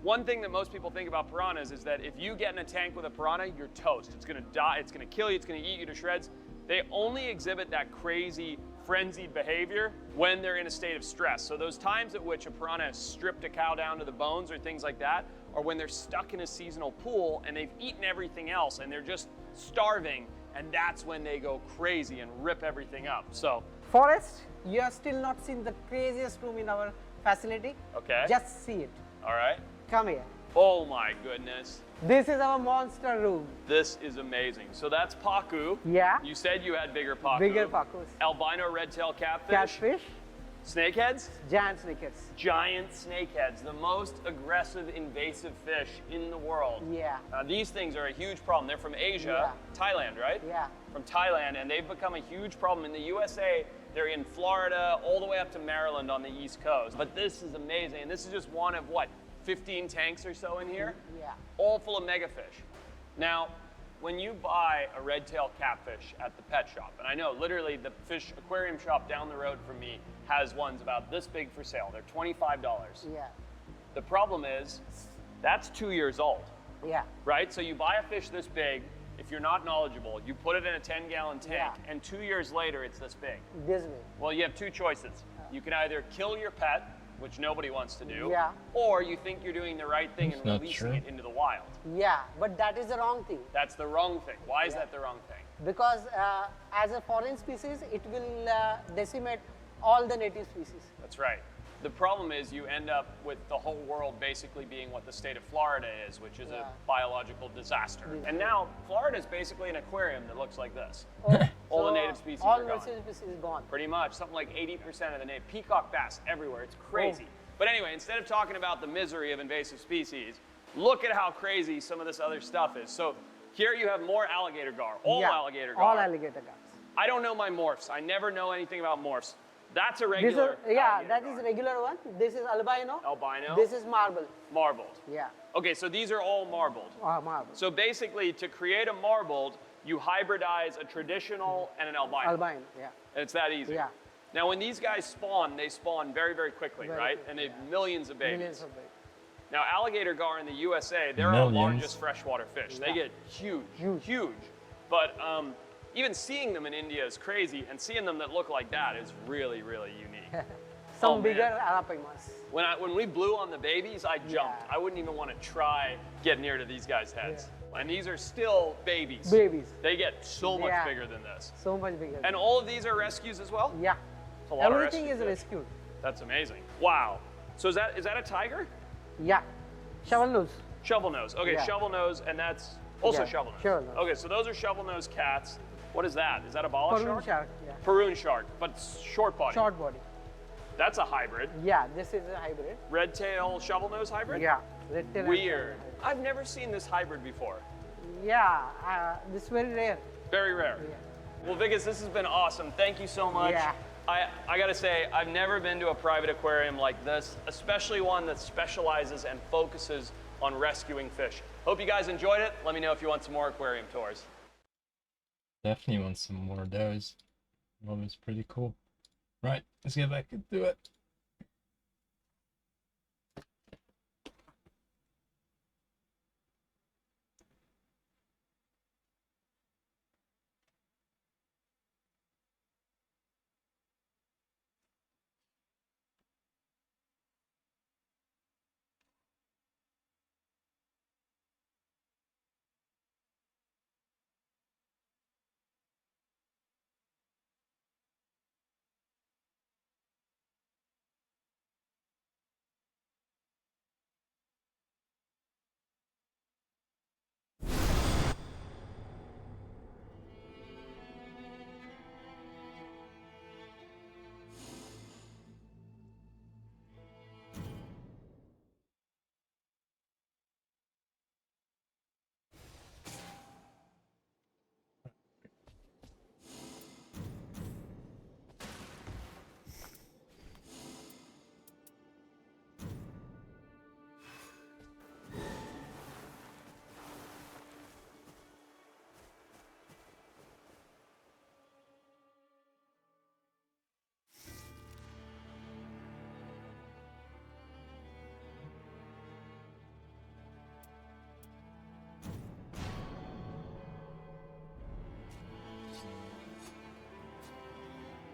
one thing that most people think about piranhas is that if you get in a tank with a piranha, you're toast. It's gonna die, it's gonna kill you, it's gonna eat you to shreds. They only exhibit that crazy, frenzied behavior when they're in a state of stress. So those times at which a piranha has stripped a cow down to the bones or things like that, or when they're stuck in a seasonal pool and they've eaten everything else and they're just starving, and that's when they go crazy and rip everything up. So, Forrest, you have still not seen the craziest room in our facility. okay. Just see it. All right. Come here. Oh my goodness. This is our monster room. This is amazing. So that's pacu. Yeah. You said you had bigger pacu. Bigger pacus. Albino red-tailed catfish. Catfish. Snakeheads. Giant snakeheads. Giant snakeheads, the most aggressive invasive fish in the world. Yeah. These things are a huge problem. They're from Asia, Thailand, right? Yeah. From Thailand, and they've become a huge problem in the USA. They're in Florida, all the way up to Maryland on the East Coast. But this is amazing, and this is just one of what, 15 tanks or so in here? Yeah. All full of megafish. Now, when you buy a red-tailed catfish at the pet shop, and I know literally the fish aquarium shop down the road from me has ones about this big for sale. They're $25. Yeah. The problem is, that's 2 years old, Yeah. right? So you buy a fish this big, if you're not knowledgeable, you put it in a 10-gallon tank, and 2 years later it's this big. This way. Well, you have two choices. You can either kill your pet, which nobody wants to do, Yeah. or you think you're doing the right thing and not releasing true. it into the wild. Yeah, but that is the wrong thing. That's the wrong thing. Why is that the wrong thing? Because as a foreign species, it will decimate all the native species. That's right. The problem is you end up with the whole world basically being what the state of Florida is, which is a biological disaster. And now Florida is basically an aquarium that looks like this. All the native species all are gone. native species gone. Pretty much, something like 80% of the native peacock bass everywhere. It's crazy. But anyway, instead of talking about the misery of invasive species, look at how crazy some of this other stuff is. So here you have more alligator gar, all alligator gar. All alligator gars. I don't know my morphs. I never know anything about morphs. That's a This regular is, that is regular one. This is albino. albino. This is marble. Marbled. Yeah. Okay, so these are all marbled. Marble. So basically, to create a marbled, you hybridize a traditional and an albino. Albino, yeah. And it's that easy. Yeah. Now, when these guys spawn, they spawn very, very quickly, Very right? quickly, And they have millions of babies. Millions of babies. Now, alligator gar in the USA, they're our largest freshwater fish. They get huge, huge. But even seeing them in India is crazy, and seeing them that look like that is really, really unique. Some bigger arapamas. When we blew on the babies, I jumped. I wouldn't even want to try get near to these guys' heads. And these are still babies. Babies. They get so much bigger than this. So much bigger. And all of these are rescues as well? Yeah. It's a lot of Everything rescue is fish. rescued. That's amazing. Wow. So is that a tiger? Yeah. Shovel nose. Shovel nose. Okay, Yeah. shovel nose, and that's also Yeah, shovel nose. shovel nose. Okay, so those are shovel nose cats. What is that? Is that a bala Maroon shark? shark. Yeah. Peruvian shark, but it's short body. Short body. That's a hybrid. Yeah, this is a hybrid. Red tail shovel nose hybrid? Yeah. Red tail and Weird. I've never seen this hybrid before. Yeah, this is very rare. Very rare. Well, Vikas, this has been awesome. Thank you so much. Yeah. I gotta say, I've never been to a private aquarium like this, especially one that specializes and focuses on rescuing fish. Hope you guys enjoyed it. Let me know if you want some more aquarium tours. Definitely want some more of those. Well, it was pretty cool. Right, let's get back into it.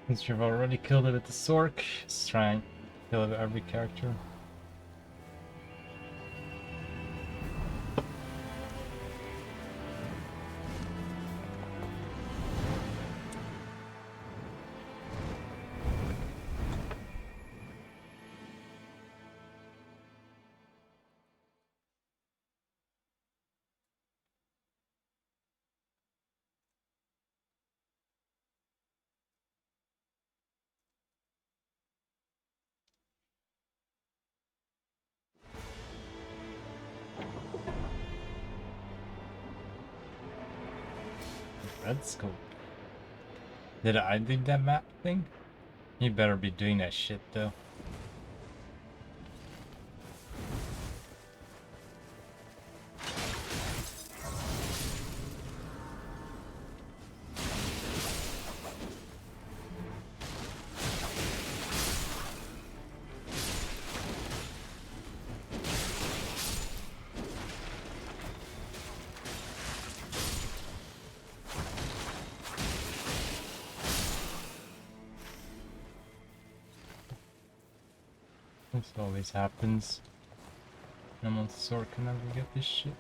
Since you've already killed it with the Sork, let's try and kill it with every character. Red Skull. Did I do that map thing? You better be doing that shit though. This always happens. I'm on Sork can never get this shit.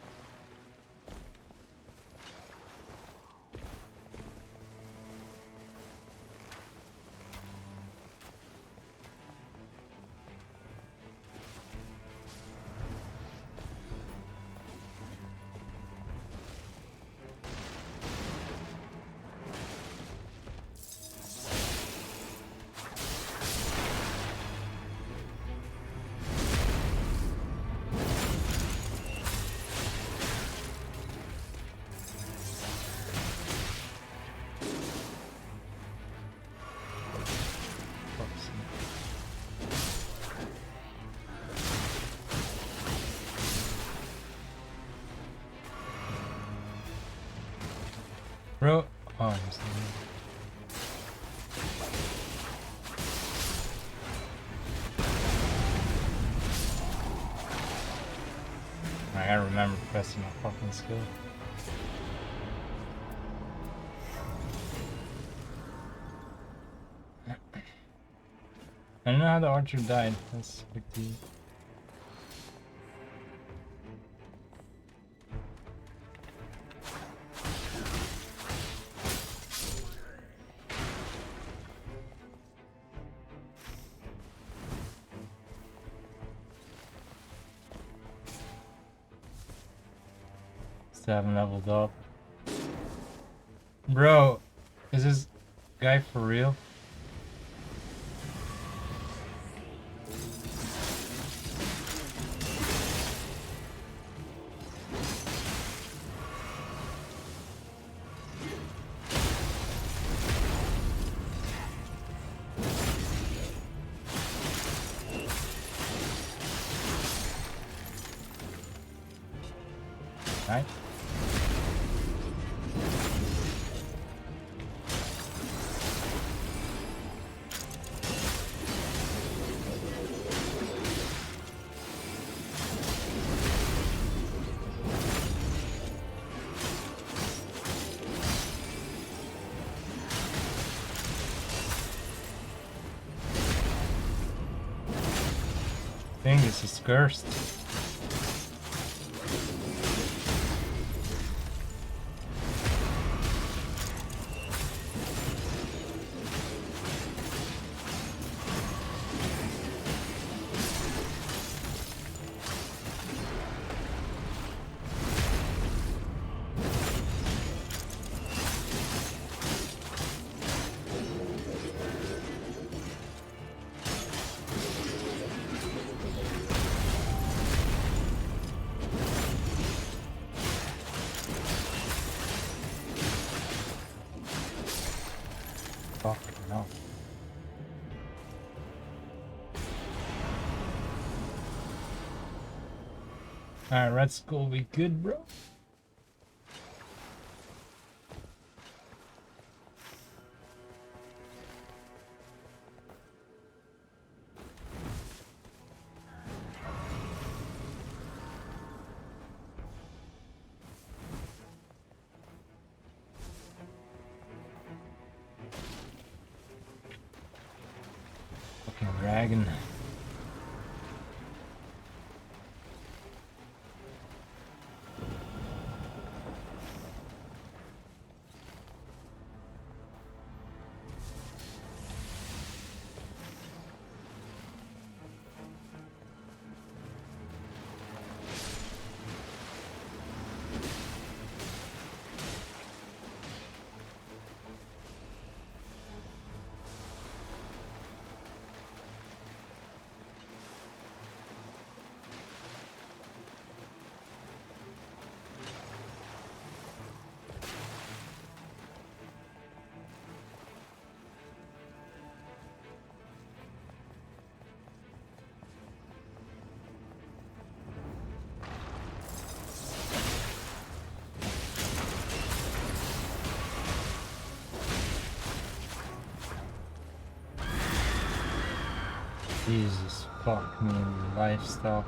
Bro, oh, I'm still I gotta remember pressing my fucking skill. I don't know how the archer died. That's a big deal. Still haven't leveled up. Bro, is this guy for real? Right? Thing is cursed. Fuck no. Alright, Red Skull, we good, bro? dragon. Jesus, fuck me, lifestyle.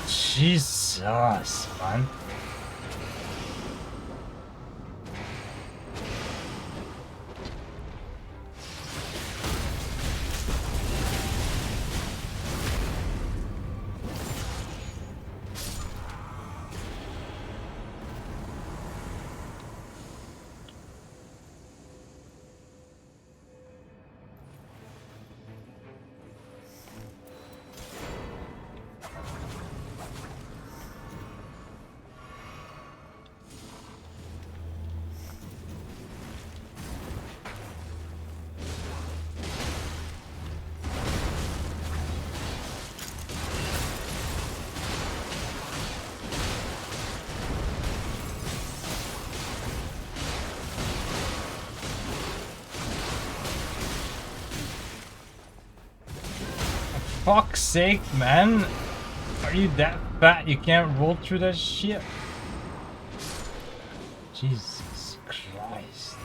Jesus, man. Fuck's sake, man. Are you that fat you can't roll through that shit? Jesus Christ.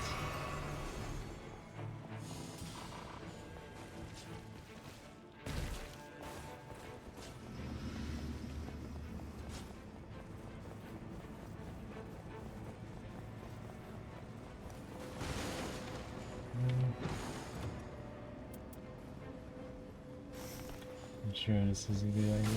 I'm sure this is a good idea.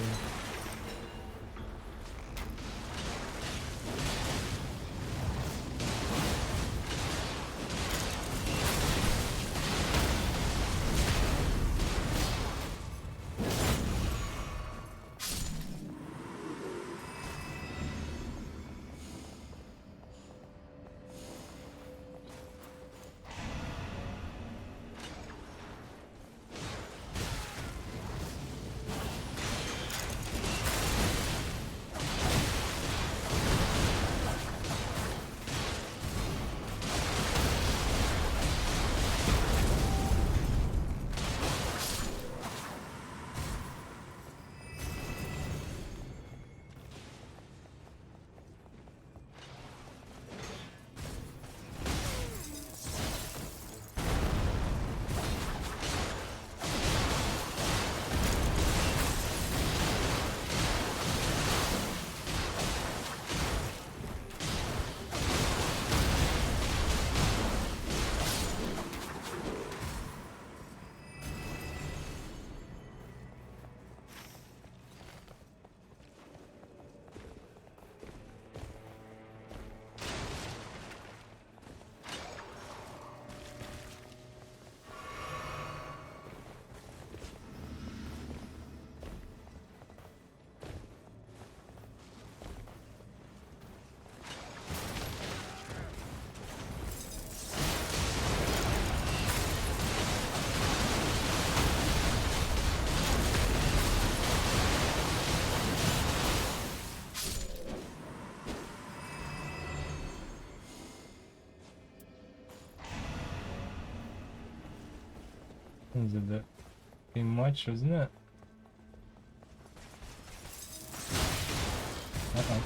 That was a bit too much, wasn't it? Uh-oh.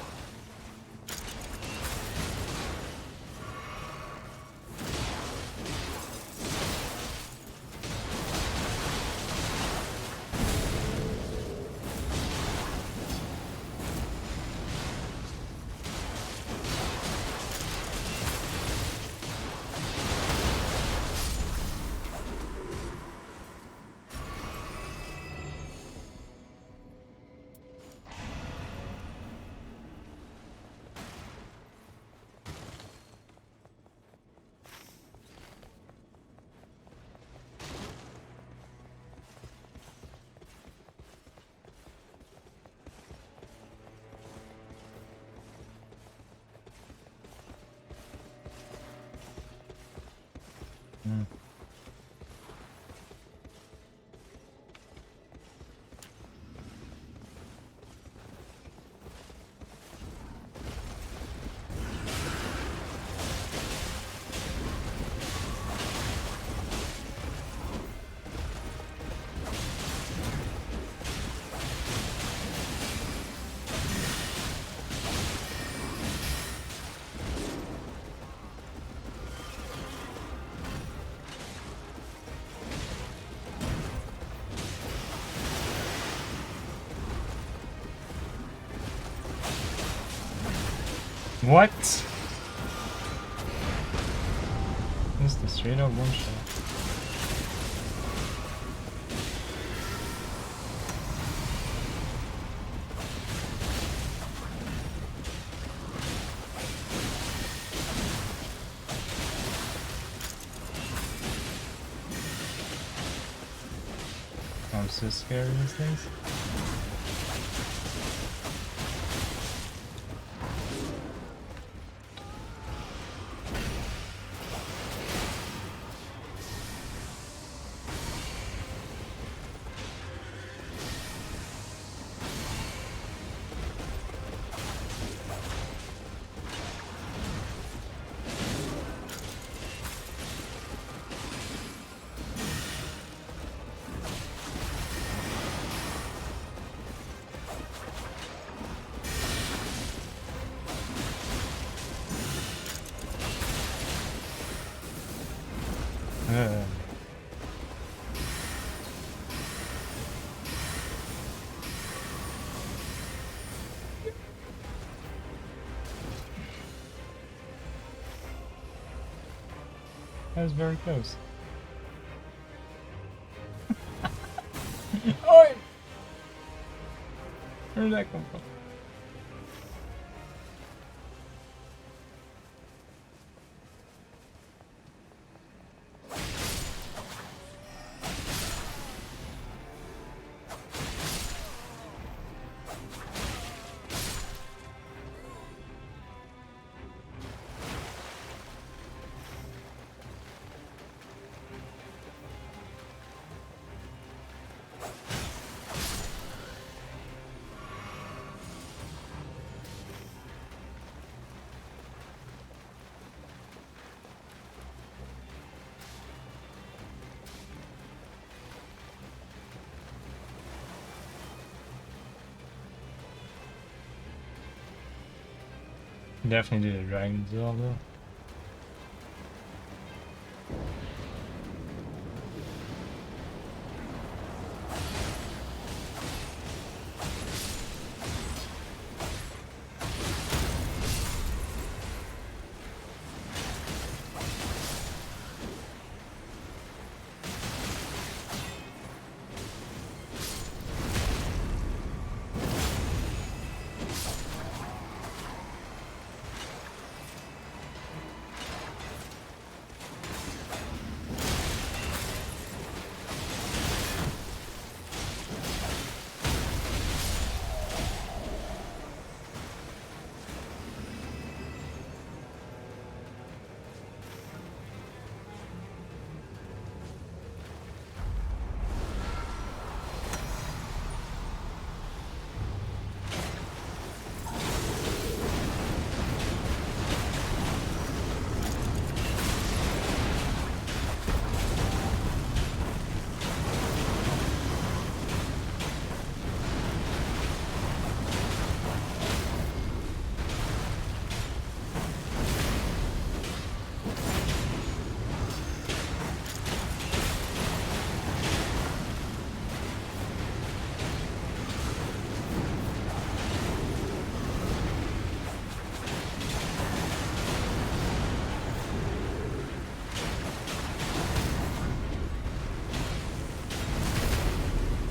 What? This is the straight up one shot. I'm so scared of these things. That was very close. Oi! Where did that come from? Definitely do the Dragon Zone though.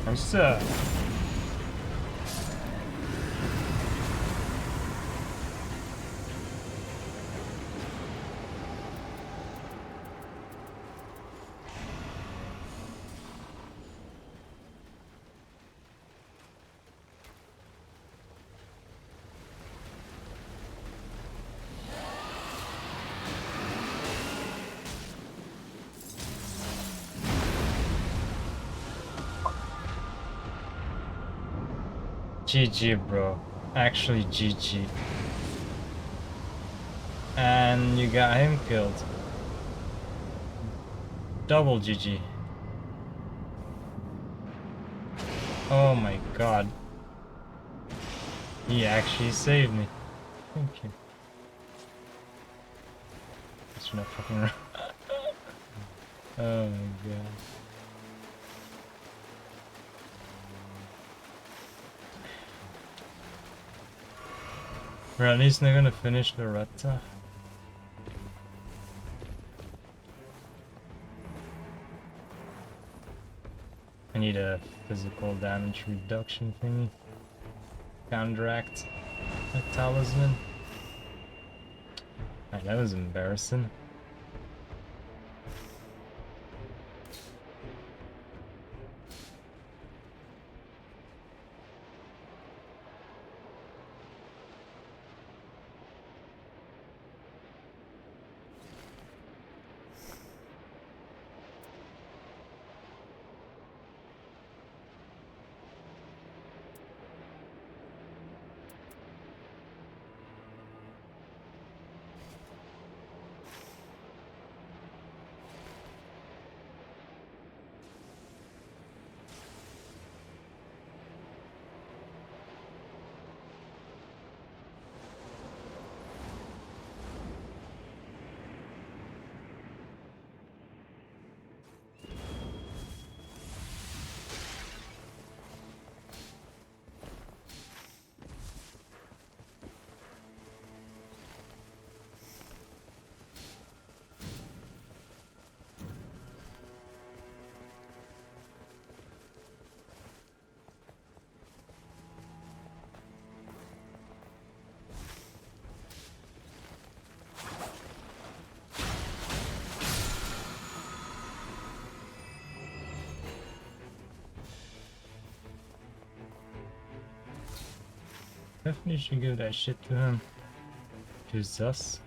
What's up? GG, bro. Actually, GG. And you got him killed. Double GG. Oh my god. He actually saved me. Thank you. That's not fucking around. Oh my god. We're at least not gonna finish Loretta. I need a physical damage reduction thingy. Counteract a talisman. Ah, that was embarrassing. Definitely should give that shit to him. To Zus.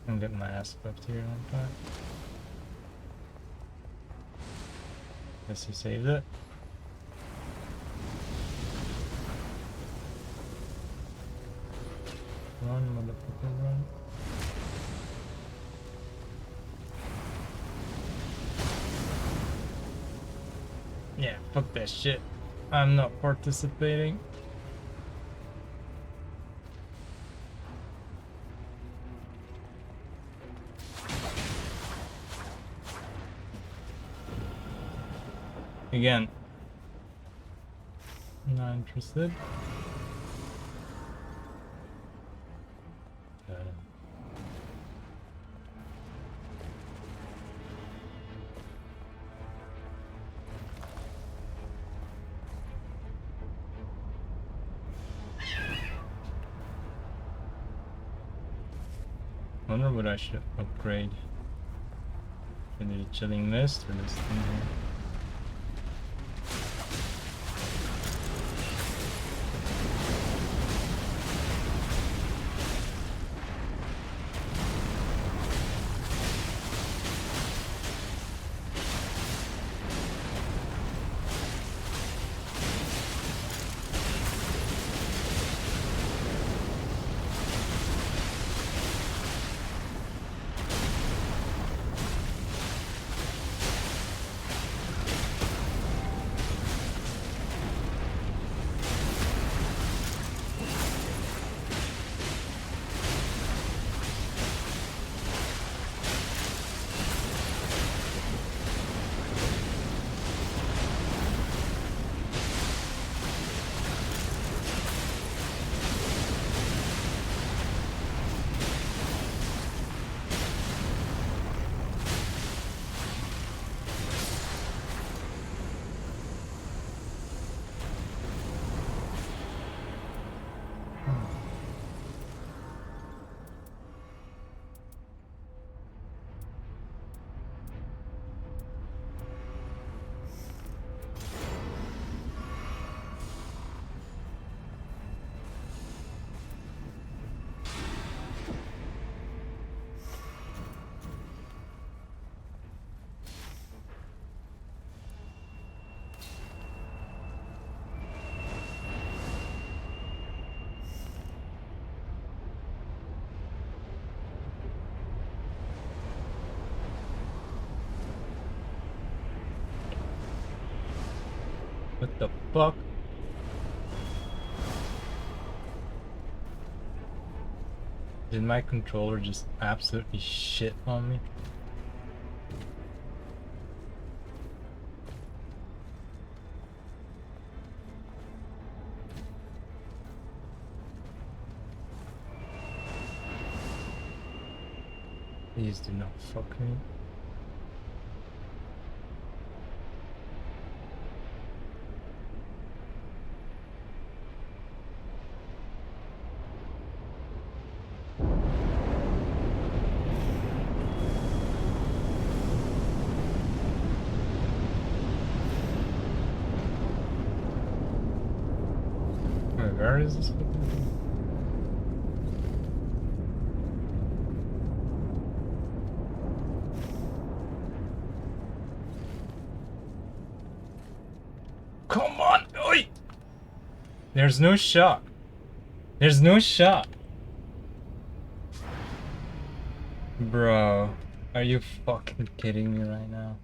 I'm getting my ass whipped here on that. Guess he saved it. Run, motherfucker, run. Yeah, fuck that shit. I'm not participating. Again, not interested. Wonder what I should upgrade. Is it a chilling mist or this thing here? What the fuck? Did my controller just absolutely shit on me? Please do not fuck me. Wait, where is this fucking thing? Come on! Oi! There's no shot. There's no shot. Bro, are you fucking kidding me right now?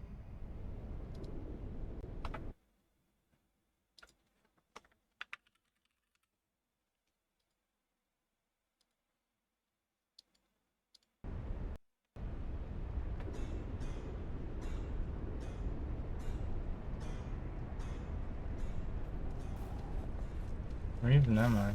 Where even am I?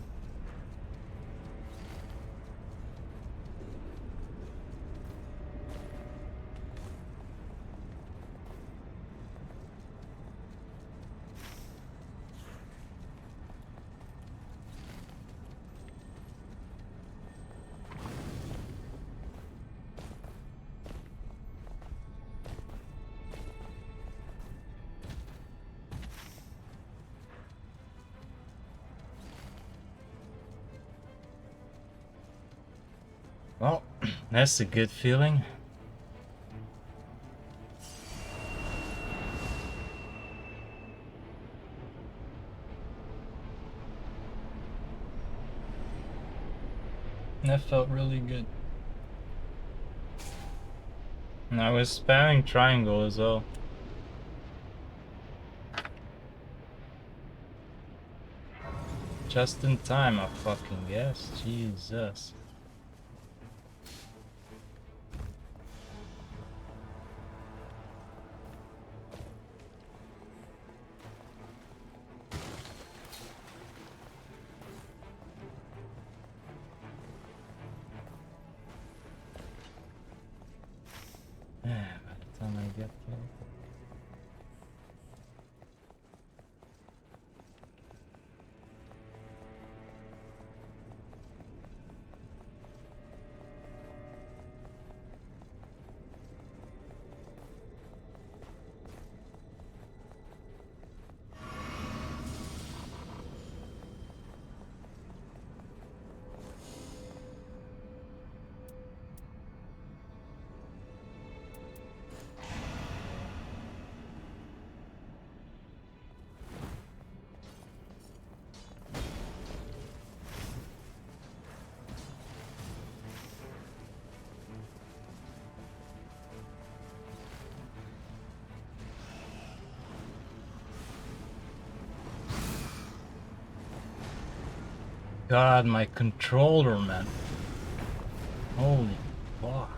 Well, that's a good feeling. That felt really good. And I was spamming triangle as well. Just in time, I fucking guess. Jesus. By the time I get there. God, my controller, man. Holy fuck.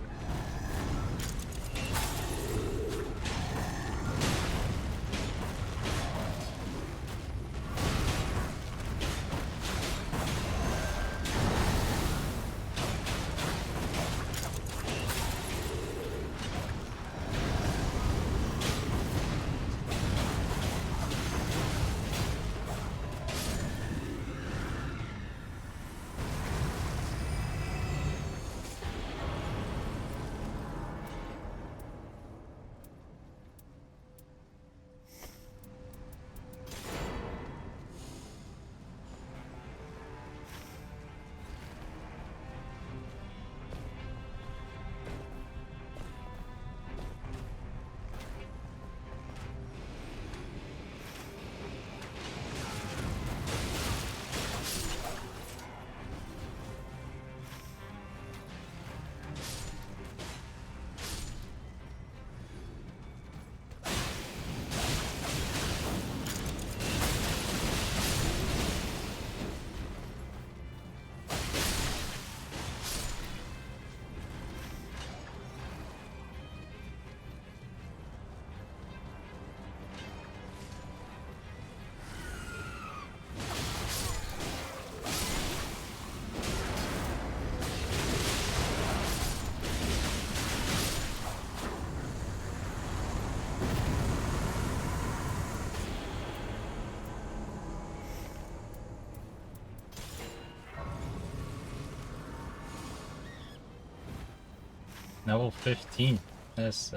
Level 15. That's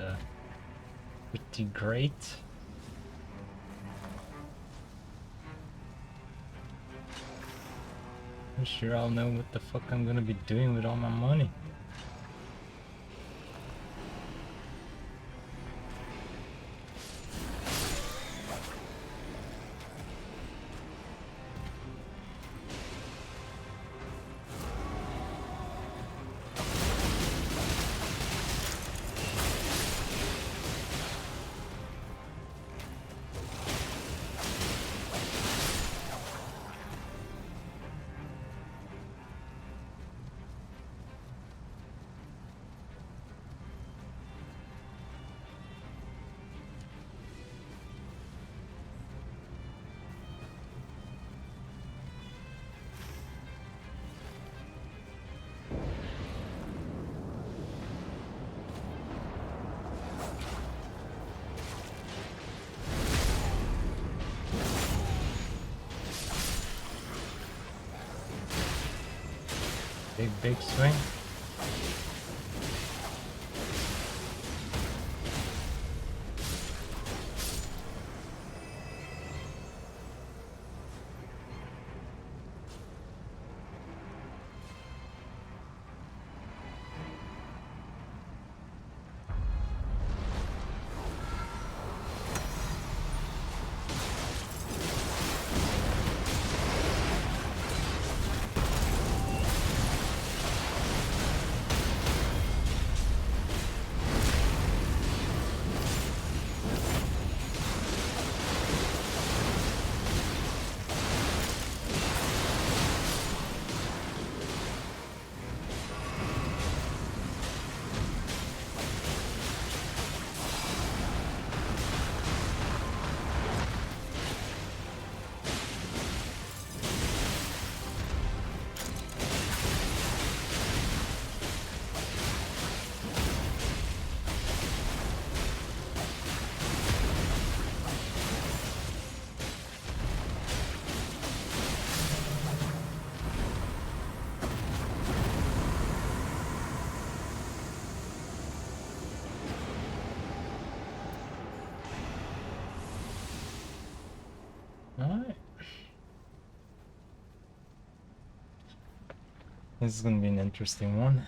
pretty great. I'm sure I'll know what the fuck I'm gonna be doing with all my money. Big swing. Alright. This is gonna be an interesting one.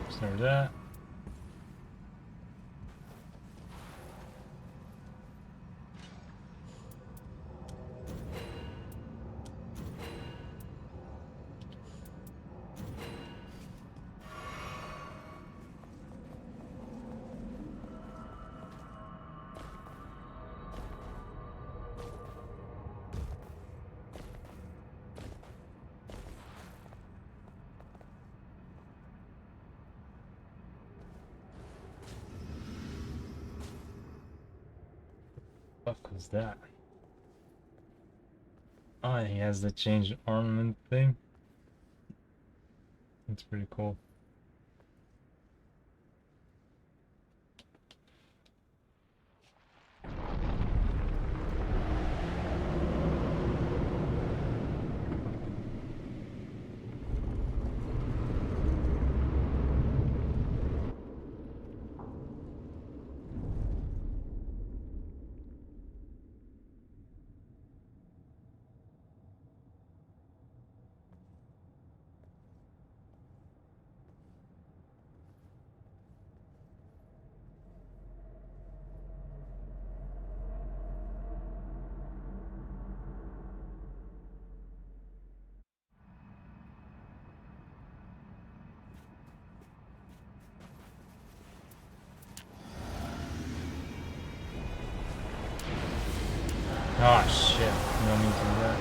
Start that. What the fuck was that? Oh, he has the change ornament thing. That's pretty cool. Oh shit, no need to do that.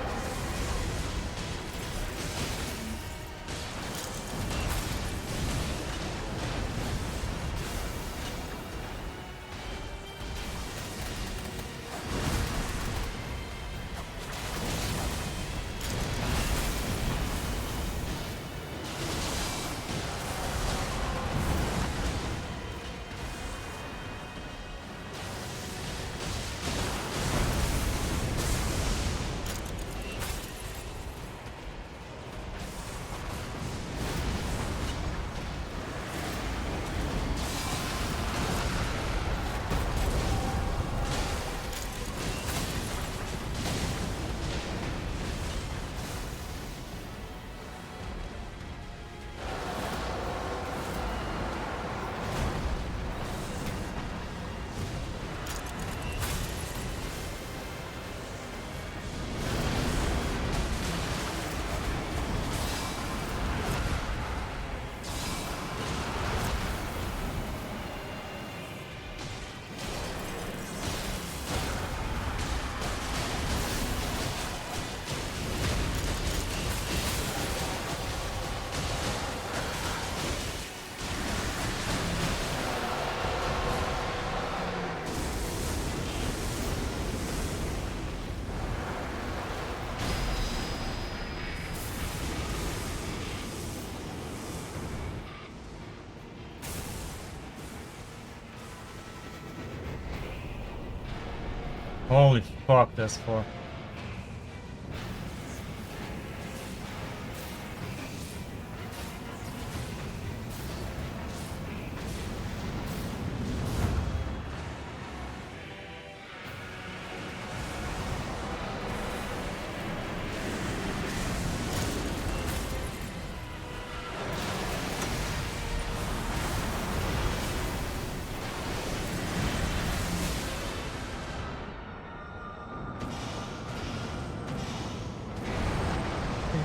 Holy fuck, that's far.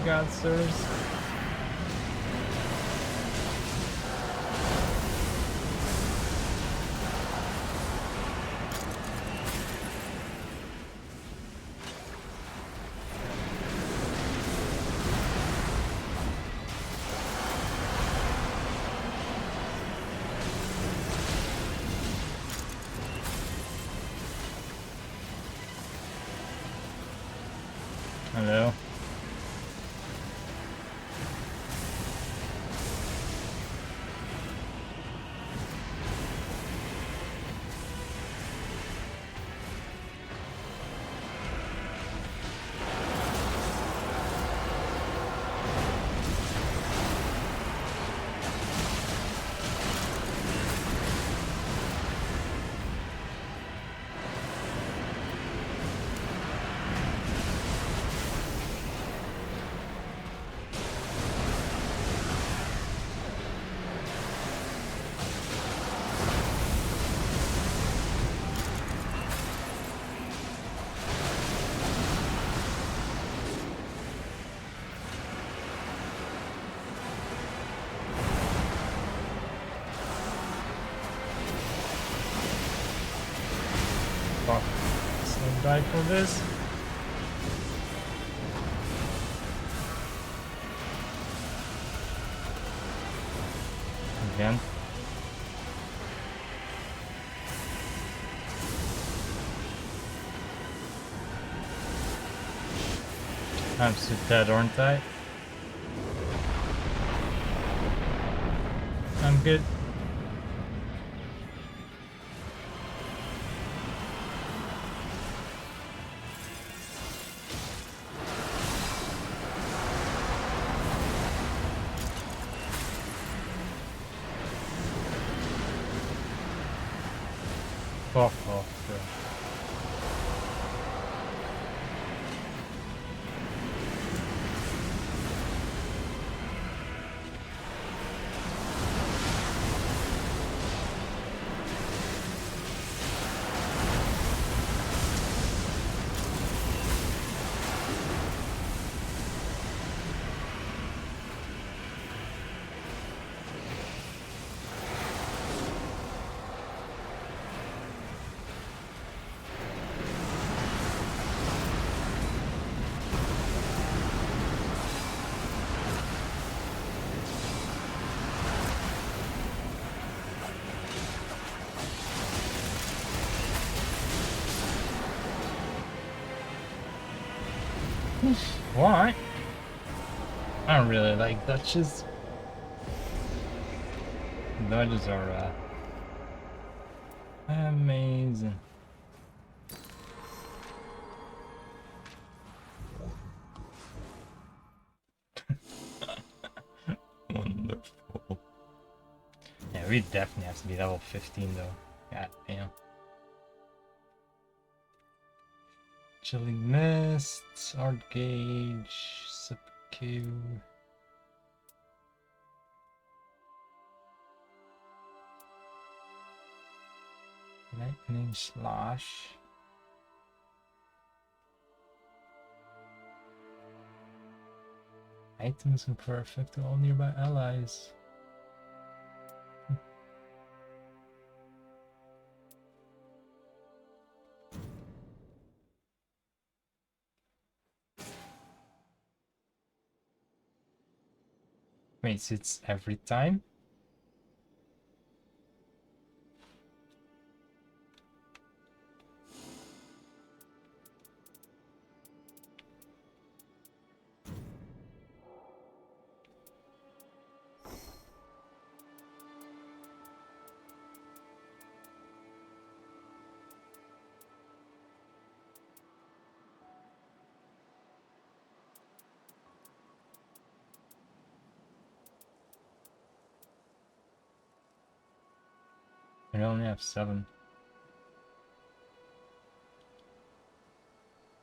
God, sirs. Hello. Fuck. So die for this. Again. I'm so dead, aren't I? I'm good. Fuck off, bro. What? I don't really like dodges. Dodges are amazing. Wonderful. Yeah, we definitely have to be level 15 though. God damn. Chilling Mists, Art Gauge, Subdue. Lightning Slash. Items confer effect to all nearby allies. Wait, so it's every time? We only have 7.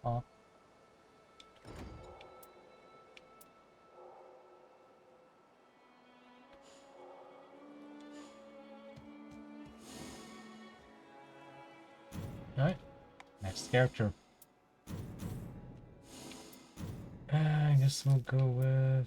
Oh. Alright, next character. I guess we'll go with...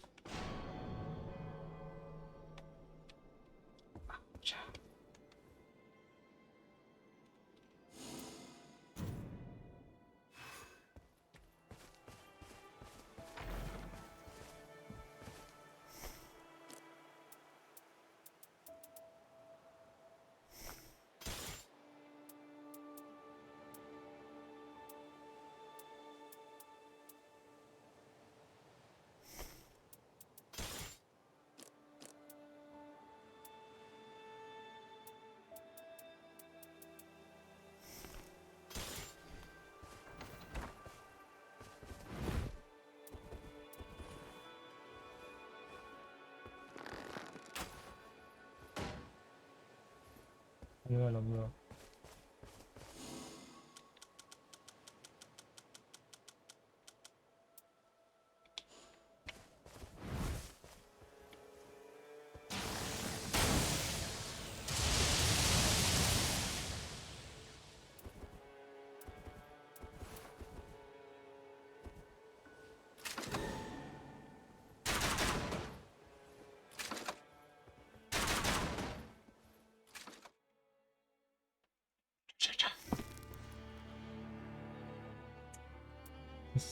Voilà, voilà.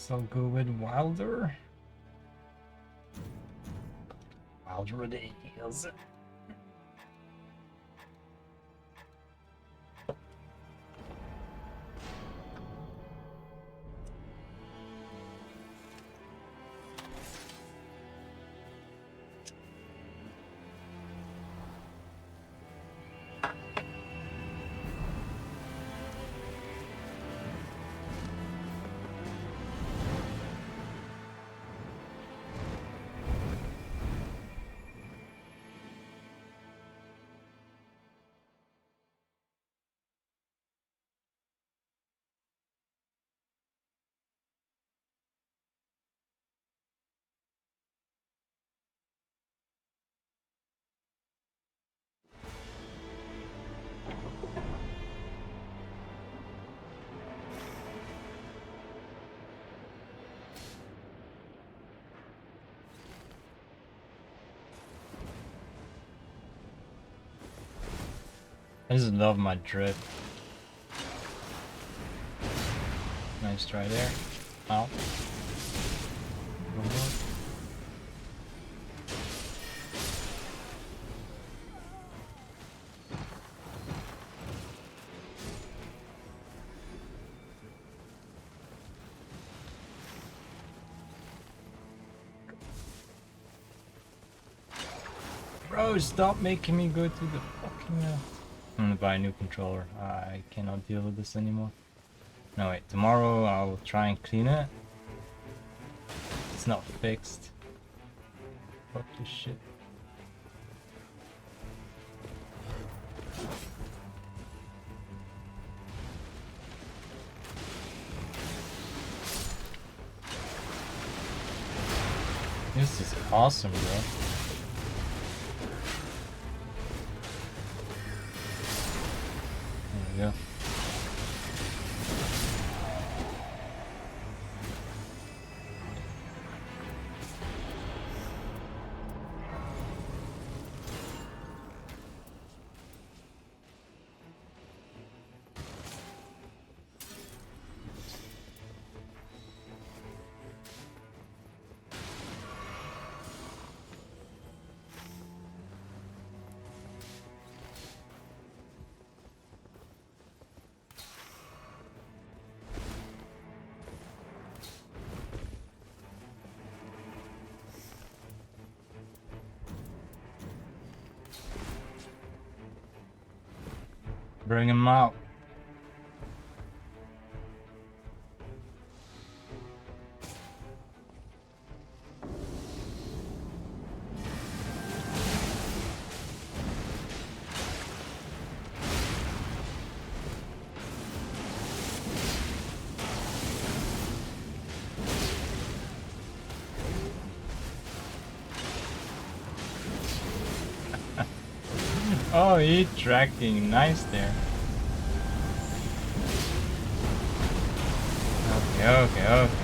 I'll go with Wilder. Wilder it is. I just love my drift. Nice try there. Ow. Bro, stop making me go to the fucking... I'm gonna buy a new controller. I cannot deal with this anymore. No wait, tomorrow I'll try and clean it. It's not fixed. Fuck this shit. This is awesome, bro. Yeah. Bring him out. Oh, he's tracking. Nice there. Okay.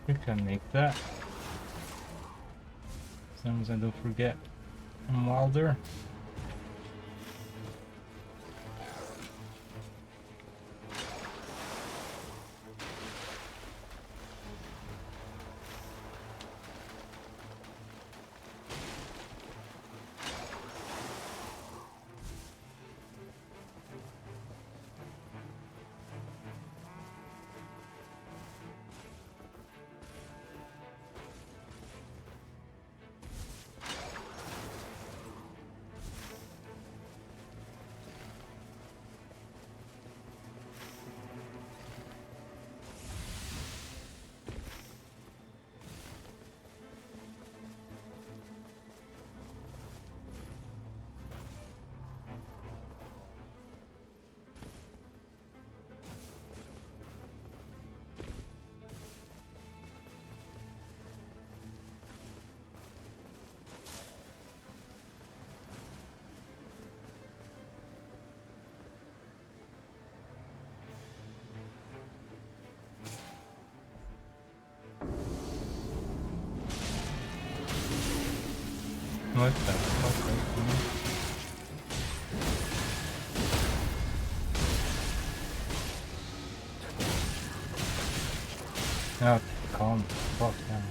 We can make that. As long as I don't forget I'm Wilder. What the fuck? Oh, calm the fuck down.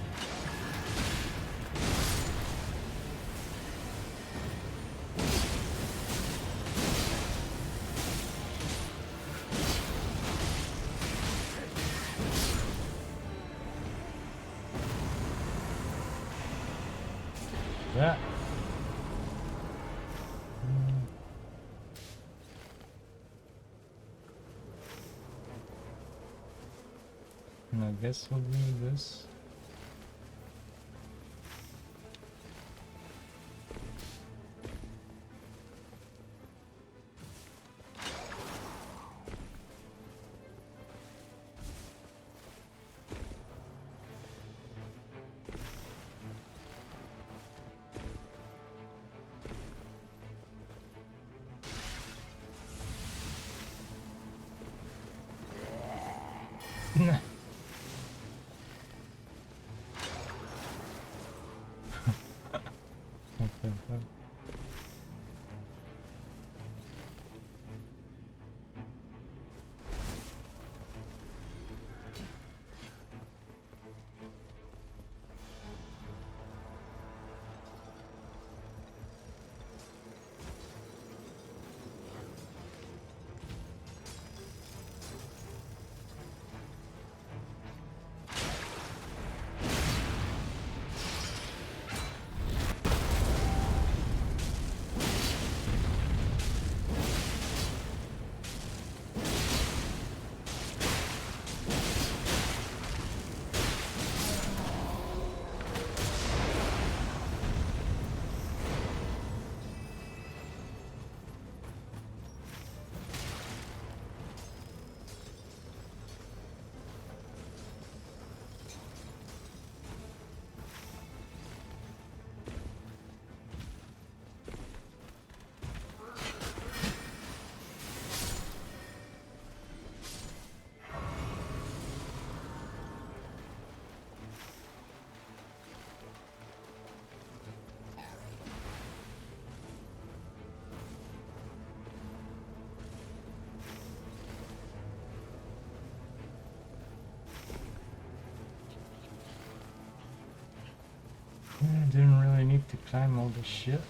That. And I guess we'll do this. Nah. What the fuck? need to climb all this shit.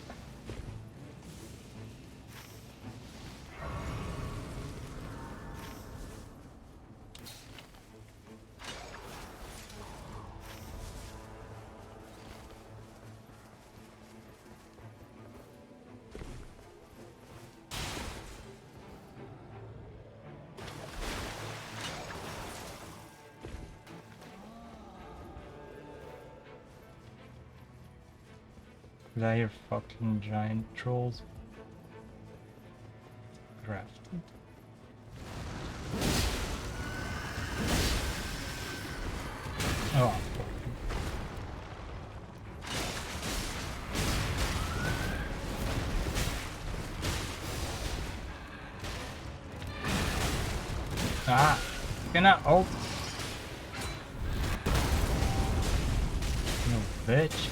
Did I hear fucking giant trolls? Crafted. Oh, ah, cannot ult. No bitch.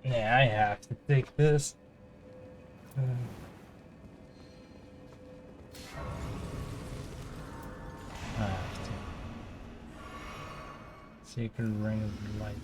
Yeah, I have to take this. I have to. Sacred Ring of Light.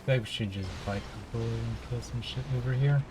Maybe we should just fight people and kill some shit over here.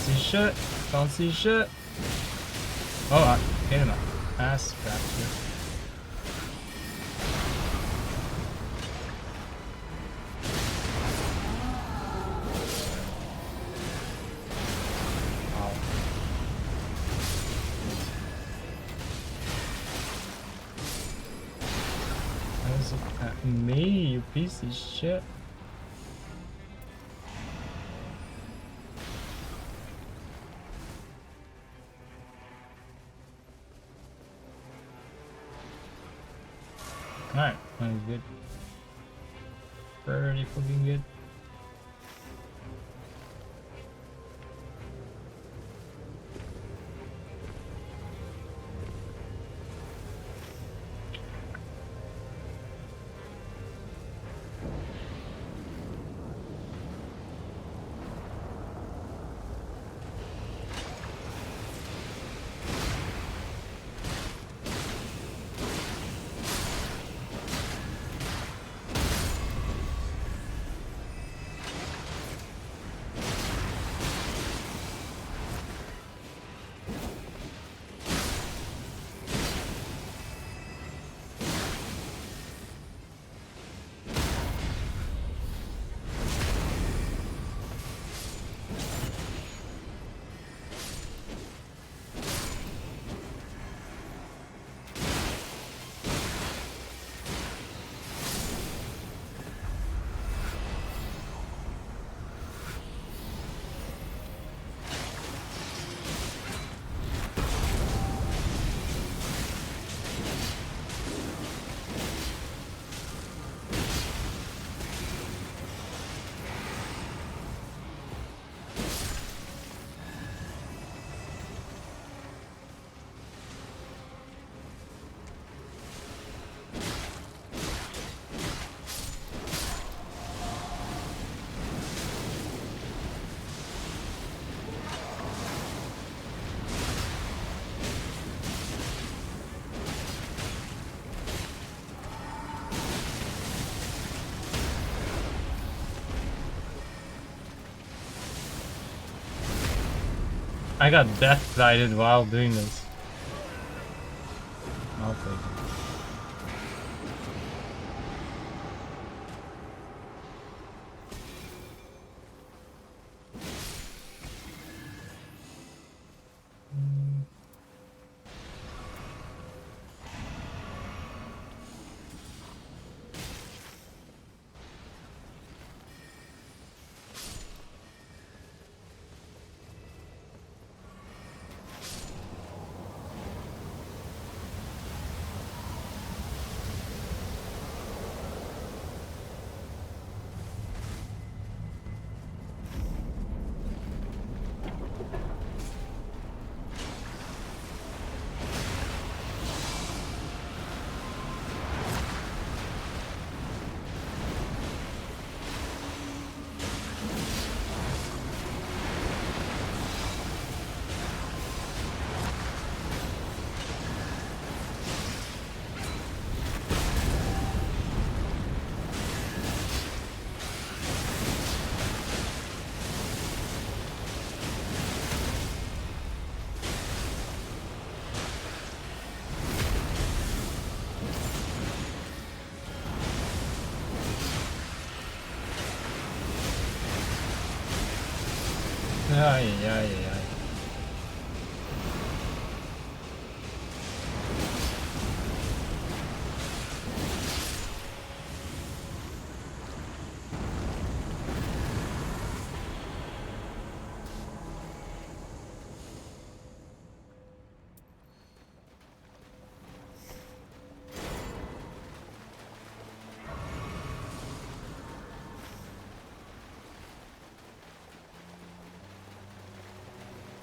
See shit. Don't see shit. Oh, I hit him. Ass bastard. That was at me, you piece of shit. Alright, that was good. Pretty fucking good. I got death lighted while doing this. I'll take it. Ay, ay, ay, ay.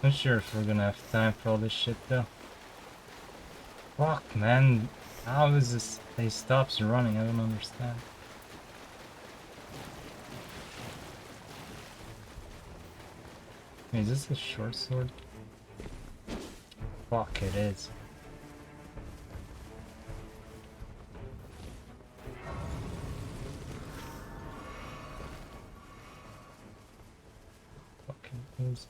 Not sure if we're gonna have time for all this shit though. Fuck, man. How is this place stops running? I don't understand. Wait, is this a short sword? Fuck, it is. Fucking is.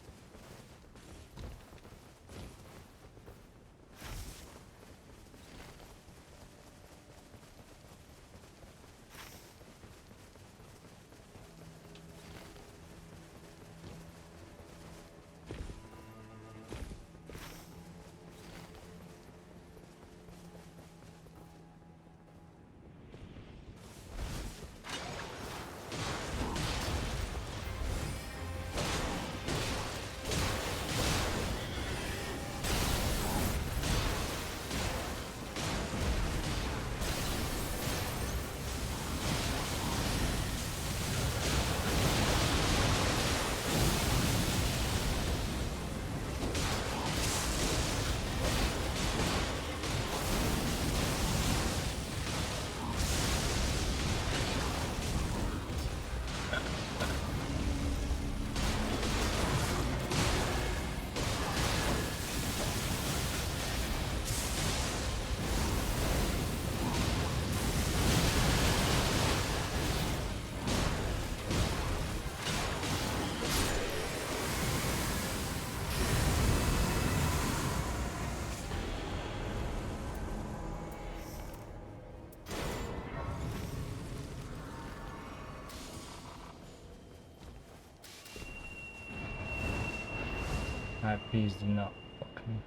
Alright, please do not fuck me.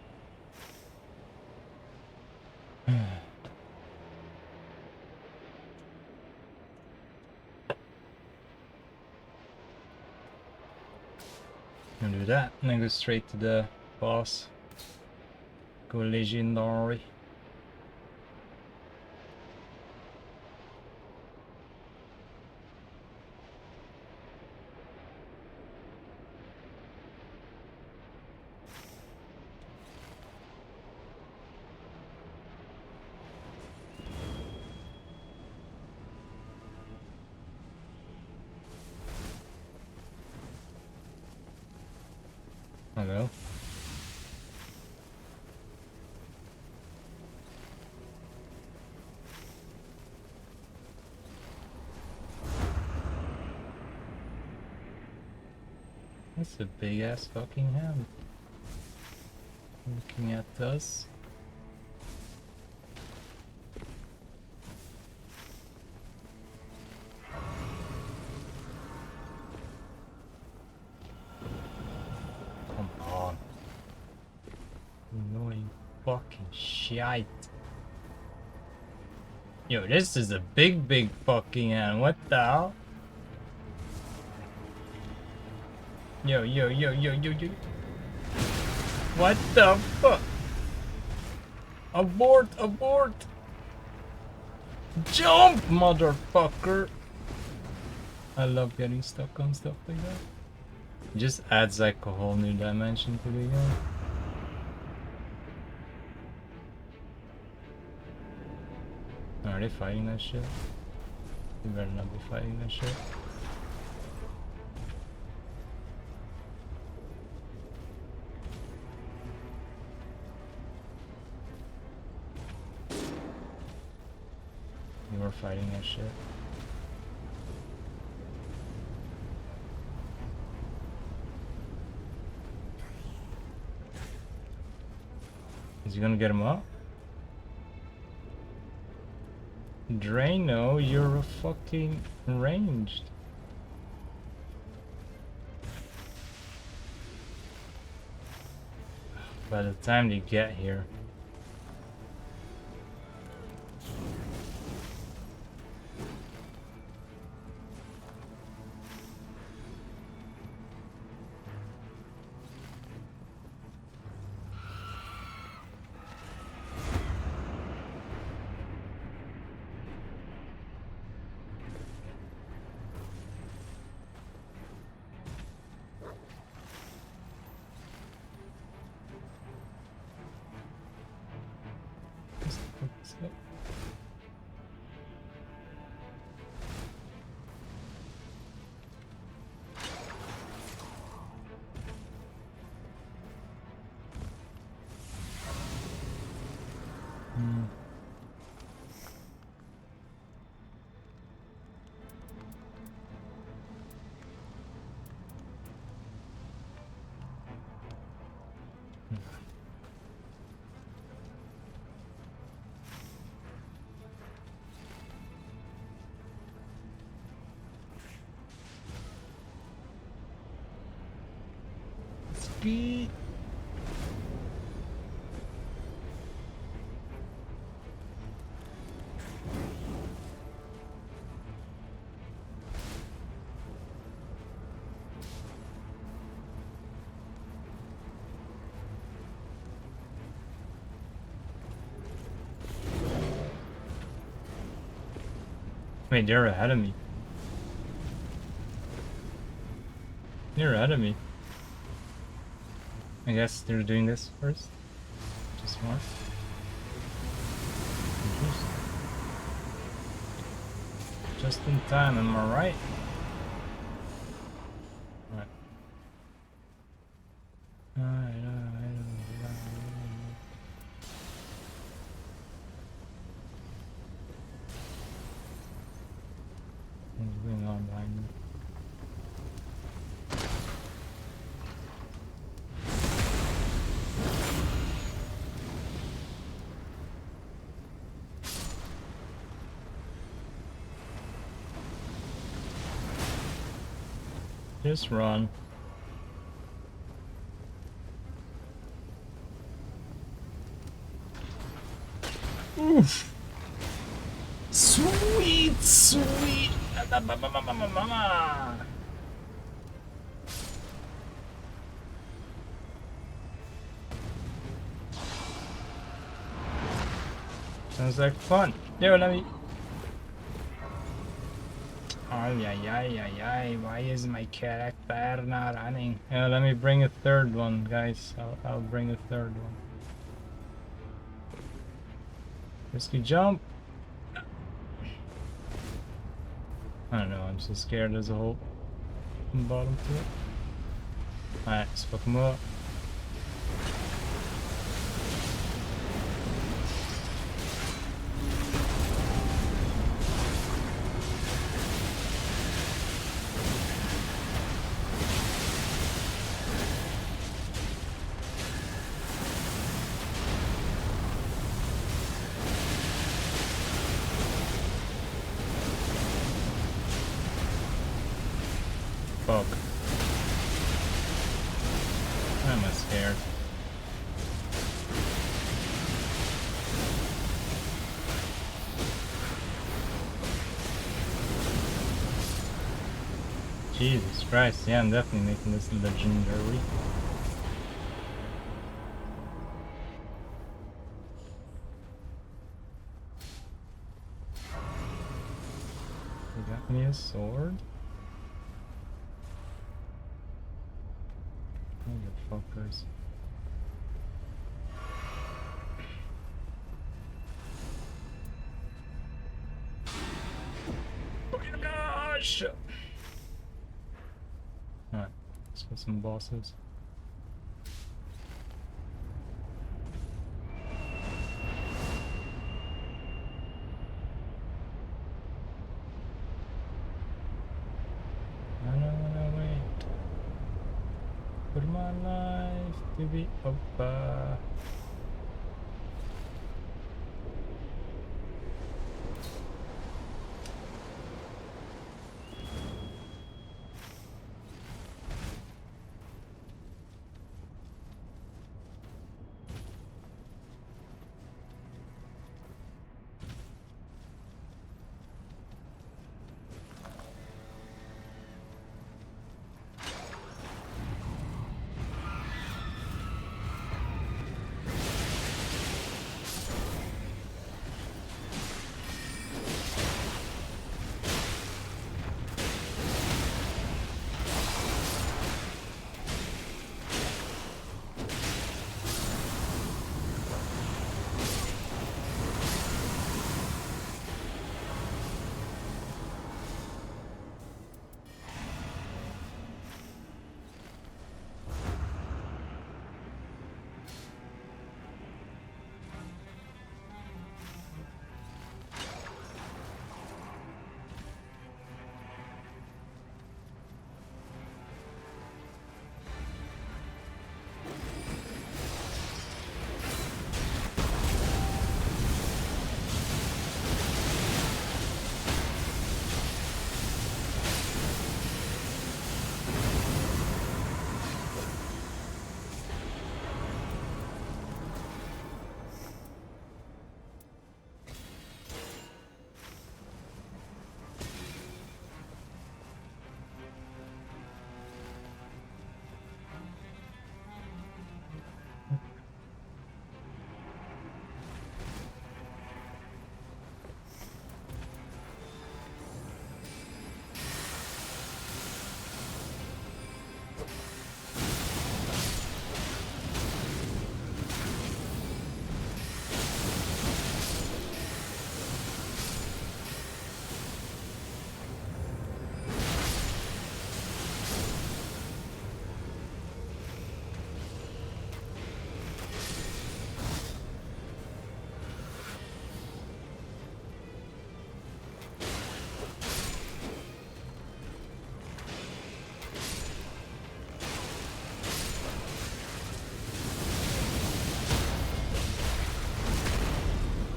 Gonna do that, and then go straight to the boss. Go legendary. Hello. That's a big ass fucking hand. Looking at us. Come on. Annoying fucking shite. Yo, this is a big fucking hand. What the hell? Yo. What the fuck? Abort! Jump, motherfucker! I love getting stuck on stuff like that. It just adds like a whole new dimension to the game. Are they fighting that shit? They better not be fighting that shit. You were fighting that shit. Is he gonna get him up? Drano, you're a fucking ranged. By the time they get here. Speed. Wait, they're ahead of me. They're ahead of me. I guess they're doing this first. Just smart. Just in time, am I right? Right. What's going on behind me? Just run. Oof. Sweet. Sounds like fun. Yo, let me. Ay, why is my character not running? Yeah, let me bring a third one, guys. I'll bring a third one. Risky jump. I don't know, I'm so scared there's a hole in the bottom to it. Alright, let's fuck him up. fuck? Why am I scared? Jesus Christ, yeah, I'm definitely making this legendary. You got me a sword? Motherfuckers. Oh my gosh! Alright, let's get some bosses. I don't wanna wait for my life to be over.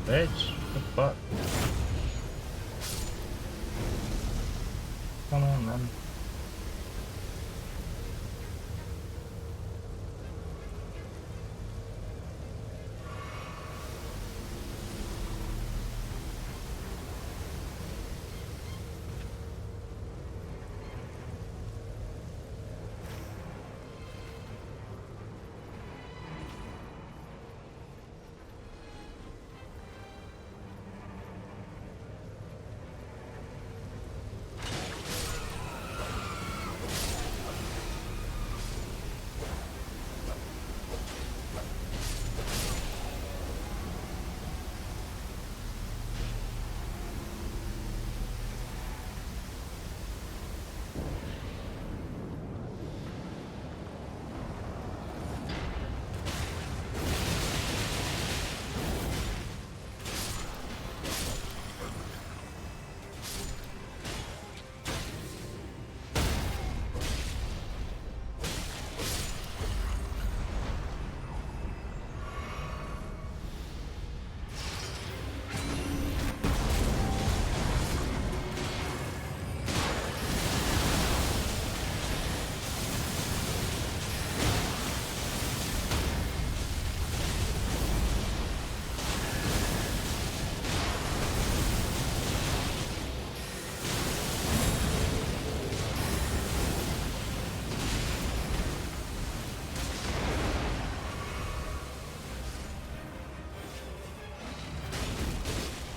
Bitch, what the fuck? Come on, man.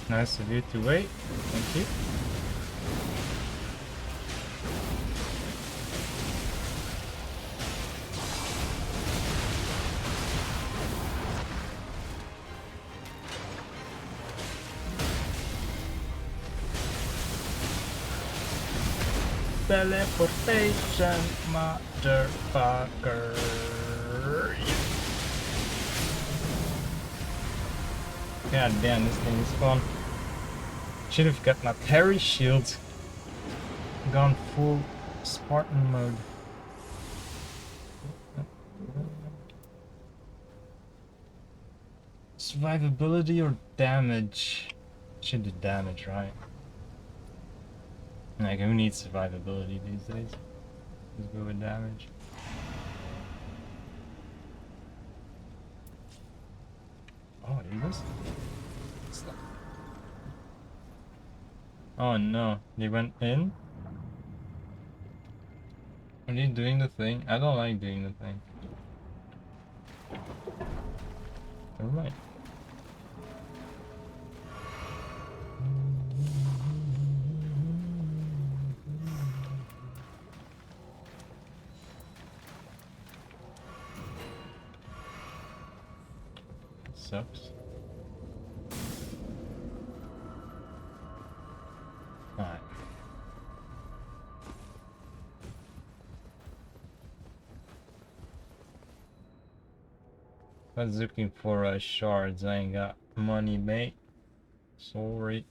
Nice of you to wait. Thank you. Teleportation, motherfucker. God damn, this thing is fun. Should have got my parry shield. Gone full Spartan mode. Survivability or damage? Should do damage, right? Like, who needs survivability these days? Let's go with damage. Oh, is this? Oh no, they went in? Are they doing the thing? I don't like doing the thing. Never mind. Sucks. Alright. I was looking for shards. I ain't got money, mate. Sorry.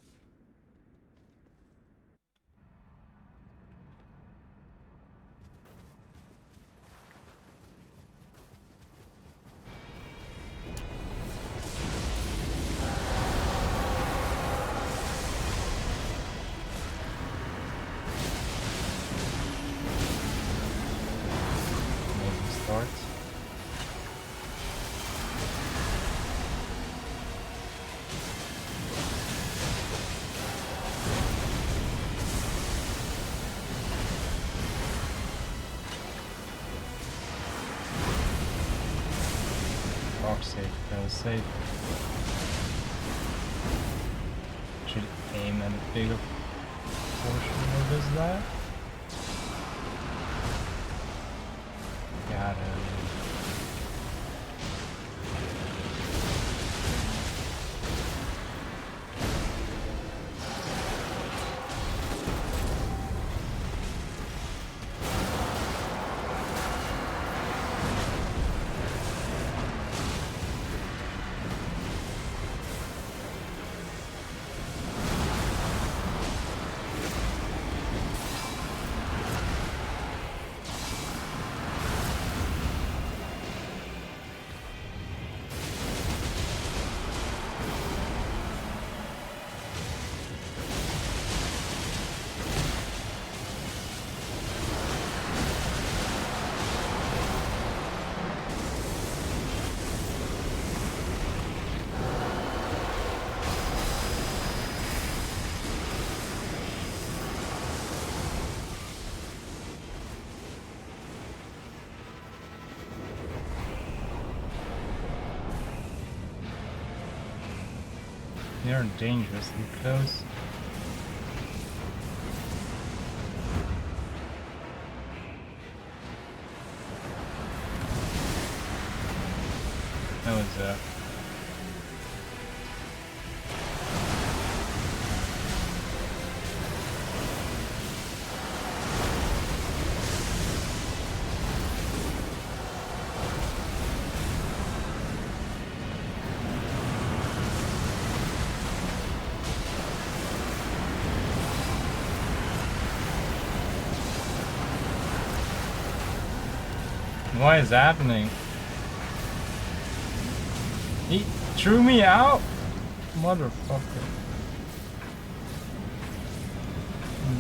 Safe. Should aim at a bigger portion of this guy. Got it. They're dangerously close. That was What is happening? He threw me out? Motherfucker.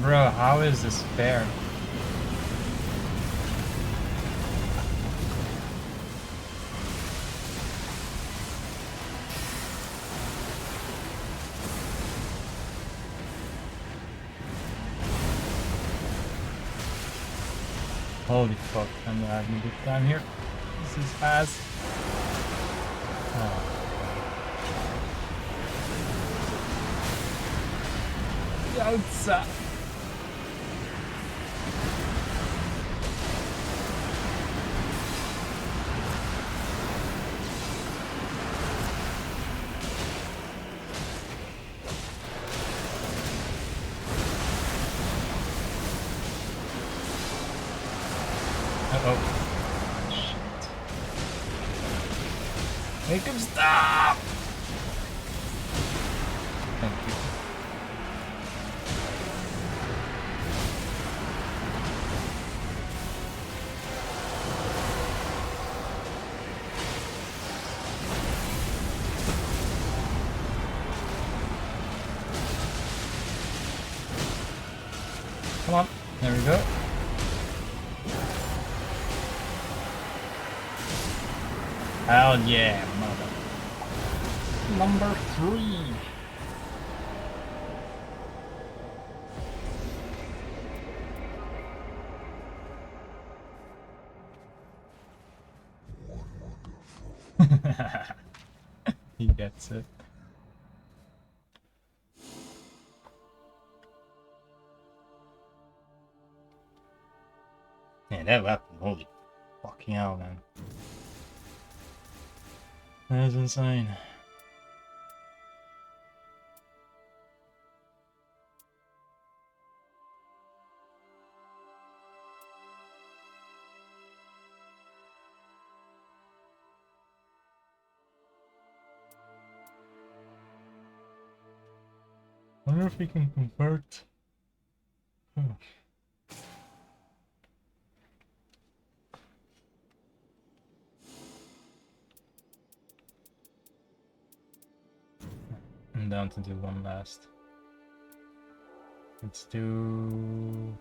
Bro, how is this fair? Holy fuck, I'm not having a good time here. This is ass. Oh. Yowza. Uh-oh. Shit. Make him stop! Thank you. Come on. There we go. Hell yeah, mother. Number 3. He gets it. Yeah, that weapon, holy fucking hell, man. That is insane. I wonder if we can convert. I'm down to do one last. Let's do.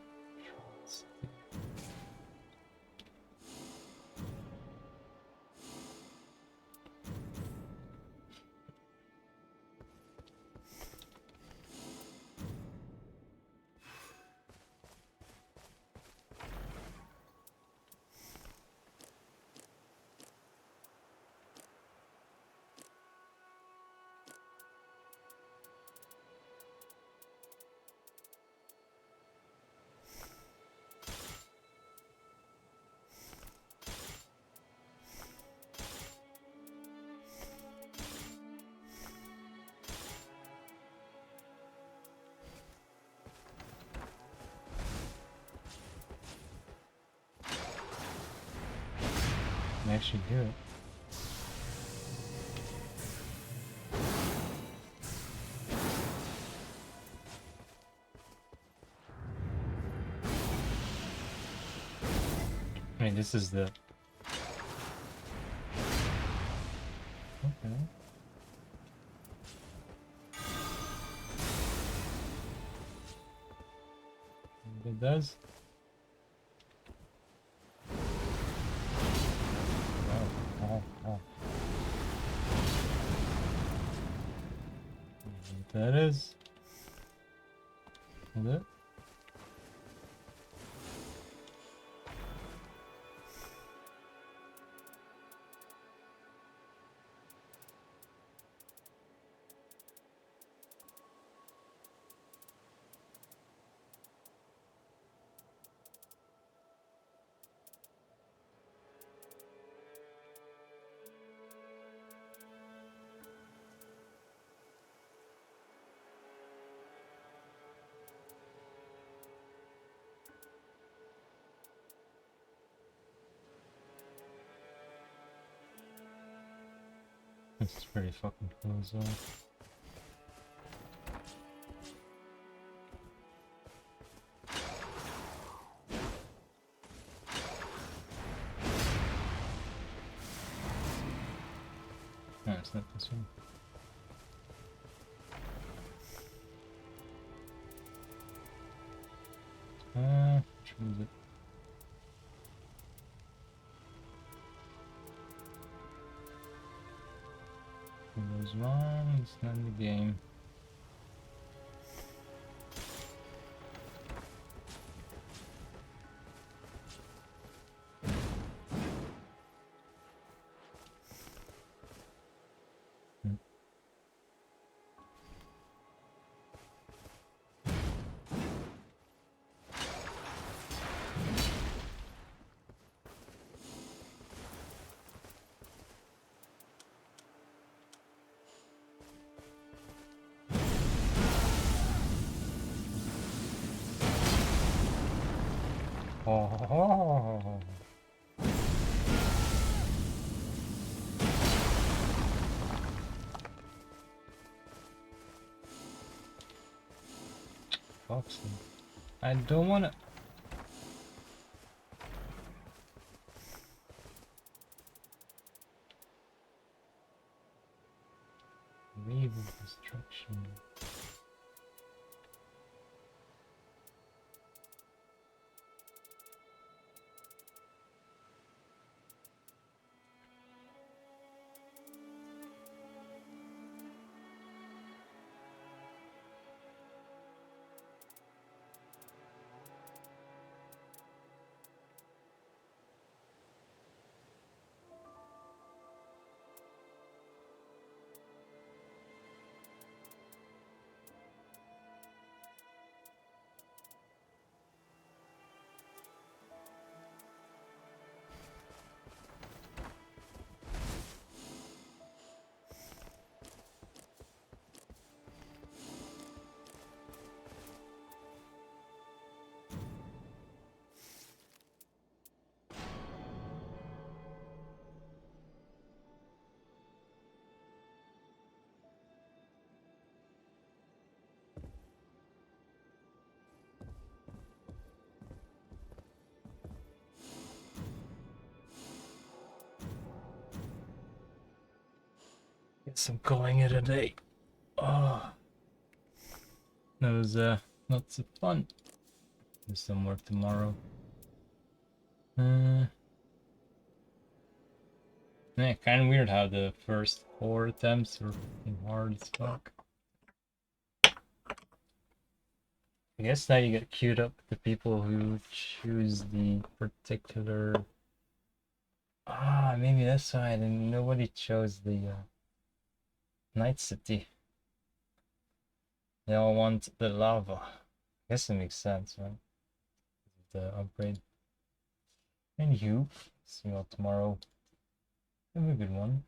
Actually do it. I mean, this is the. Okay. It does. That is it. This is pretty fucking cool as well. No, it's not this one. Which one is it? Windows 1, it's not in the game. Oh. Foxy. I don't wanna. Wave of destruction. Guess I'm calling it a day. Oh, that was not so fun. Do some work tomorrow. Yeah, kind of weird how the first 4 attempts were hard as fuck. I guess now you get queued up with the people who choose the particular. Ah, maybe that's why nobody chose the Night City. They all want the lava. I guess it makes sense, right? The upgrade. Anywho, see you all tomorrow. Have a good one.